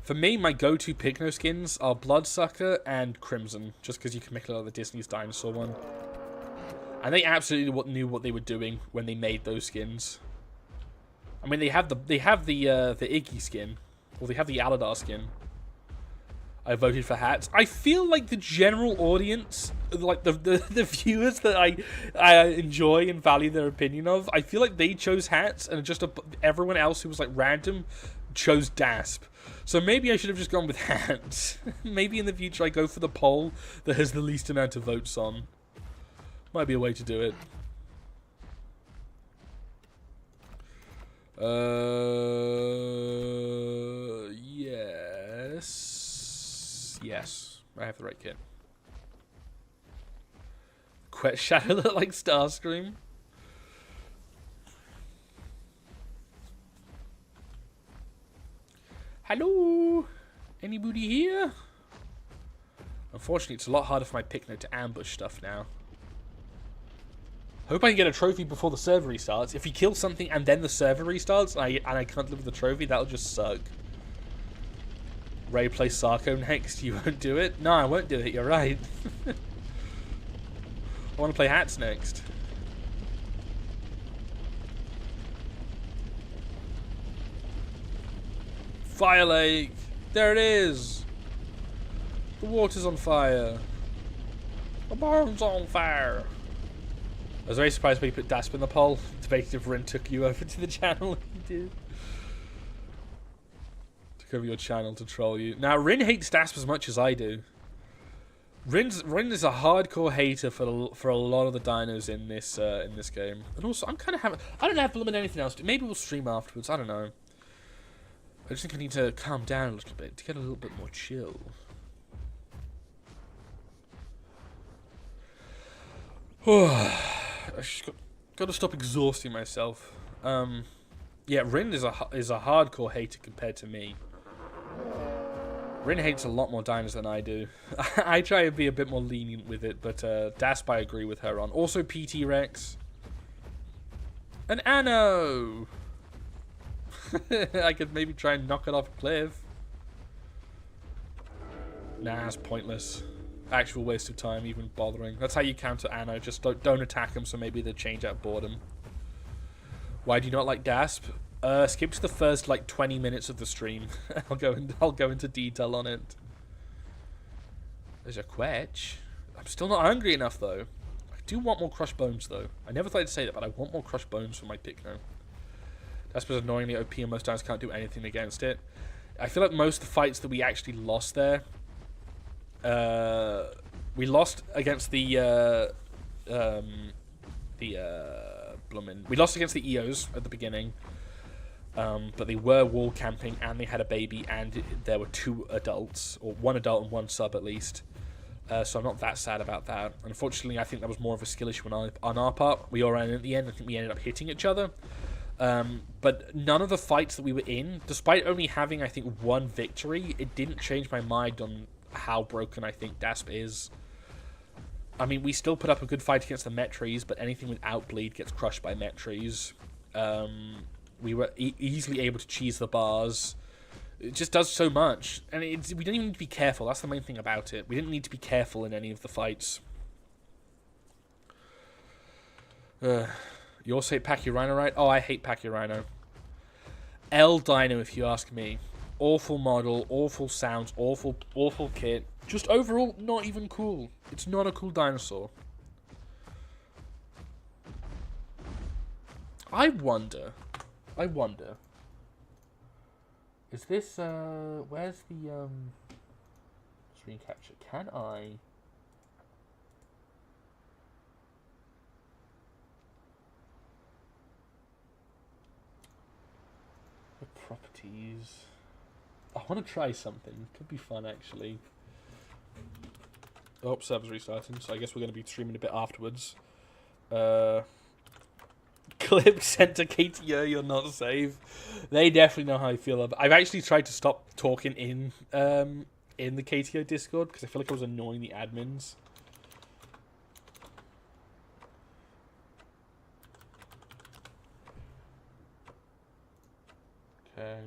For me, my go-to Picno skins are Bloodsucker and Crimson, just because you can make a lot of the Disney's dinosaur one. And they absolutely knew what they were doing when they made those skins. I mean, they have the Iggy skin, or they have the Aladar skin. I voted for hats. I feel like the general audience, like the viewers that I enjoy and value their opinion of, I feel like they chose hats, and just everyone else who was like random chose Dasp. So maybe I should have just gone with hats. Maybe in the future I go for the poll that has the least amount of votes on. Might be a way to do it. Yes, I have the right kit. Quet Shadow look like Starscream. Hello? Anybody here? Unfortunately, it's a lot harder for my Picno to ambush stuff now. Hope I can get a trophy before the server restarts. If he kills something and then the server restarts and I can't deliver the trophy, that'll just suck. Ray plays Sarko next. You won't do it? No, I won't do it. You're right. I want to play hats next. Fire Lake. There it is. The water's on fire. The barn's on fire. I was very surprised when you put Dasp in the poll. Debated if Rin took you over to the channel. He did. Took over your channel to troll you. Now, Rin hates Dasp as much as I do. Rin is a hardcore hater for a lot of the dinos in this game. And also, I'm kind of having... I don't have to limit anything else. Maybe we'll stream afterwards. I don't know. I just think I need to calm down a little bit to get a little bit more chill. I just got to stop exhausting myself. Yeah, Rin is a hardcore hater compared to me. Rin hates a lot more dinos than I do. I try to be a bit more lenient with it, but Dasp I agree with her on. Also PT Rex. An Anno! I could maybe try and knock it off a cliff. Nah, it's pointless. Actual waste of time even bothering. That's how you counter Anno. Just don't attack them, so maybe they change out boredom. Why do you not like Dasp? Skip to the first like 20 minutes of the stream. I'll go into detail on it. There's a Quetch. I'm still not hungry enough though. I do want more crushed bones though. I never thought I'd say that, but I want more crushed bones for my Picno. Dasp is annoyingly OP and most times can't do anything against it. I feel like most of the fights that we actually lost there, we lost against we lost against the EOs at the beginning, but they were wall camping and they had a baby and there were 2 adults, or 1 adult and 1 sub at least. So I'm not that sad about that. Unfortunately, I think that was more of a skill issue on our part. We all ran at the end. I think we ended up hitting each other. But none of the fights that we were in, despite only having, I think, 1 victory, it didn't change my mind on how broken I think Dasp is. I mean, we still put up a good fight against the Metries, but anything without bleed gets crushed by Metries. We were easily able to cheese the bars. It just does so much. And we didn't even need to be careful. That's the main thing about it. We didn't need to be careful in any of the fights. You also hate Pachyrhino, right? Oh, I hate Pachyrhino. L Dino, if you ask me. Awful model, awful sounds, awful kit. Just overall, not even cool. It's not a cool dinosaur. I wonder. Is this, where's the, screen capture? Can I... The properties... I want to try something. Could be fun, actually. Oh, server's restarting, so I guess we're going to be streaming a bit afterwards. clip sent to KTO, you're not safe. They definitely know how I feel about. I've actually tried to stop talking in the KTO Discord because I feel like I was annoying the admins. Okay.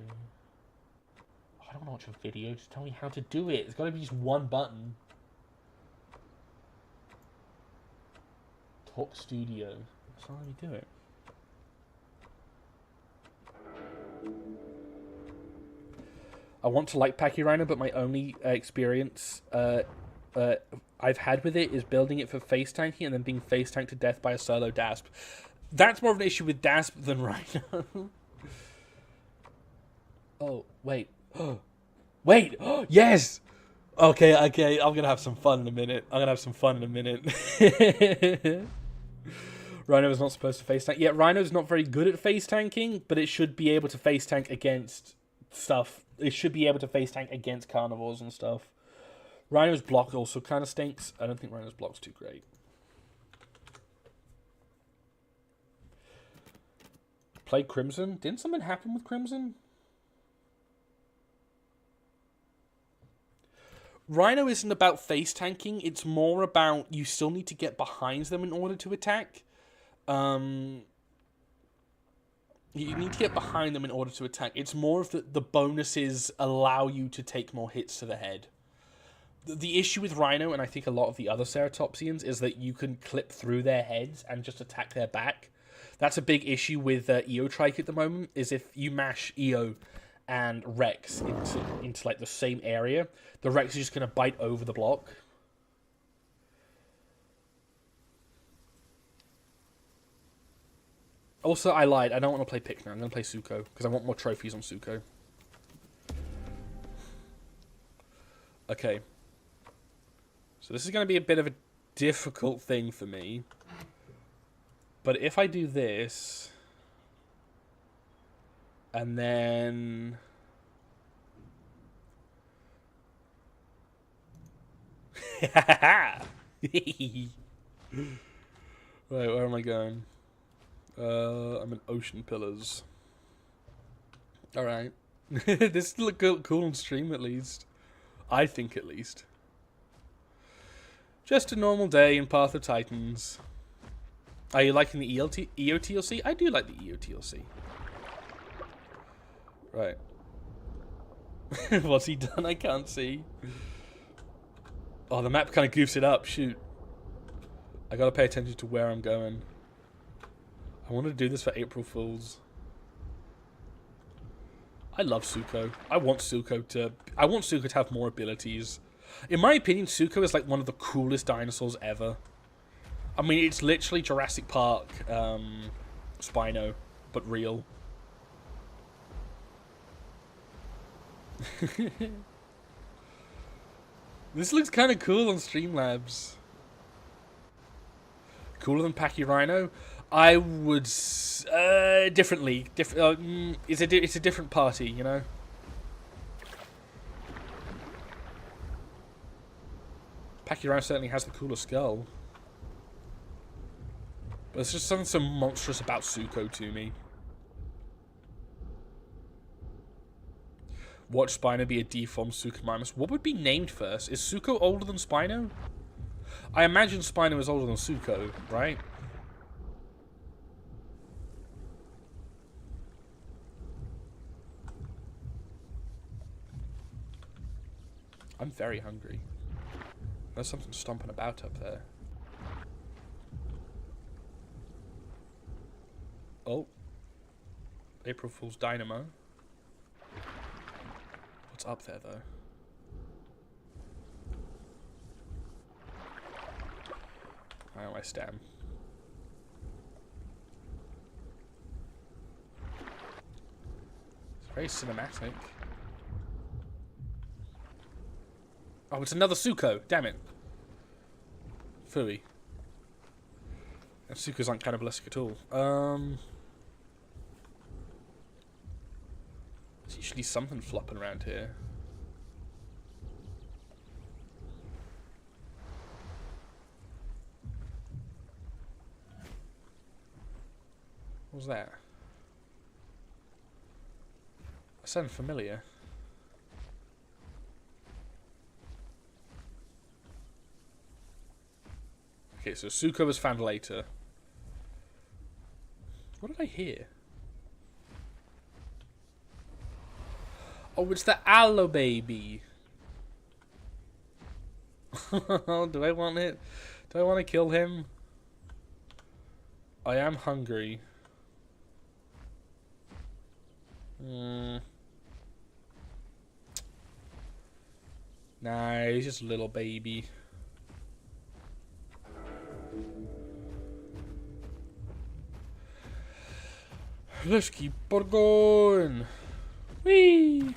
Oh, I don't want to watch a video. Just tell me how to do it. It's got to be just one button. Talk Studio. That's not how you do it. I want to like Pachyrhino, but my only experience I've had with it is building it for face tanking and then being face tanked to death by a solo Dasp. That's more of an issue with Dasp than Rhino. Oh, wait. Wait! Yes! Okay, I'm gonna have some fun in a minute. Rhino is not supposed to face tank. Yeah, Rhino's not very good at face tanking, but it should be able to face tank against stuff. It should be able to face tank against carnivores and stuff. Rhino's block also kind of stinks. I don't think Rhino's block's too great. Play Crimson? Didn't something happen with Crimson? Rhino isn't about face tanking. It's more about you still need to get behind them in order to attack. You need to get behind them in order to attack. It's more of the bonuses allow you to take more hits to the head. The issue with Rhino, and I think a lot of the other Ceratopsians, is that you can clip through their heads and just attack their back. That's a big issue with Eotrike at the moment, is if you mash Eo and Rex into like the same area, the Rex is just going to bite over the block. Also, I lied. I don't want to play Pikmin. I'm going to play Suko, because I want more trophies on Suko. Okay. So this is going to be a bit of a difficult thing for me. But if I do this... And then... Right, where am I going? I'm in Ocean Pillars. Alright. This look cool on stream, at least. I think, at least. Just a normal day in Path of Titans. Are you liking the EOTLC? I do like the EOTLC. Right. What's he done? I can't see. Oh, the map kind of goofs it up. Shoot. I gotta pay attention to where I'm going. I wanted to do this for April Fools. I love Suko. I want Suko to have more abilities. In my opinion, Suko is like one of the coolest dinosaurs ever. I mean, it's literally Jurassic Park, Spino, but real. This looks kind of cool on Streamlabs. Cooler than Pachyrhino? I would differently. It's a different party, you know. Pachyrhino certainly has the cooler skull. But there's just something so monstrous about Suko to me. Watch Spino be a deformed Suchomimus. What would be named first? Is Suko older than Spino? I imagine Spino is older than Suko, right? I'm very hungry. There's something stomping about up there. Oh. April Fool's Dynamo. What's up there, though? Oh, I stam. It's very cinematic. Oh, it's another Suko. Damn it. Phooey. And Suko's aren't cannibalistic at all. There's usually something flopping around here. What What's that? That sounds familiar. Okay, so Suko was found later. What did I hear? Oh, it's the Allo baby. Do I want it? Do I want to kill him? I am hungry. Nah, he's just a little baby. Let's keep on going. Whee!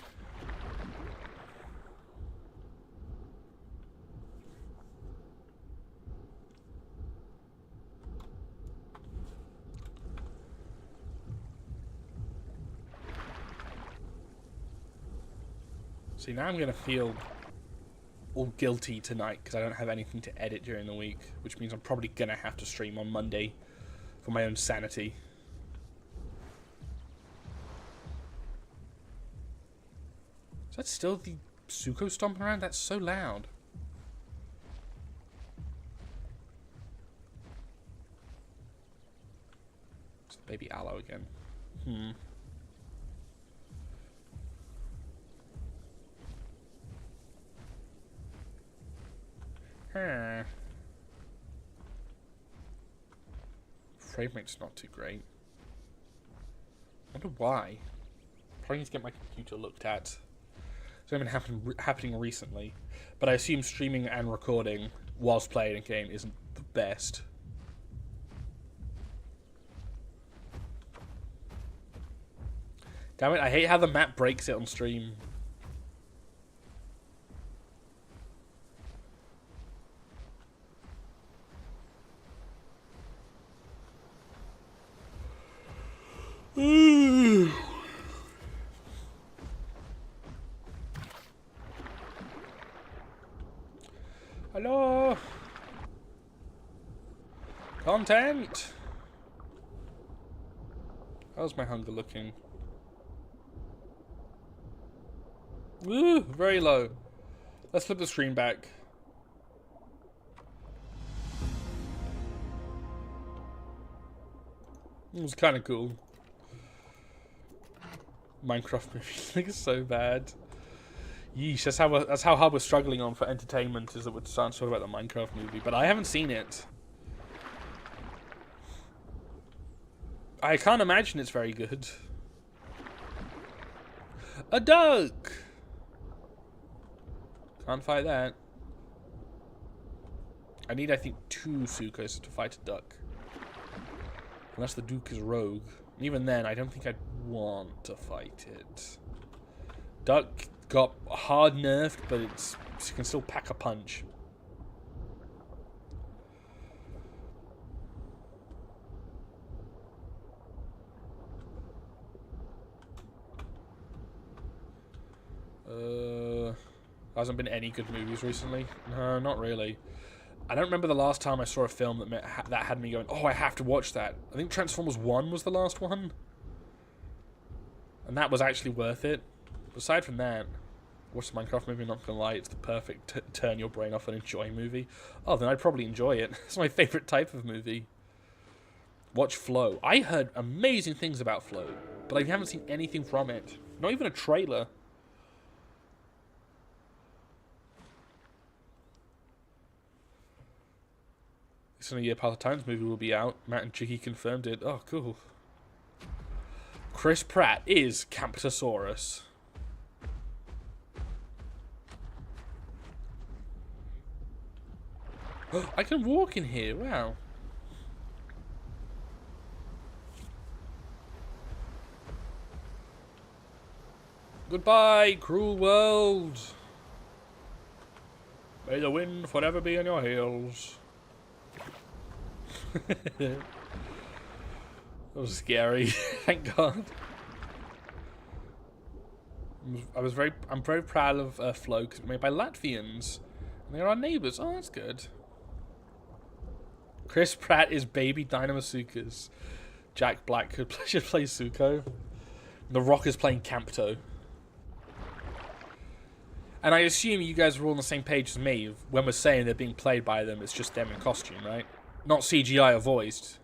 See, now I'm going to feel all guilty tonight because I don't have anything to edit during the week, which means I'm probably going to have to stream on Monday for my own sanity. Is that still the Suko stomping around? That's so loud. It's the baby Allo again. Frame rate's not too great. I wonder why. Probably need to get my computer looked at. It's only been happening recently, but I assume streaming and recording whilst playing a game isn't the best. Damn it, I hate how the map breaks it on stream. Hello? Content? How's my hunger looking? Ooh, very low. Let's flip the screen back. It was kind of cool. Minecraft movie looks so bad. Yeesh, that's how hard we're struggling on for entertainment, is that we're starting to talk about the Minecraft movie, but I haven't seen it. I can't imagine it's very good. A duck! Can't fight that. I need, I think, 2 Sukos to fight a duck. Unless the Duke is rogue. And even then, I don't think I'd want to fight it. Duck got hard nerfed, but it can still pack a punch. Hasn't been any good movies recently. No, not really. I don't remember the last time I saw a film that had me going, oh, I have to watch that. I think Transformers 1 was the last one. And that was actually worth it. Aside from that, watch the Minecraft movie, not gonna lie, it's the perfect turn your brain off and enjoy movie. Oh, then I'd probably enjoy it. It's my favourite type of movie. Watch Flow. I heard amazing things about Flow, but I haven't seen anything from it. Not even a trailer. It's in a year past the Times movie will be out. Matt and Chicky confirmed it. Oh, cool. Chris Pratt is Camptosaurus. I can walk in here. Wow. Goodbye, cruel world. May the wind forever be in your heels. That was scary. Thank God. I'm very proud of Flow because it's made by Latvians. And they're our neighbours. Oh, that's good. Chris Pratt is baby Dinosaurs. Jack Black should play Zuko. The Rock is playing Campto. And I assume you guys are all on the same page as me. When we're saying they're being played by them, it's just them in costume, right? Not CGI or voiced.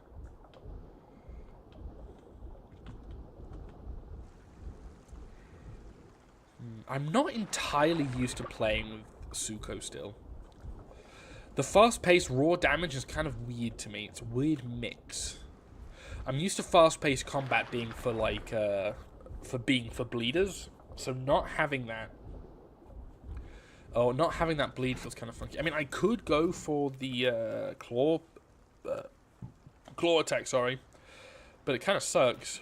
I'm not entirely used to playing with Zuko still. The fast-paced raw damage is kind of weird to me. It's a weird mix. I'm used to fast-paced combat being for like, for bleeders. So not having that. Oh, not having that bleed feels kind of funky. I mean, I could go for the claw attack, sorry, but it kind of sucks.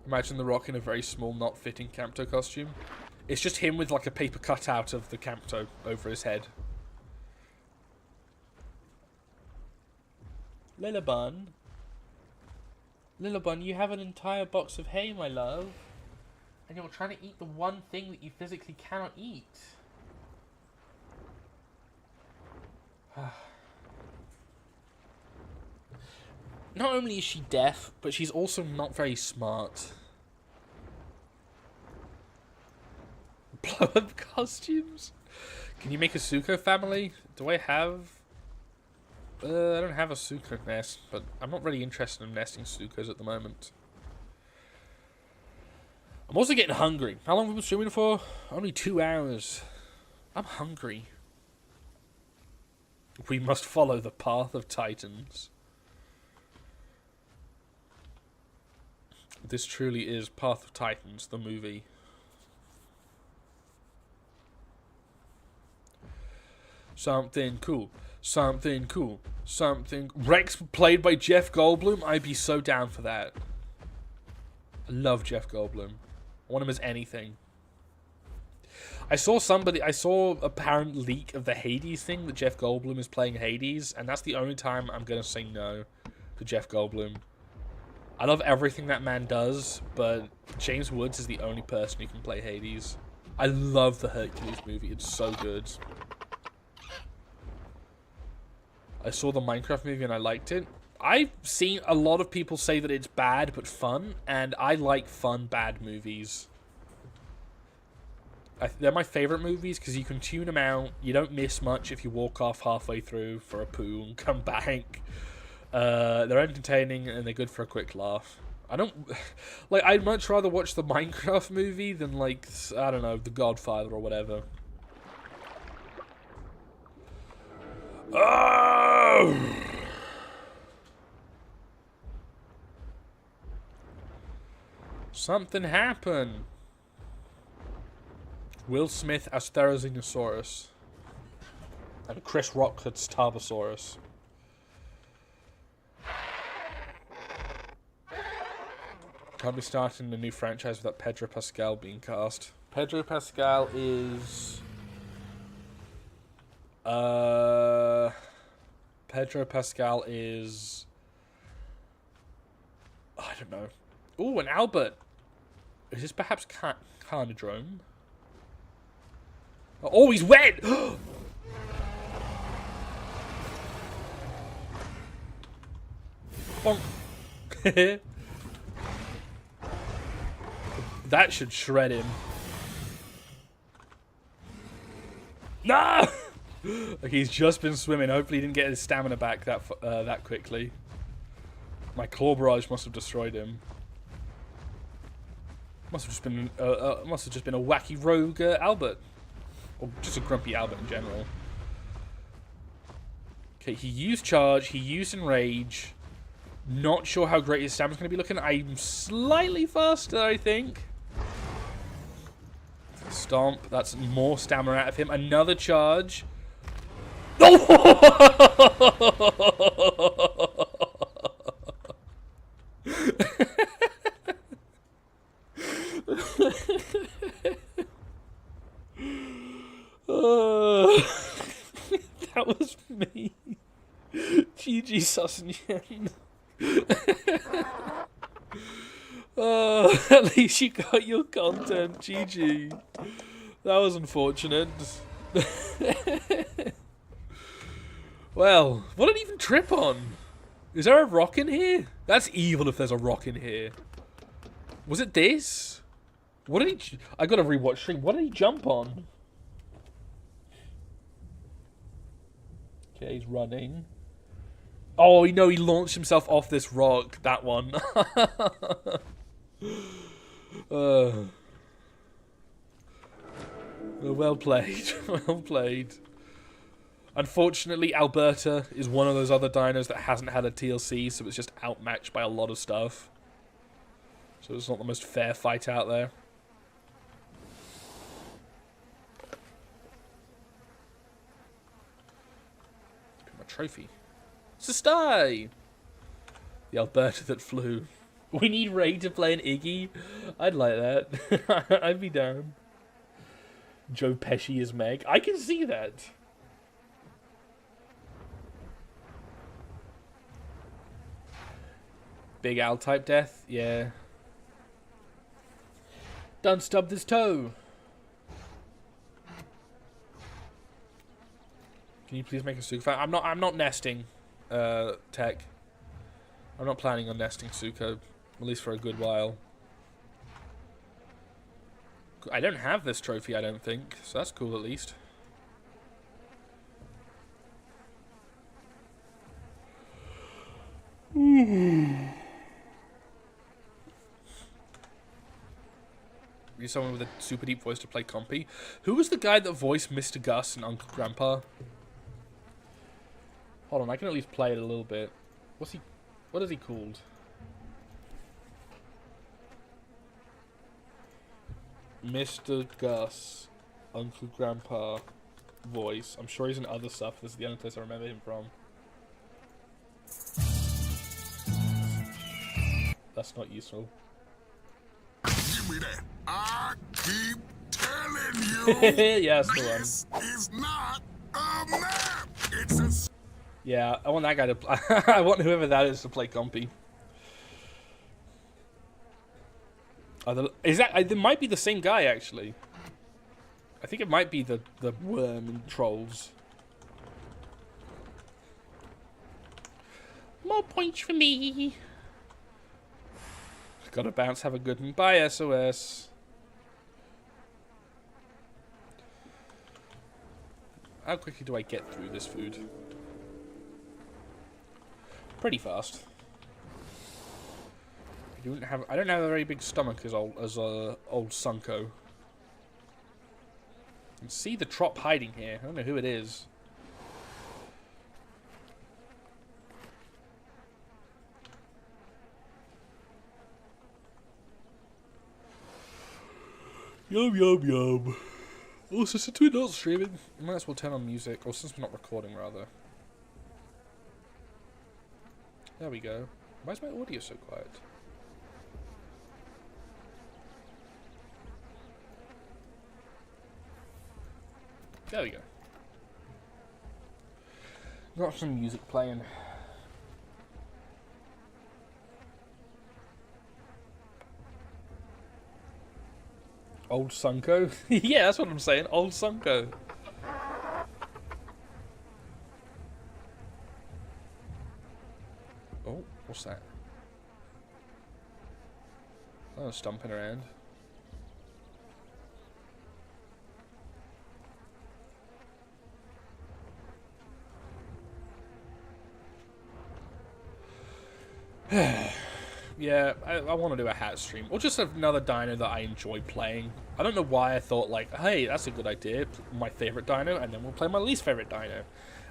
Imagine The Rock in a very small, not fitting Campto costume. It's just him with like a paper cutout of the Campto over his head. Lillibun, you have an entire box of hay, my love. And you're trying to eat the one thing that you physically cannot eat. Not only is she deaf, but she's also not very smart. Blow-up costumes? Can you make a Zuko family? Do I have... I don't have a Zuko nest, but I'm not really interested in nesting Zukos at the moment. I'm also getting hungry. How long have we been streaming for? Only 2 hours. I'm hungry. We must follow the path of Titans. This truly is Path of Titans, the movie. Something cool. Something cool. Something... Rex played by Jeff Goldblum? I'd be so down for that. I love Jeff Goldblum. I want him as anything. I saw a apparent leak of the Hades thing, that Jeff Goldblum is playing Hades, and that's the only time I'm going to say no to Jeff Goldblum. I love everything that man does, but James Woods is the only person who can play Hades. I love the Hercules movie. It's so good. I saw the Minecraft movie and I liked it. I've seen a lot of people say that it's bad but fun, and I like fun, bad movies. They're my favorite movies because you can tune them out. You don't miss much if you walk off halfway through for a poo and come back. They're entertaining and they're good for a quick laugh. I don't... Like, I'd much rather watch the Minecraft movie than, like, I don't know, The Godfather or whatever. Oh! Something happened. Will Smith as Therizinosaurus. And Chris Rock as Tarbosaurus. Can't be starting a new franchise without Pedro Pascal being cast. Pedro Pascal is... Pedro Pascal is... I don't know. Ooh, an Albert. Is this perhaps Carnodrome? Oh, he's wet! Bonk. That should shred him. No! Like, he's just been swimming. Hopefully he didn't get his stamina back that quickly. My claw barrage must have destroyed him. Must have just been a wacky rogue Albert, or just a grumpy Albert in general. Okay, he used charge. He used enrage. Not sure how great his stamina's going to be looking. I'm slightly faster, I think. Stomp. That's more stamina out of him. Another charge. That was me. GG Sussenchen. At least you got your content. GG. That was unfortunate. Well, what did he even trip on? Is there a rock in here? That's evil if there's a rock in here. Was it this? What did he... I gotta rewatch stream. What did he jump on? Okay, he's running. Oh, no, he launched himself off this rock. That one. Well played. Well played. Unfortunately, Alberta is one of those other dinos that hasn't had a TLC, so it's just outmatched by a lot of stuff. So it's not the most fair fight out there. Pick my trophy. It's a stay! The Alberta that flew. We need Ray to play an Iggy? I'd like that. I'd be down. Joe Pesci is Meg. I can see that. Big Al type death? Yeah. Done stubbed his toe. Can you please make a Suko? I'm not nesting, Tech. I'm not planning on nesting Suko, at least for a good while. I don't have this trophy, I don't think, so that's cool at least. Need someone with a super deep voice to play Compy. Who was the guy that voiced Mr. Gus and Uncle Grandpa? Hold on, I can at least play it a little bit. What is he called? Mr. Gus, Uncle Grandpa, voice. I'm sure he's in other stuff. This is the only place I remember him from. That's not useful. Give me that. I keep telling you. Yeah, that's the one. This is not a map. It's a... Yeah, I want that guy to... I want whoever that is to play Compy. It might be the same guy, actually. I think it might be the worm and trolls. More points for me. Gotta bounce, have a good one. Bye, SOS. How quickly do I get through this food? Pretty fast. I don't have a very big stomach as old Sunko. You can see the trop hiding here. I don't know who it is. Yum yum yum. Oh, so since we're not streaming, we might as well turn on music. Or since we're not recording, rather. There we go. Why is my audio so quiet? There we go. Got some music playing. Old Sunko? Yeah, that's what I'm saying. Old Sunko. Oh, what's that? Oh, stomping around. Yeah, I want to do a hat stream. Or just another dino that I enjoy playing. I don't know why I thought, like, hey, that's a good idea. My favorite dino, and then we'll play my least favorite dino.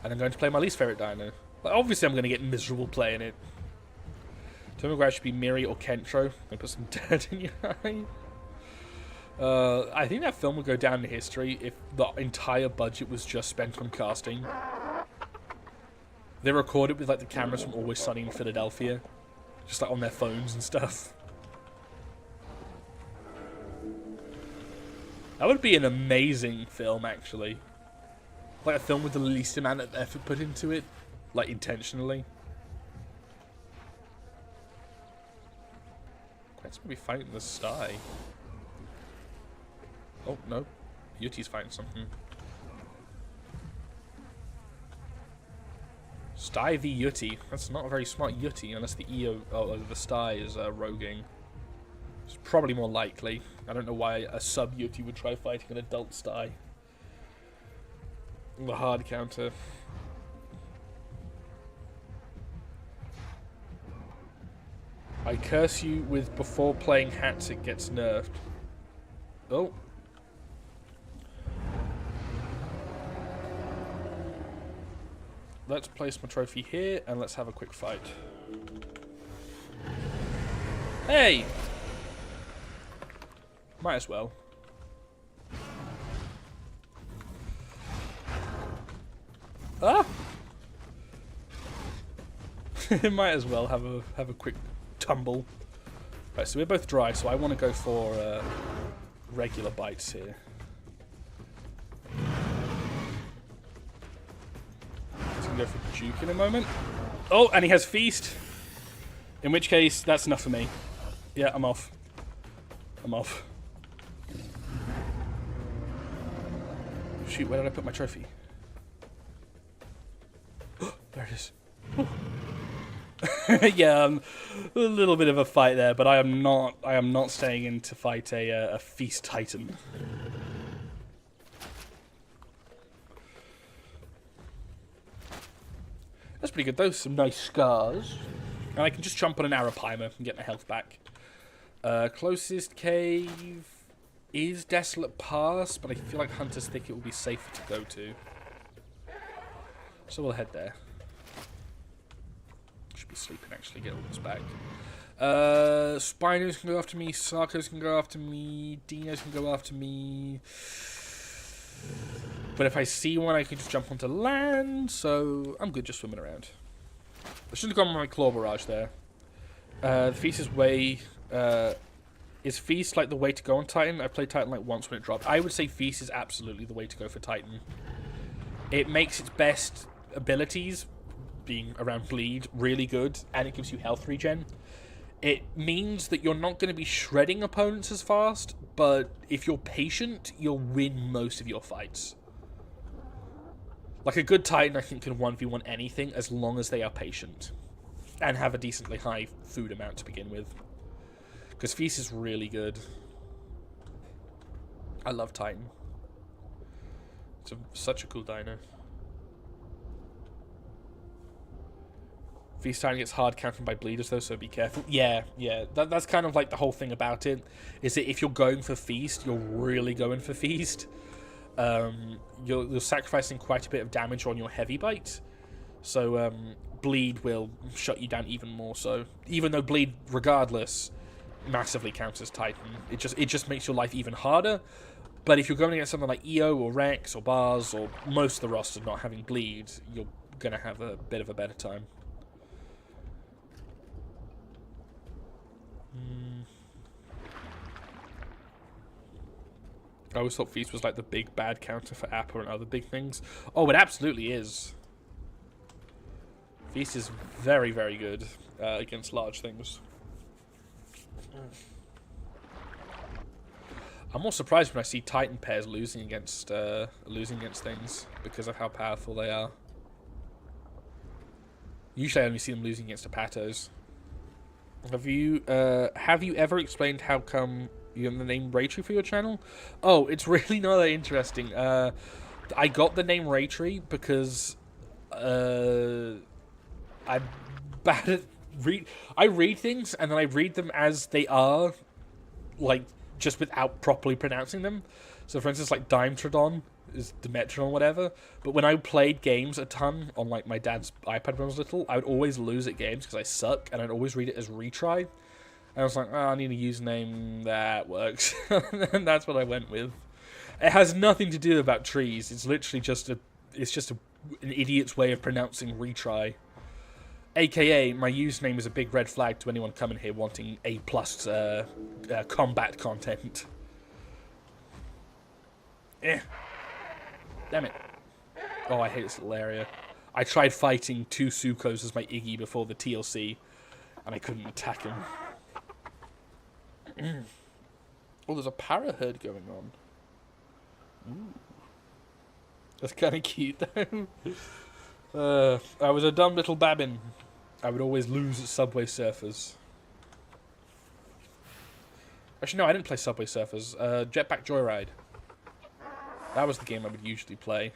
And I'm going to play my least favorite dino. But obviously, I'm going to get miserable playing it. Tomograph should be Miri or Kentro. I put some dirt in your eye. I think that film would go down in history if the entire budget was just spent on casting. They recorded with, like, the cameras from Always Sunny in Philadelphia. Just like on their phones and stuff. That would be an amazing film, actually. Like a film with the least amount of effort put into it. Like, intentionally. Quen's gonna be fighting the sty. Oh, no. Yuti's fighting something. Sty v Yeti. That's not a very smart Yeti unless the EO, the Sty is roguing. It's probably more likely. I don't know why a sub Yeti would try fighting an adult Sty. The hard counter. I curse you with before playing hats it gets nerfed. Oh. Let's place my trophy here and let's have a quick fight. Hey! Might as well. Ah! Might as well have a quick tumble. Right, so we're both dry, so I want to go for regular bites here. He's gonna go for juke in a moment. Oh, and he has feast. In which case, that's enough for me. Yeah, I'm off. I'm off. Shoot, where did I put my trophy? There it is. Yeah, a little bit of a fight there, but I am not staying in to fight a feast titan. That's pretty good though. Some nice scars, and I can just jump on an arapimer and get my health back. Closest cave is Desolate Pass, but I feel like Hunter's Thicket will be safer to go to, so we'll head there. Be sleeping actually, get all this back. Spinos can go after me, Sarcos can go after me, Dinos can go after me. But if I see one, I can just jump onto land, so I'm good just swimming around. I should have gone with my claw barrage there. The Feast is way... is Feast like the way to go on Titan? I played Titan like once when it dropped. I would say Feast is absolutely the way to go for Titan. It makes its best abilities, being around bleed, really good, and it gives you health regen. It means that you're not going to be shredding opponents as fast, but if you're patient, you'll win most of your fights. Like a good Titan, I think, can 1v1 anything as long as they are patient and have a decently high food amount to begin with. Because Feast is really good. I love Titan. It's such a cool dino. Feast Titan gets hard countered by bleeders though, so be careful. Yeah. That's kind of like the whole thing about it. Is that if you're going for Feast, you're really going for Feast. You're sacrificing quite a bit of damage on your heavy bite. So bleed will shut you down even more so. Even though bleed, regardless, massively counts as Titan. It just makes your life even harder. But if you're going against something like EO or Rex or Bars or most of the roster not having bleed, you're going to have a bit of a better time. I always thought Feast was like the big bad counter for Appa and other big things. Oh, it absolutely is. Feast is very, very good against large things. I'm more surprised when I see Titan pairs losing against things because of how powerful they are. Usually I only see them losing against Apatos. Have you ever explained how come you have the name Raytree for your channel? Oh, it's really not that interesting. I got the name Raytree because I'm bad at I read things and then I read them as they are, like just without properly pronouncing them. So for instance, like Dimetrodon is Dimetrodon or whatever. But when I played games a ton on like my dad's iPad when I was little, I would always lose at games because I suck, and I'd always read it as retry. And I was like, oh, I need a username that works, and that's what I went with. It has nothing to do about trees. It's literally just an idiot's way of pronouncing retry. AKA, my username is a big red flag to anyone coming here wanting A+ combat content. Eh. Damn it. Oh, I hate this little area. I tried fighting 2 Sukos as my Iggy before the TLC, and I couldn't attack him. Oh, there's a para herd going on. Ooh. That's kind of cute, though. I was a dumb little babbin. I would always lose at Subway Surfers. Actually, no, I didn't play Subway Surfers. Jetpack Joyride. That was the game I would usually play.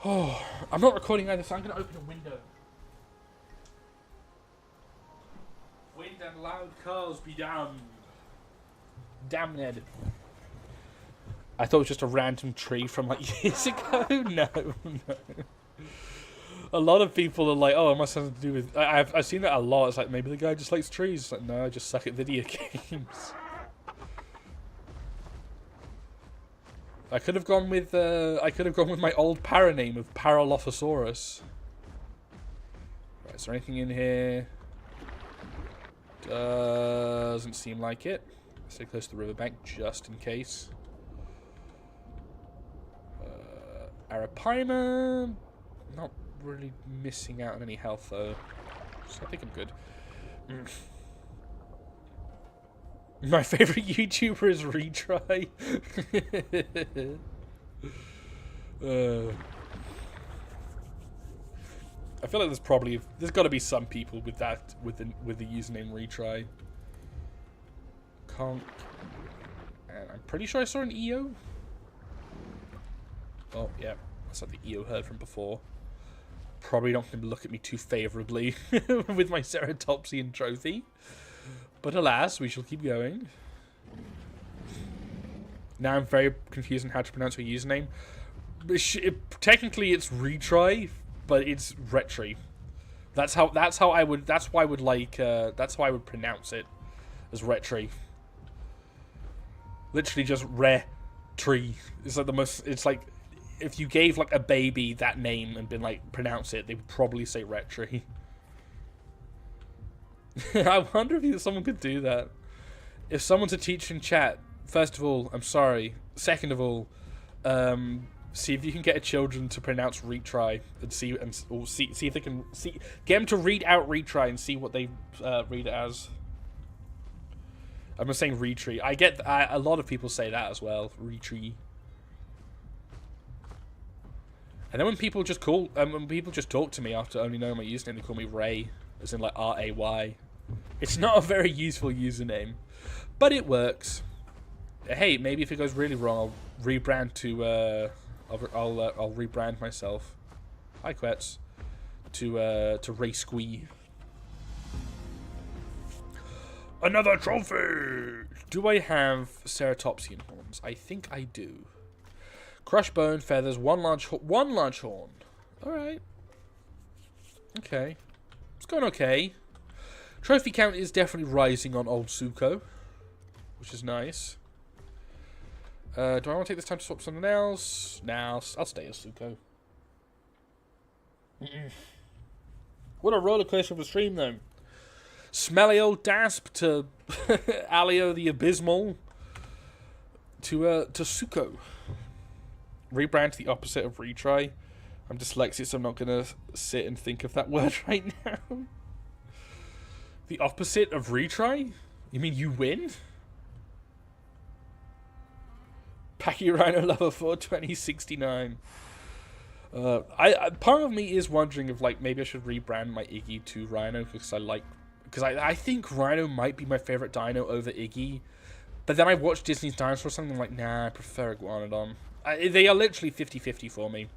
Oh, I'm not recording either, so I'm going to open a window. Wind and loud cars be damned. Damned. I thought it was just a random tree from like years ago. No, no. A lot of people are like, oh, it must have something to do with... I've seen that a lot. It's like, maybe the guy just likes trees. It's like, no, I just suck at video games. I could have gone with my old para name of Paralophosaurus. Right, is there anything in here? Doesn't seem like it. Stay close to the riverbank just in case. Arapaima. Not really missing out on any health though, so I think I'm good. My favorite YouTuber is Retry. I feel like there's got to be some people with that with the username Retry. Conk, and I'm pretty sure I saw an EO. Oh yeah, that's like the EO heard from before. Probably not going to look at me too favourably with my Ceratopsian trophy. But alas, we shall keep going. Now I'm very confused on how to pronounce her username. Technically it's Retry, but it's Retry. That's how I would pronounce it, as Retry. Literally just Re-tree. It's like the most, it's like, if you gave like a baby that name and been like, pronounce it, they would probably say Retry. I wonder if someone could do that. If someone's a teacher in chat, first of all, I'm sorry. Second of all, see if you can get children to pronounce retry and see if they can get them to read out retry and see what they read it as. I'm just saying retry. I get a lot of people say that as well. Retry. And then when people just talk to me after only knowing my username, they call me Ray, as in like R-A-Y. It's not a very useful username, but it works. Hey, maybe if it goes really wrong, I'll rebrand to I'll rebrand myself. Hi, Quets. To Ray Squee. Another trophy. Do I have ceratopsian horns? I think I do. Crushed bone, feathers, one large horn. All right. Okay, it's going okay. Trophy count is definitely rising on old Suko, which is nice. Do I want to take this time to swap something else? Nah, I'll stay as Suko. What a roller coaster of a stream, though. Smelly old Dasp to Alio the Abysmal to Suko. Rebrand to the opposite of retry. I'm dyslexic, so I'm not gonna sit and think of that word right now. The opposite of retry? You mean you win? Pachyrhino Lover 4 2069. Part of me is wondering if like maybe I should rebrand my Iggy to Rhino because I think Rhino might be my favorite dino over Iggy. But then I watched Disney's Dinosaur or something, I'm like, nah, I prefer Iguanodon. They are literally 50-50 for me.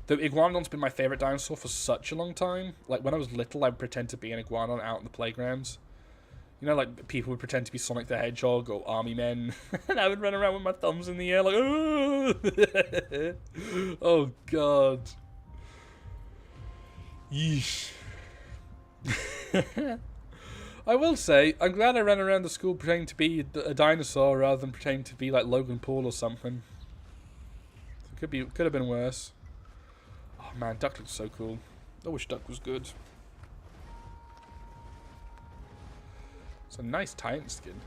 The Iguanodon's been my favorite dinosaur for such a long time. Like, when I was little, I would pretend to be an Iguanodon out in the playgrounds. You know, like, people would pretend to be Sonic the Hedgehog or Army Men. And I would run around with my thumbs in the air like, oh, oh God. Yeesh. I will say, I'm glad I ran around the school pretending to be a dinosaur rather than pretending to be like Logan Paul or something. Could have been worse. Oh man, Duck looks so cool. I wish Duck was good. It's a nice Titan skin.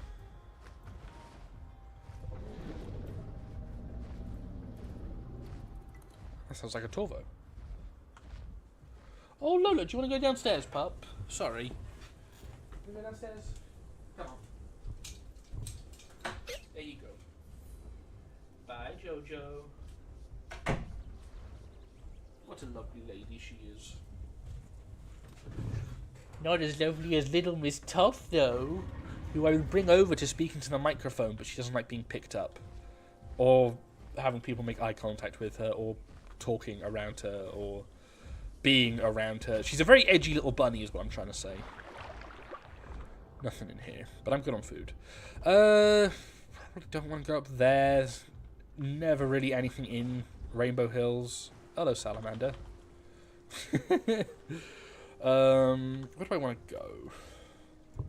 That sounds like a Torvo. Oh Lola, do you want to go downstairs, pup? Sorry. You want to go downstairs? Come on. There you go. Bye. Jojo. What a lovely lady she is. Not as lovely as little Miss Toff, though, who I would bring over to speak into the microphone, but she doesn't like being picked up. Or having people make eye contact with her, or talking around her, or being around her. She's a very edgy little bunny, is what I'm trying to say. Nothing in here, but I'm good on food. I don't want to go up there. There's never really anything in Rainbow Hills. Hello, salamander. Where do I want to go?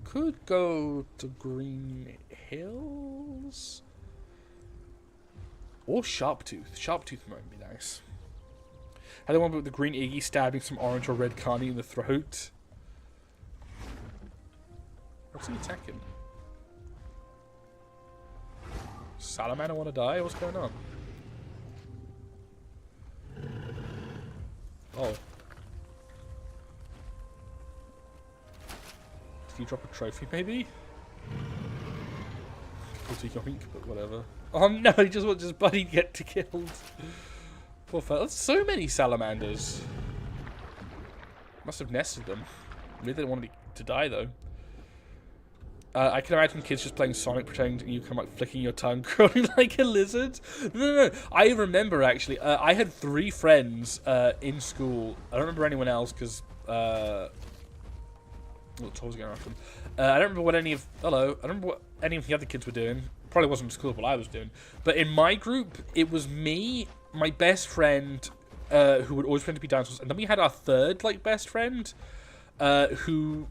Could go to Green Hills? Or Sharptooth. Sharptooth might be nice. Had the one with the green Iggy stabbing some orange or red carny in the throat. What's he attacking? Salamander want to die? What's going on? Oh. Did he drop a trophy, maybe? Guilty yoink, but whatever. Oh no, he just wants his buddy to get killed. Poor fella. There's so many salamanders. Must have nested them. Maybe they didn't want to die, though. I can imagine kids just playing Sonic, pretending you come like flicking your tongue, crawling like a lizard. No. I remember, actually, I had 3 friends in school. I don't remember anyone else, because... what was going after them? I don't remember what any of... Hello. I don't remember what any of the other kids were doing. Probably wasn't in school what I was doing. But in my group, it was me, my best friend, who would always pretend to be dinosaurs. And then we had our third, like, best friend, who...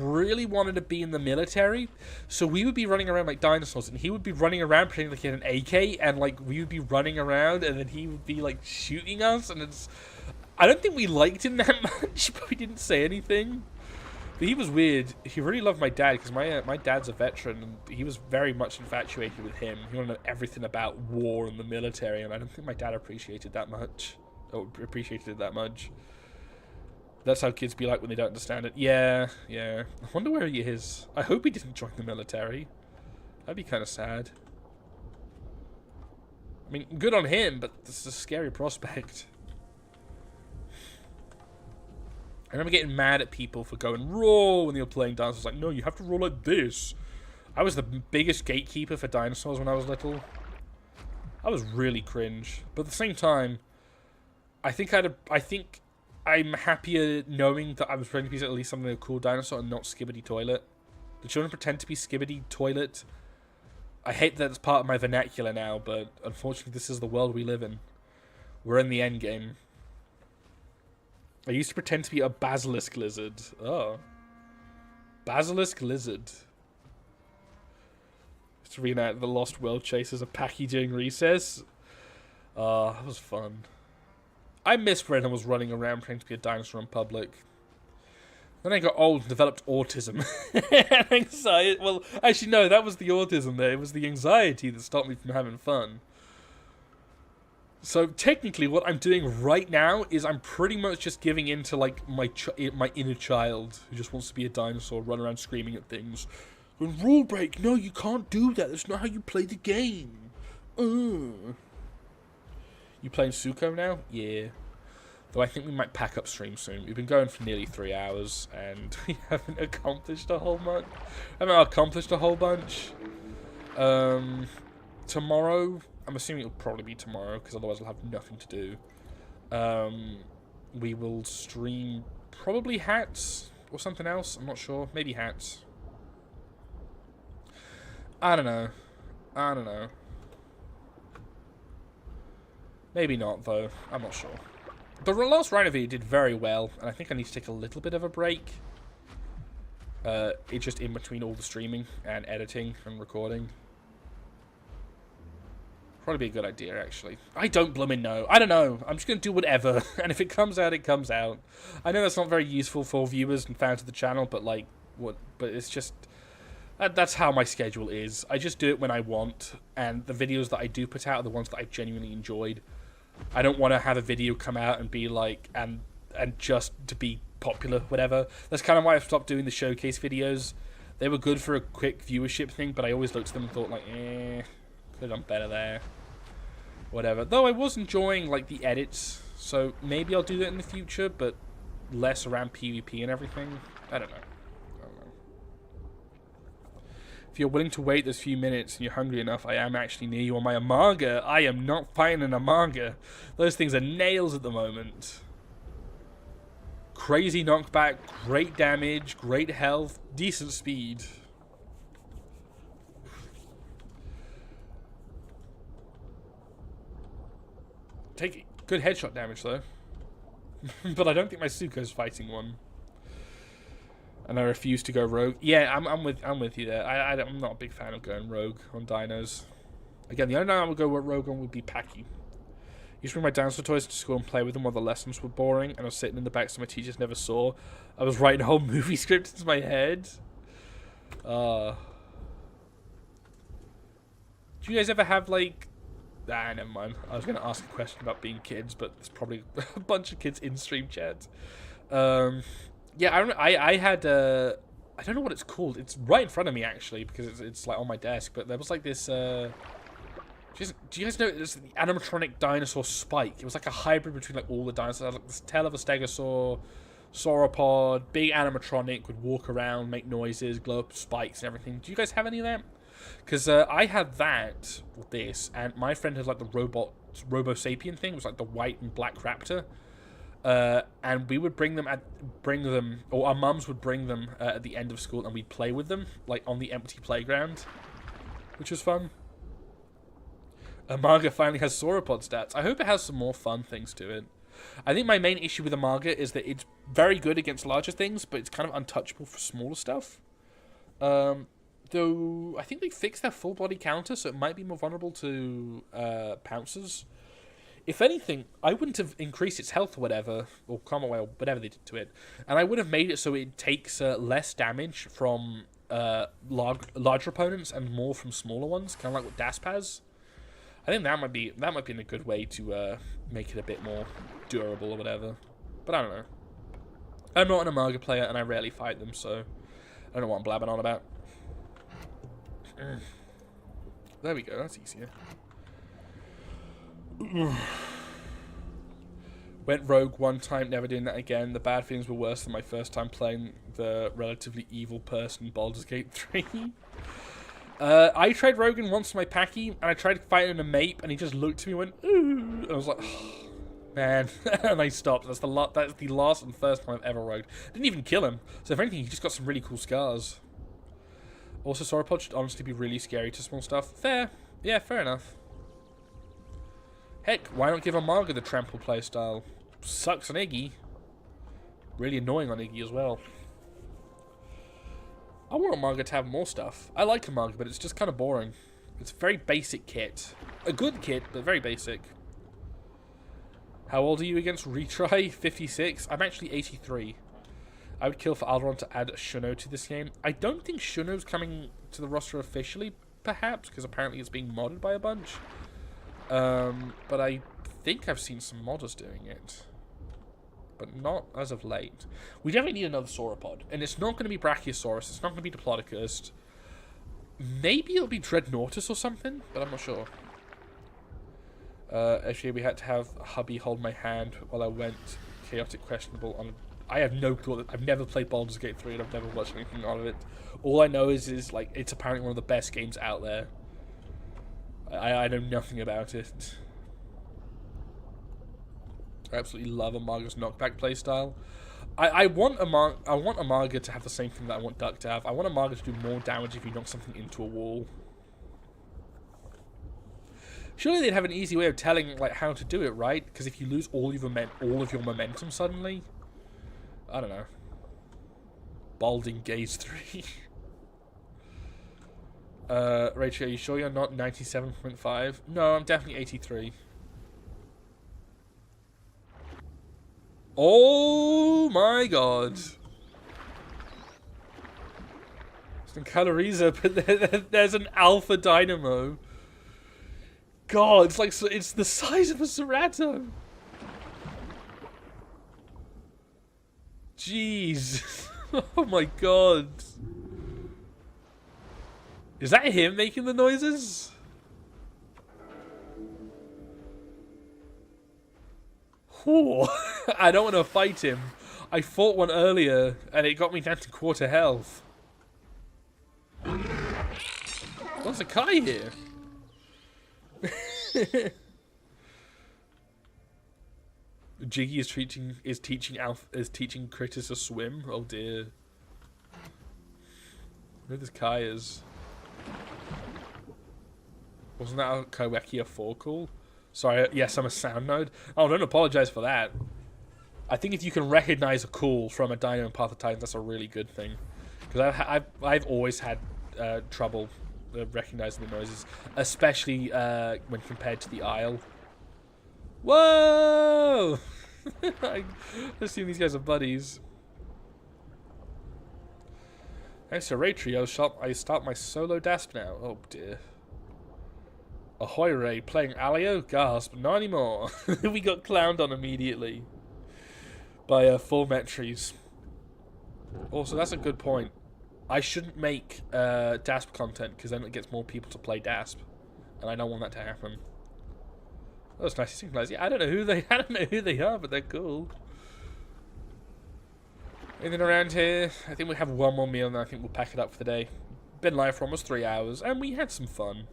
really wanted to be in the military, so we would be running around like dinosaurs, and he would be running around pretending like he had an AK, and like we would be running around, and then he would be like shooting us, and it's... I don't think we liked him that much, but we didn't say anything. But he was weird. He really loved my dad, because my dad's a veteran, and he was very much infatuated with him. He wanted to know everything about war and the military, and I don't think my dad appreciated that much. Or appreciated it that much. That's how kids be like when they don't understand it. Yeah. I wonder where he is. I hope he didn't join the military. That'd be kind of sad. I mean, good on him, but this is a scary prospect. I remember getting mad at people for going raw when they were playing dinosaurs. Like, no, you have to roll like this. I was the biggest gatekeeper for dinosaurs when I was little. I was really cringe. But at the same time, I think I'm happier knowing that I was pretending to be at least something like a cool dinosaur and not Skibbity Toilet. The children pretend to be Skibbity Toilet. I hate that it's part of my vernacular now, but unfortunately this is the world we live in. We're in the end game. I used to pretend to be a basilisk lizard. Oh. Basilisk lizard. Just reenact the Lost World chase as a Packy during recess. That was fun. I miss when I was running around trying to be a dinosaur in public. Then I got old and developed autism. And anxiety. Well, actually, no, that was the autism there. It was the anxiety that stopped me from having fun. So, technically, what I'm doing right now is I'm pretty much just giving in to, like, my inner child who just wants to be a dinosaur, run around screaming at things. Rule break! No, you can't do that. That's not how you play the game. You playing Suko now? Yeah. Though I think we might pack up stream soon. We've been going for nearly 3 hours, and we haven't accomplished a whole bunch. Tomorrow, I'm assuming it'll probably be tomorrow, because otherwise I'll have nothing to do. We will stream probably hats, or something else. I'm not sure. Maybe hats. I don't know. Maybe not, though. I'm not sure. The last Rhino video did very well, and I think I need to take a little bit of a break. It's just in between all the streaming and editing and recording. Probably be a good idea, actually. I don't bloomin' know. I don't know. I'm just going to do whatever, and if it comes out, it comes out. I know that's not very useful for viewers and fans of the channel, but, like, what? But it's just... That's how my schedule is. I just do it when I want, and the videos that I do put out are the ones that I've genuinely enjoyed. I don't want to have a video come out and be like, and just to be popular, whatever. That's kind of why I've stopped doing the showcase videos. They were good for a quick viewership thing, but I always looked at them and thought, like, could have done better there. whatever. Though I was enjoying like the edits, so maybe I'll do that in the future, but less around PvP and everything. I don't know. If you're willing to wait those few minutes and you're hungry enough, I am actually near you on my Amaga. I am not fighting an Amaga. Those things are nails at the moment. Crazy knockback, great damage, great health, decent speed. Take good headshot damage though. But I don't think my Suko's fighting one. And I refuse to go rogue. Yeah, I'm with you there. I'm not a big fan of going rogue on dinos. Again, the only time I would go rogue on would be Packy. Used to bring my dinosaur toys to school and play with them while the lessons were boring, and I was sitting in the back so my teachers never saw. I was writing a whole movie script into my head. Do you guys ever have like... Ah, never mind. I was going to ask a question about being kids, but there's probably a bunch of kids in stream chat. Yeah, I had I don't know what it's called. It's right in front of me actually because it's like on my desk. But there was like this. Do you guys know this the animatronic dinosaur Spike? It was like a hybrid between like all the dinosaurs. Like this tail of a stegosaur, sauropod, big animatronic, would walk around, make noises, glow up spikes and everything. Do you guys have any of that? Because I had that with this, and my friend had like the Robo Sapien thing. It was like the white and black raptor. And we would bring them, or our mums would bring them at the end of school, and we'd play with them, like on the empty playground, which was fun. Amaga finally has sauropod stats. I hope it has some more fun things to it. I think my main issue with Amaga is that it's very good against larger things, but it's kind of untouchable for smaller stuff. Though I think they fixed their full body counter, so it might be more vulnerable to pouncers. If anything, I wouldn't have increased its health or whatever, or combat well, whatever they did to it, and I would have made it so it takes less damage from larger opponents and more from smaller ones, kind of like what Dasp has. I think that might be a good way to make it a bit more durable or whatever. But I don't know. I'm not an Amaga player, and I rarely fight them, so I don't know what I'm blabbing on about. There we go. That's easier. Went rogue one time, never doing that again. The bad feelings were worse than my first time playing the relatively evil person Baldur's Gate 3. I tried roguing once with my Packy, and I tried fighting a Mape, and he just looked at me and went, ooh. And I was like, oh, man. And I stopped. That's the last and first time I've ever rogued. Didn't even kill him. So if anything, he just got some really cool scars. Also, sauropod should honestly be really scary to small stuff. Fair. Yeah, fair enough. Heck, why not give Amaga the trample playstyle? Sucks on Iggy. Really annoying on Iggy as well. I want Amaga to have more stuff. I like Amaga, but it's just kind of boring. It's a very basic kit. A good kit, but very basic. How old are you against retry? 56? I'm actually 83. I would kill for Alderon to add Shuno to this game. I don't think Shuno's coming to the roster officially, perhaps, because apparently it's being modded by a bunch. But I think I've seen some modders doing it. But not as of late. We definitely need another sauropod. And it's not going to be Brachiosaurus. It's not going to be Diplodocus. Maybe it'll be Dreadnoughtus or something, but I'm not sure. Actually, we had to have hubby hold my hand while I went chaotic questionable on... I have no clue. I've never played Baldur's Gate 3 and I've never watched anything out of it. All I know is like, it's apparently one of the best games out there. I know nothing about it. I absolutely love Amaga's knockback playstyle. I want Amaga to have the same thing that I want Duck to have. I want Amaga to do more damage if you knock something into a wall. Surely they'd have an easy way of telling like how to do it, right? Because if you lose all of your momentum suddenly, I don't know. Balding Gaze 3. Rachel, are you sure you're not 97.5? No, I'm definitely 83. Oh my god. It's in Caloriza, but there's an Alpha Dynamo. God, it's like, it's the size of a Cerato. Jeez. Oh my god. Is that him making the noises? Oh, I don't want to fight him. I fought one earlier, and it got me down to quarter health. What's a Kai here? Jiggy is teaching critters to swim. Oh dear. Who this Kai is? Wasn't that a Kowekia 4 call? Sorry, yes, I'm a sound node. Oh, don't apologize for that. I think if you can recognize a call from a Dino and Path of Titans, that's a really good thing. Because I've always had trouble recognizing the noises, especially when compared to the Isle. Whoa! I assume these guys are buddies. Thanks to Ray Trio shop, I start my solo dasp now. Oh dear. Ahoy Ray, playing Alio? Gasp, not anymore. We got clowned on immediately by Formetries. Also, that's a good point. I shouldn't make DASP content because then it gets more people to play DASP, and I don't want that to happen. That was nice to synchronize. Yeah, I don't know who they are, but they're cool. Anything around here? I think we have one more meal, and then I think we'll pack it up for the day. Been live for almost 3 hours, and we had some fun.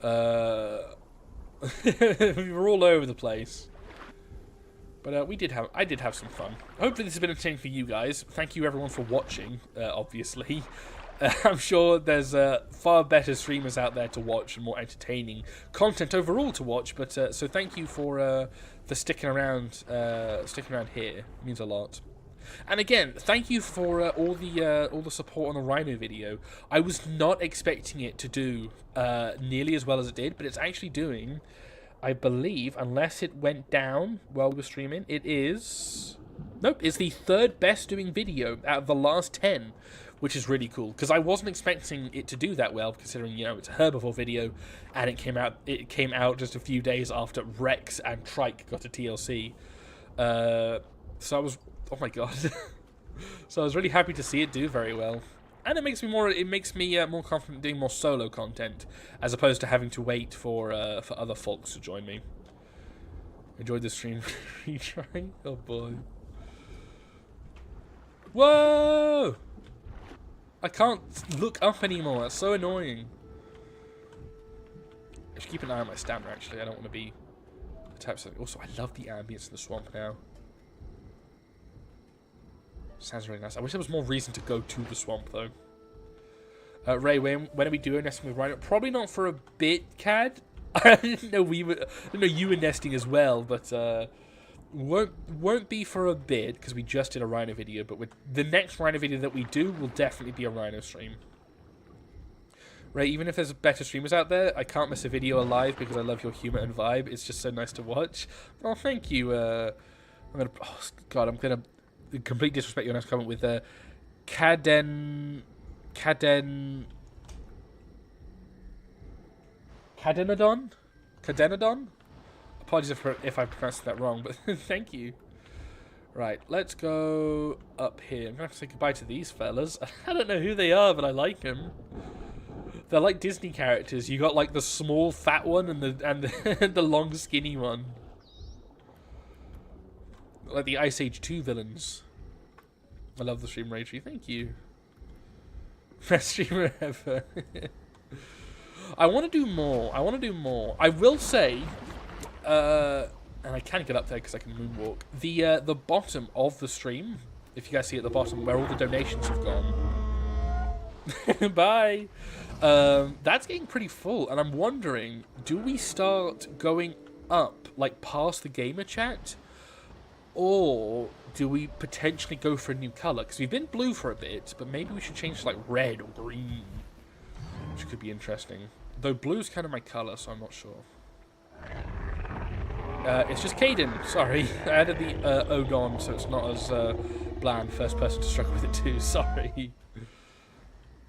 We were all over the place, but I did have some fun. Hopefully this has been entertaining for you guys. Thank you everyone for watching. Obviously, I'm sure there's far better streamers out there to watch and more entertaining content overall to watch. But so thank you for sticking around. Sticking around here, it means a lot. And again, thank you for all the support on the Rhino video. I was not expecting it to do nearly as well as it did, but it's actually doing, I believe, unless it went down while we were streaming, it is... Nope, it's the 3rd best doing video out of the last 10, which is really cool, because I wasn't expecting it to do that well, considering, you know, it's a Herbivore video, and it came out just a few days after Rex and Trike got a TLC. So I was... Oh my god. So I was really happy to see it do very well. And it makes me more confident doing more solo content, as opposed to having to wait for other folks to join me. Enjoyed the stream retry? Oh boy. Whoa! I can't look up anymore, that's so annoying. I should keep an eye on my stamina actually, I don't want to be the type of something. Also, I love the ambience in the swamp now. Sounds really nice. I wish there was more reason to go to the swamp, though. Ray, when are we doing nesting with Rhino? Probably not for a bit, Cad. I didn't know you were nesting as well, but won't be for a bit because we just did a Rhino video. But with the next Rhino video that we do will definitely be a Rhino stream. Ray, even if there's better streamers out there, I can't miss a video alive because I love your humor and vibe. It's just so nice to watch. Oh, thank you. I'm gonna complete disrespect your next comment with Cadenodon. Apologies if I pronounced that wrong, but thank you. Right, let's go up here. I'm gonna have to say goodbye to these fellas. I don't know who they are, but I like them. They're like Disney characters. You got like the small fat one and the long skinny one. Like the Ice Age 2 villains. I love the stream, Raytree. Thank you. Best streamer ever. I want to do more. I will say, and I can get up there because I can moonwalk. The bottom of the stream, if you guys see at the bottom where all the donations have gone. Bye. That's getting pretty full, and I'm wondering, do we start going up, like past the gamer chat? Or do we potentially go for a new colour? Because we've been blue for a bit, but maybe we should change to like red or green. Which could be interesting. Though blue's kind of my colour, so I'm not sure. It's just Caden, sorry. I added the Odon, so it's not as bland. First person to struggle with it too, sorry.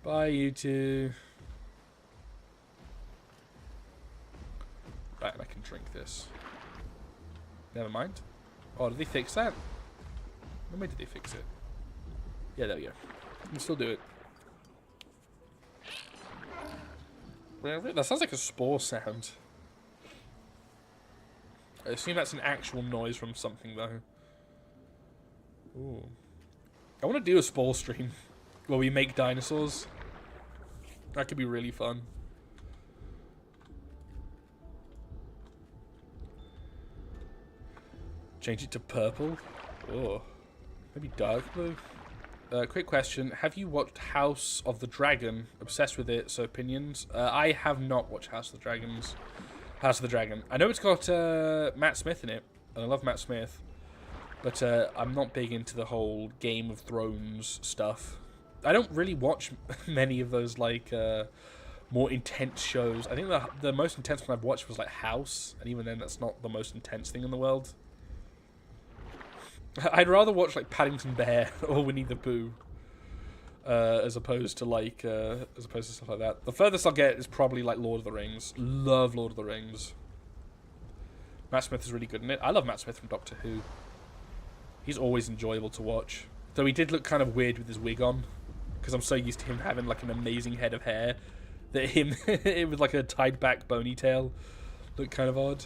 Bye, you two. Right, and I can drink this. Never mind. Oh, did they fix that? When did they fix it? Yeah, there we go. You can still do it. That sounds like a spore sound. I assume that's an actual noise from something, though. Ooh. I want to do a Spore stream where we make dinosaurs. That could be really fun. Change it to purple. Oh, maybe dark blue. Quick question. Have you watched House of the Dragon? Obsessed with it, so opinions. I have not watched House of the Dragons. House of the Dragon. I know it's got Matt Smith in it, and I love Matt Smith. But I'm not big into the whole Game of Thrones stuff. I don't really watch many of those, like, more intense shows. I think the most intense one I've watched was, like, House. And even then, that's not the most intense thing in the world. I'd rather watch, like, Paddington Bear or Winnie the Pooh. As opposed to, like, stuff like that. The furthest I'll get is probably, like, Lord of the Rings. Love Lord of the Rings. Matt Smith is really good in it. I love Matt Smith from Doctor Who. He's always enjoyable to watch. Though he did look kind of weird with his wig on. Because I'm so used to him having, like, an amazing head of hair. That him, with, like, a tied-back bony tail, looked kind of odd.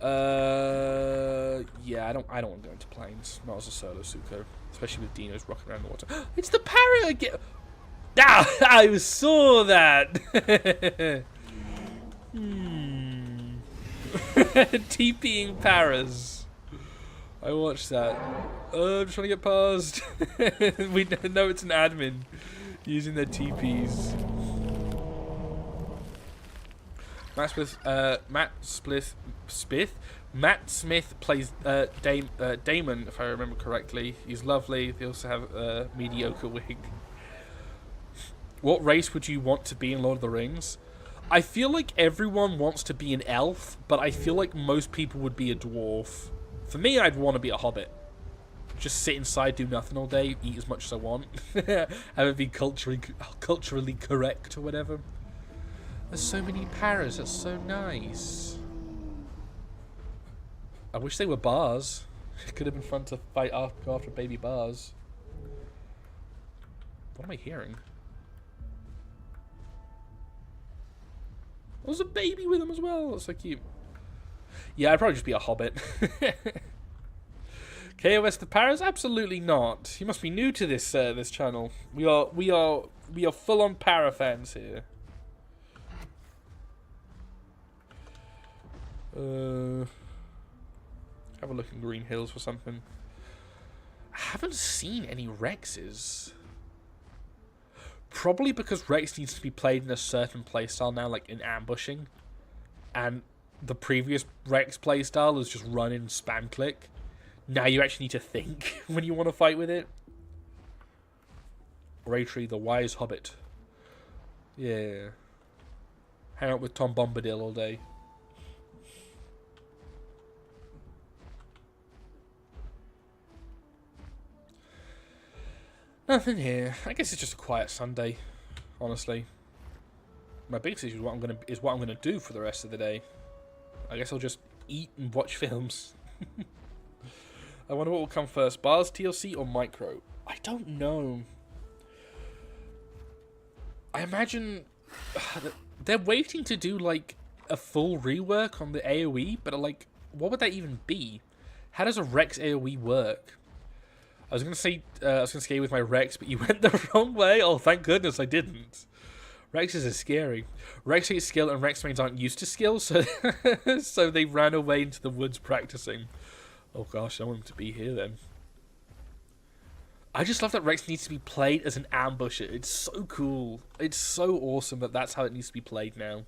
Yeah, I don't want to go into planes. Not as a solo Suko. Especially with dinos rocking around the water. It's the parrot again! Ah! I saw that! TPing paras. I watched that. I'm trying to get past. We know it's an admin using their TPs. Matt Smith plays Damon, if I remember correctly. He's lovely. They also have a mediocre wig. What race would you want to be in Lord of the Rings? I feel like everyone wants to be an elf, but I feel like most people would be a dwarf. For me, I'd want to be a hobbit. Just sit inside, do nothing all day, eat as much as I want. Have it be culturally correct or whatever. There's so many paras, that's so nice. I wish they were bars. It could have been fun to fight after baby bars. What am I hearing? There's a baby with them as well. That's so cute. Yeah, I'd probably just be a hobbit. KOS the Paras? Absolutely not. You must be new to this this channel. We are full on para fans here. Have a look in Green Hills for something. I haven't seen any Rexes. Probably because Rex needs to be played in a certain playstyle now, like in ambushing. And the previous Rex playstyle is just run in spam click. Now you actually need to think when you want to fight with it. Raytree, the wise hobbit. Yeah. Hang out with Tom Bombadil all day. Nothing here. I guess it's just a quiet Sunday, honestly. My biggest issue is what I'm gonna do for the rest of the day. I guess I'll just eat and watch films. I wonder what will come first, bars, TLC, or micro? I don't know. I imagine they're waiting to do like a full rework on the AoE, but like, what would that even be? How does a Rex AoE work? I was gonna scare with my Rex, but you went the wrong way. Oh, thank goodness I didn't. Rexes are scary. Rex hates skill, and Rex mains aren't used to skill, so so they ran away into the woods practicing. Oh gosh, I want him to be here then. I just love that Rex needs to be played as an ambusher. It's so cool. It's so awesome that that's how it needs to be played now.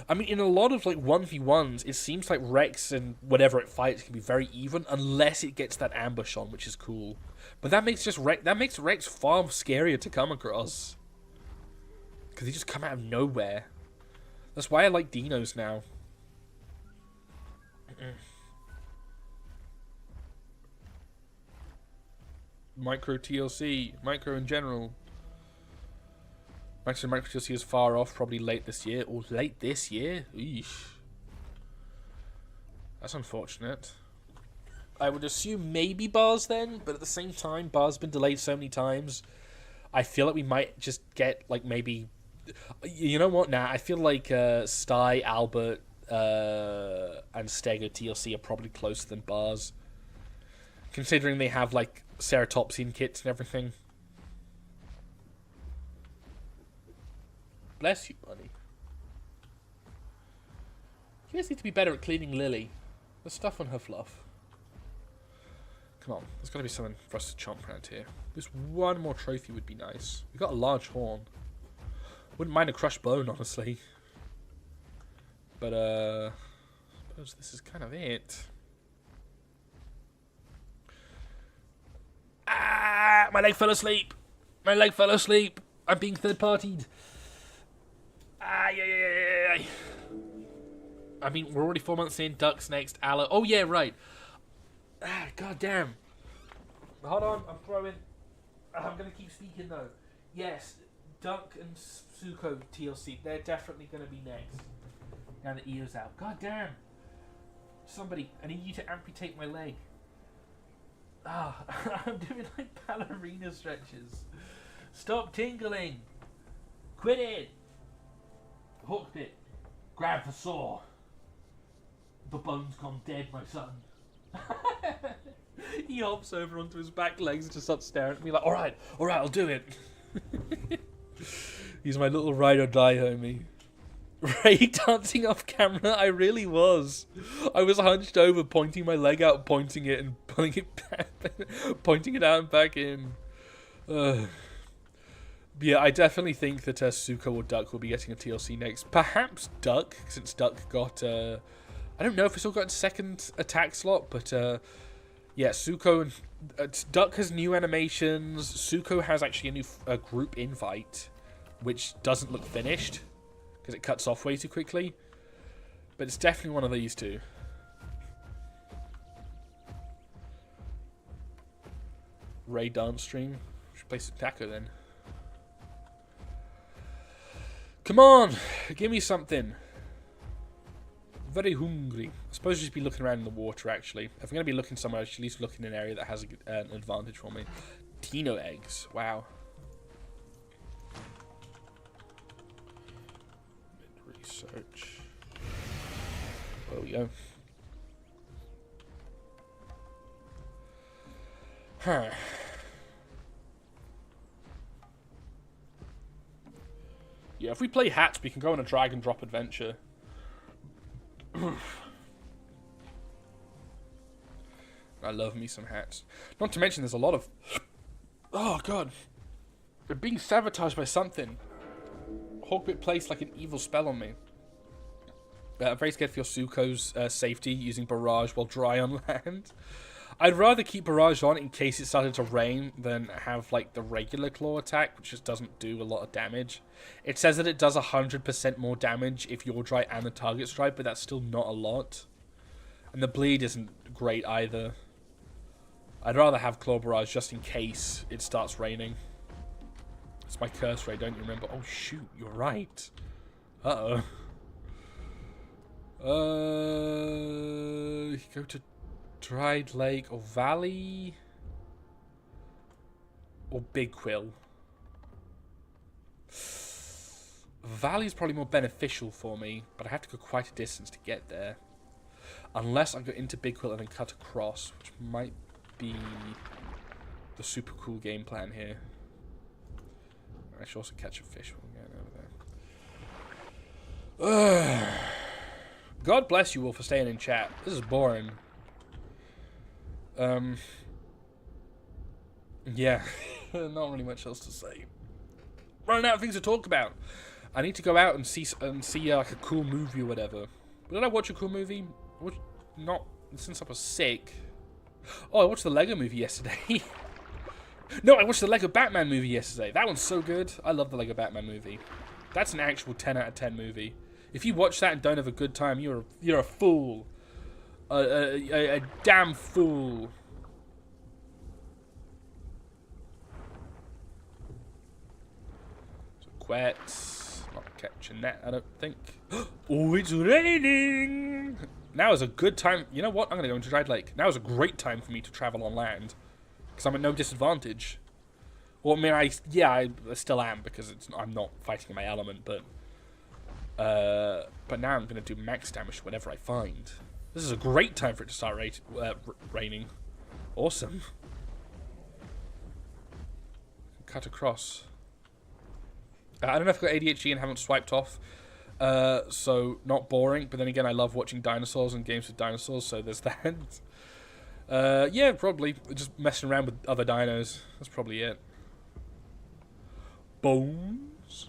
I mean, in a lot of like 1v1s, it seems like Rex and whatever it fights can be very even unless it gets that ambush on, which is cool. But that makes Rex far scarier to come across. Because they just come out of nowhere. That's why I like dinos now. Micro TLC, micro in general. Micro TLC is far off, probably late this year. Or late this year? Eesh. That's unfortunate. I would assume maybe bars then, but at the same time, bars have been delayed so many times. I feel like we might just get like maybe. You know what? Nah, I feel like Sty, Albert, and Stego TLC are probably closer than bars, considering they have like ceratopsian kits and everything. Bless you, buddy. You guys need to be better at cleaning Lily. There's stuff on her fluff. Come on, there's got to be something for us to chomp around here. Just one more trophy would be nice. We got a large horn. Wouldn't mind a crushed bone, honestly. But I suppose this is kind of it. Ah, my leg fell asleep. My leg fell asleep. I'm being third-partied. Ah, yeah. I mean, we're already 4 months in. Ducks next. Aloe. Oh, yeah, right. Ah, god damn. Hold on, I'm throwing. I'm going to keep speaking, though. Yes, Duck and Suko TLC. They're definitely going to be next. Now the ear's out. God damn. Somebody, I need you to amputate my leg. Ah, I'm doing like ballerina stretches. Stop tingling. Quit it. Hooked it. Grab the saw. The bone's gone dead, my son. He hops over onto his back legs and just starts staring at me like, alright, I'll do it. He's my little ride or die homie. Ray dancing off camera, I really was. I was hunched over, pointing my leg out, pointing it and pulling it back, pointing it out and back in. Yeah, I definitely think that Suko or Duck will be getting a TLC next. Perhaps Duck, since Duck got... I don't know if we still got a second attack slot, but yeah, Suko and... Duck has new animations. Suko has actually a new group invite, which doesn't look finished, because it cuts off way too quickly. But it's definitely one of these two. Ray dance stream. Should play some taco then. Come on, give me something. Very hungry. I suppose just be looking around in the water, actually. If I'm going to be looking somewhere, I should at least look in an area that has an advantage for me. Dino eggs. Wow. Mid-research. There we go. Huh. Yeah, if we play hats, we can go on a drag and drop adventure. I love me some hats. Not to mention, there's a lot of... Oh, God. They're being sabotaged by something. Hawkbit placed like an evil spell on me. I'm very scared for your Suko's safety using Barrage while dry on land. I'd rather keep Barrage on in case it started to rain than have like the regular claw attack, which just doesn't do a lot of damage. It says that it does 100% more damage if you're dry and the target's dry, but that's still not a lot. And the bleed isn't great either. I'd rather have Claw Barrage just in case it starts raining. It's my curse ray, don't you remember? Oh shoot, you're right. Uh-oh. Go to Dried Lake or Valley or Big Quill. Valley's probably more beneficial for me, but I have to go quite a distance to get there. Unless I go into Big Quill and then cut across, which might be the super cool game plan here. I should also catch a fish while I'm going over there. God bless you all for staying in chat. This is boring. Yeah, not really much else to say. Running out of things to talk about. I need to go out and see like a cool movie or whatever. But did I watch a cool movie? Not since I was sick. Oh, I watched the Lego movie yesterday. No, I watched the Lego Batman movie yesterday. That one's so good. I love the Lego Batman movie. That's an actual 10 out of 10 movie. If you watch that and don't have a good time, you're a fool. A damn fool. So quets. Not catching that, I don't think. Oh, it's raining! Now is a good time. You know what? I'm going to go into Dried Lake. Now is a great time for me to travel on land. Because I'm at no disadvantage. Well, I mean, I still am because I'm not fighting in my element, but But now I'm going to do max damage to whatever I find. This is a great time for it to start raining. Awesome. Cut across. I don't know if I've got ADHD and haven't swiped off. So, not boring. But then again, I love watching dinosaurs and games with dinosaurs, so there's that. Yeah, probably. Just messing around with other dinos. That's probably it. Bones.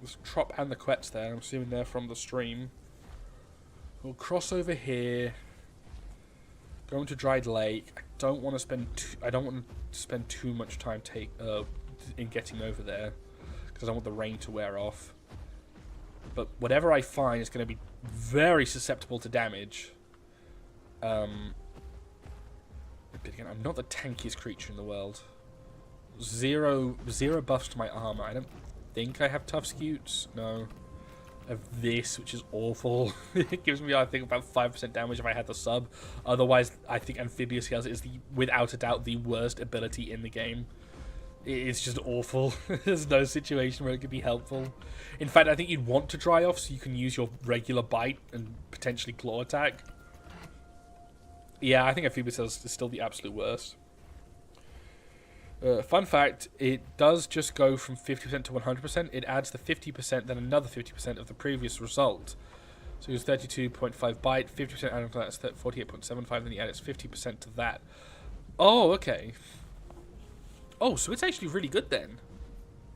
There's Trop and the Quets there. I'm assuming they're from the stream. We'll cross over here. Going to Dried Lake. I don't want to spend too much time in getting over there because I want the rain to wear off. But whatever I find is going to be very susceptible to damage. But again, I'm not the tankiest creature in the world. Zero buffs to my armor. I don't think I have tough scutes. No. I have this, which is awful. It gives me, I think, about 5% damage if I had the sub. Otherwise, I think Amphibious Scales is without a doubt the worst ability in the game. It's just awful. There's no situation where it could be helpful. In fact, I think you'd want to dry off so you can use your regular bite and potentially claw attack. Yeah, I think Amphibious Scales is still the absolute worst. Fun fact, it does just go from 50% to 100%. It adds the 50%, then another 50% of the previous result. So it was 32.5 bite, 50% added to that is 48.75, then you add its 50% to that. Oh, okay. Oh, so it's actually really good then.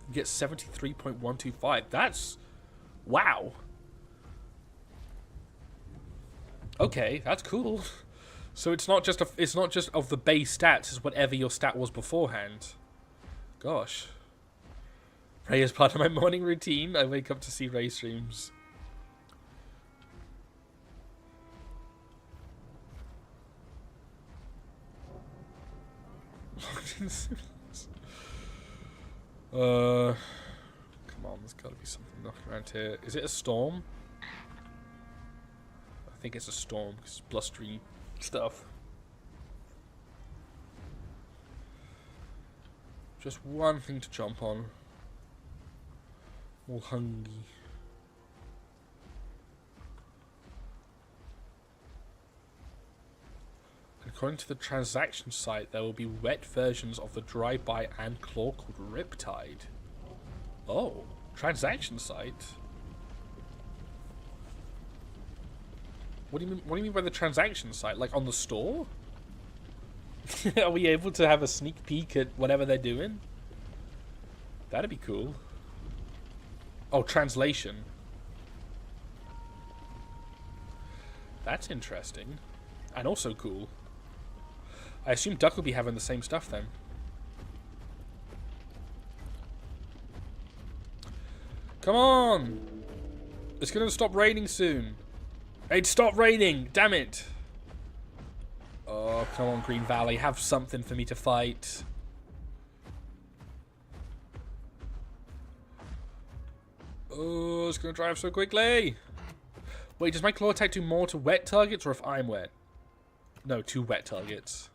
You get 73.125. That's... wow. Okay, that's cool. So it's not just of the base stats, it's whatever your stat was beforehand. Gosh. Ray is part of my morning routine. I wake up to see Ray streams. Come on, there's got to be something knocking around here. Is it a storm? I think it's a storm because it's blustery stuff. Just one thing to jump on. All hungry. According to the transaction site, there will be wet versions of the dry bite and claw called Riptide. Oh, transaction site? What do you mean by the transaction site? Like on the store? Are we able to have a sneak peek at whatever they're doing? That'd be cool. Oh, translation. That's interesting. And also cool. I assume Duck will be having the same stuff then. Come on! It's gonna stop raining soon. It stopped raining! Damn it! Oh, come on, Green Valley. Have something for me to fight. Oh, it's gonna drive so quickly! Wait, does my claw attack do more to wet targets or if I'm wet? No, to wet targets.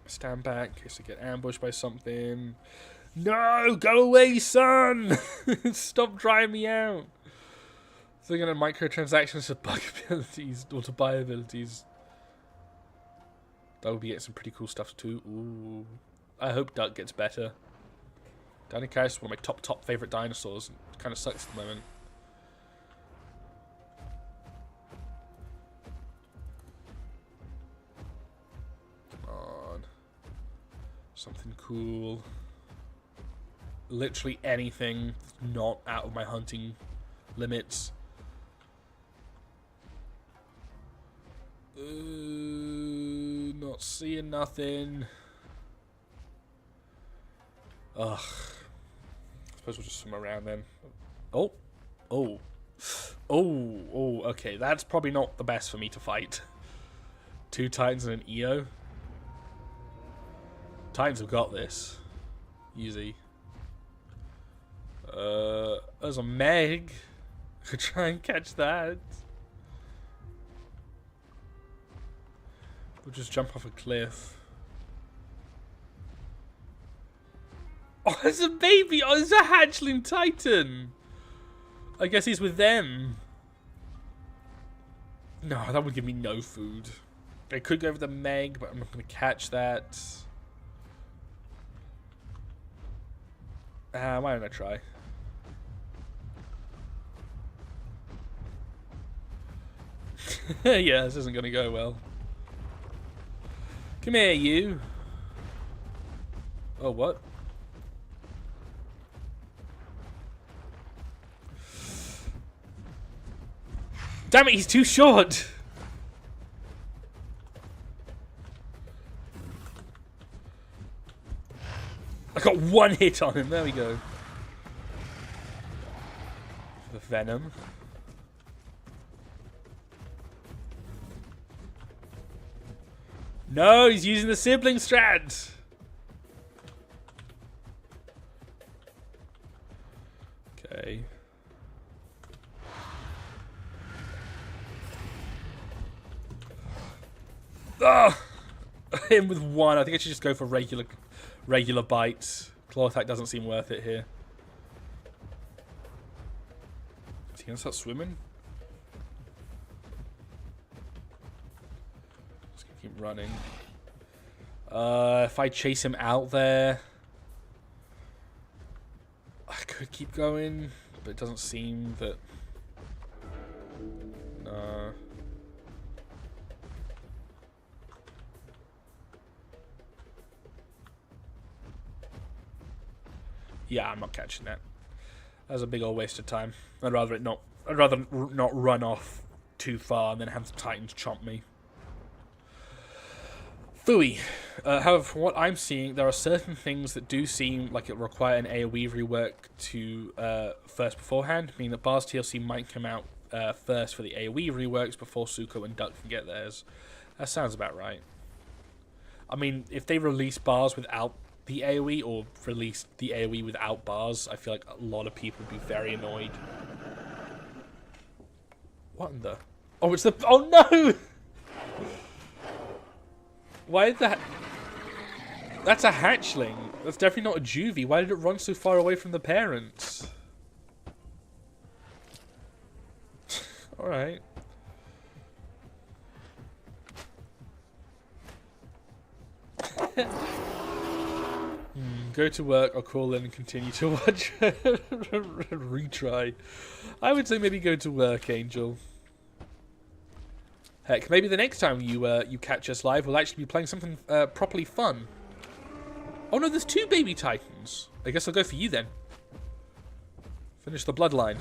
Stand back in case I get ambushed by something. No! Go away, son! Stop drying me out! Thinking of microtransactions to bug abilities or to buy abilities. That would be getting some pretty cool stuff too. Ooh. I hope Duck gets better. Dinosaur is one of my top favorite dinosaurs. It kind of sucks at the moment. Something cool. Literally anything not out of my hunting limits. Not seeing nothing. Ugh. I suppose we'll just swim around then. Oh. Oh. Oh. Oh. Okay, that's probably not the best for me to fight. 2 Titans and an EO. Titans have got this. Easy. There's a Meg. I could try and catch that. We'll just jump off a cliff. Oh, there's a baby. Oh, there's a hatchling titan. I guess he's with them. No, that would give me no food. I could go for the Meg, but I'm not going to catch that. Why don't I try? Yeah, this isn't going to go well. Come here, you. Oh, what? Damn it, he's too short! I got one hit on him, there we go. The venom. No, he's using the sibling strat! Okay. Ugh! Him with one. I think I should just go for regular bites. Claw attack doesn't seem worth it here. Is he gonna start swimming? Just gonna keep running. If I chase him out there, I could keep going, but it doesn't seem that. Yeah, I'm not catching that. That was a big old waste of time. I'd rather not run off too far and then have the Titans chomp me. Phooey. However, from what I'm seeing, there are certain things that do seem like it require an AoE rework to first beforehand, meaning that Bars TLC might come out first for the AoE reworks before Suko and Duck can get theirs. That sounds about right. I mean, if they release Bars without the AoE or release the AoE without Bars, I feel like a lot of people would be very annoyed. What in the... Oh, it's the... Oh, no! Why did that... That's a hatchling. That's definitely not a juvie. Why did it run so far away from the parents? Alright. Go to work, I'll call in and continue to watch. Retry. I would say maybe go to work, Angel. Heck, maybe the next time you catch us live, we'll actually be playing something properly fun. Oh no, there's 2 baby titans. I guess I'll go for you then. Finish the bloodline.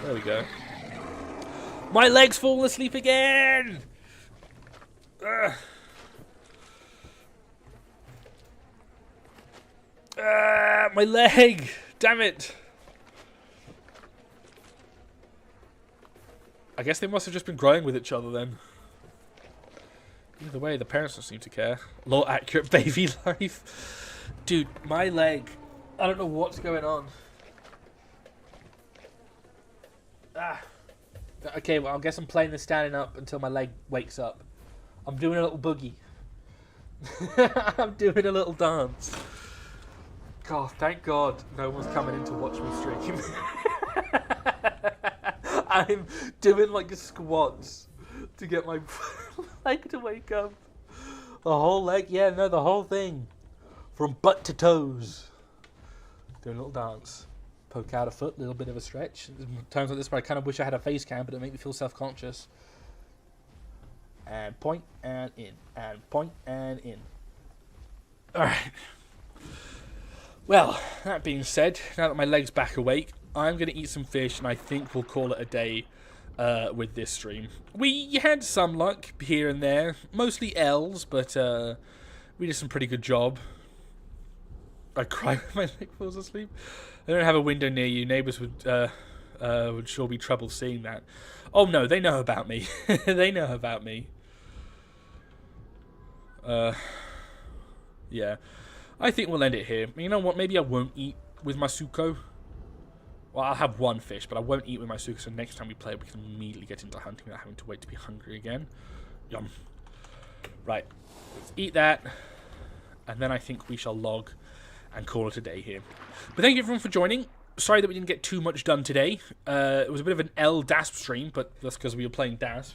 There we go. My leg's fallen asleep again! Ugh. My leg! Damn it! I guess they must have just been growing with each other then. Either way, the parents don't seem to care. Low accurate baby life. Dude, my leg. I don't know what's going on. Okay, well, I guess I'm playing this standing up until my leg wakes up. I'm doing a little boogie. I'm doing a little dance. God, thank God no one's coming in to watch me stream. I'm doing like squats to get my leg to wake up. The whole leg, yeah, no, the whole thing. From butt to toes. Doing a little dance. Poke out a foot, a little bit of a stretch. Times like this where I kind of wish I had a face cam, but it make me feel self-conscious. And point and in. And point and in. Alright. Well, that being said, now that my leg's back awake, I'm going to eat some fish, and I think we'll call it a day with this stream. We had some luck here and there, mostly L's, but we did some pretty good job. I cry when my leg falls asleep. I don't have a window near you. Neighbours would sure be troubled seeing that. Oh no, they know about me. They know about me. Yeah. I think we'll end it here. You know what? Maybe I won't eat with my Suko. Well, I'll have one fish, but I won't eat with my Suko, so next time we play, we can immediately get into hunting without having to wait to be hungry again. Yum. Right. Let's eat that. and then I think we shall log and call it a day here. But thank you everyone for joining. Sorry that we didn't get too much done today. It was a bit of an LDASP stream, but that's because we were playing DASP.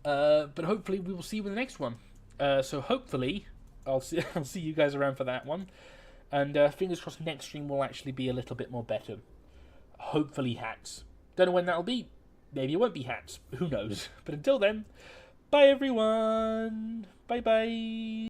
But hopefully we will see you in the next one. So hopefully I'll see you guys around for that one. And fingers crossed next stream will actually be a little bit more better. Hopefully hats. Don't know when that'll be. Maybe it won't be hats. Who knows? But until then, bye everyone. Bye bye.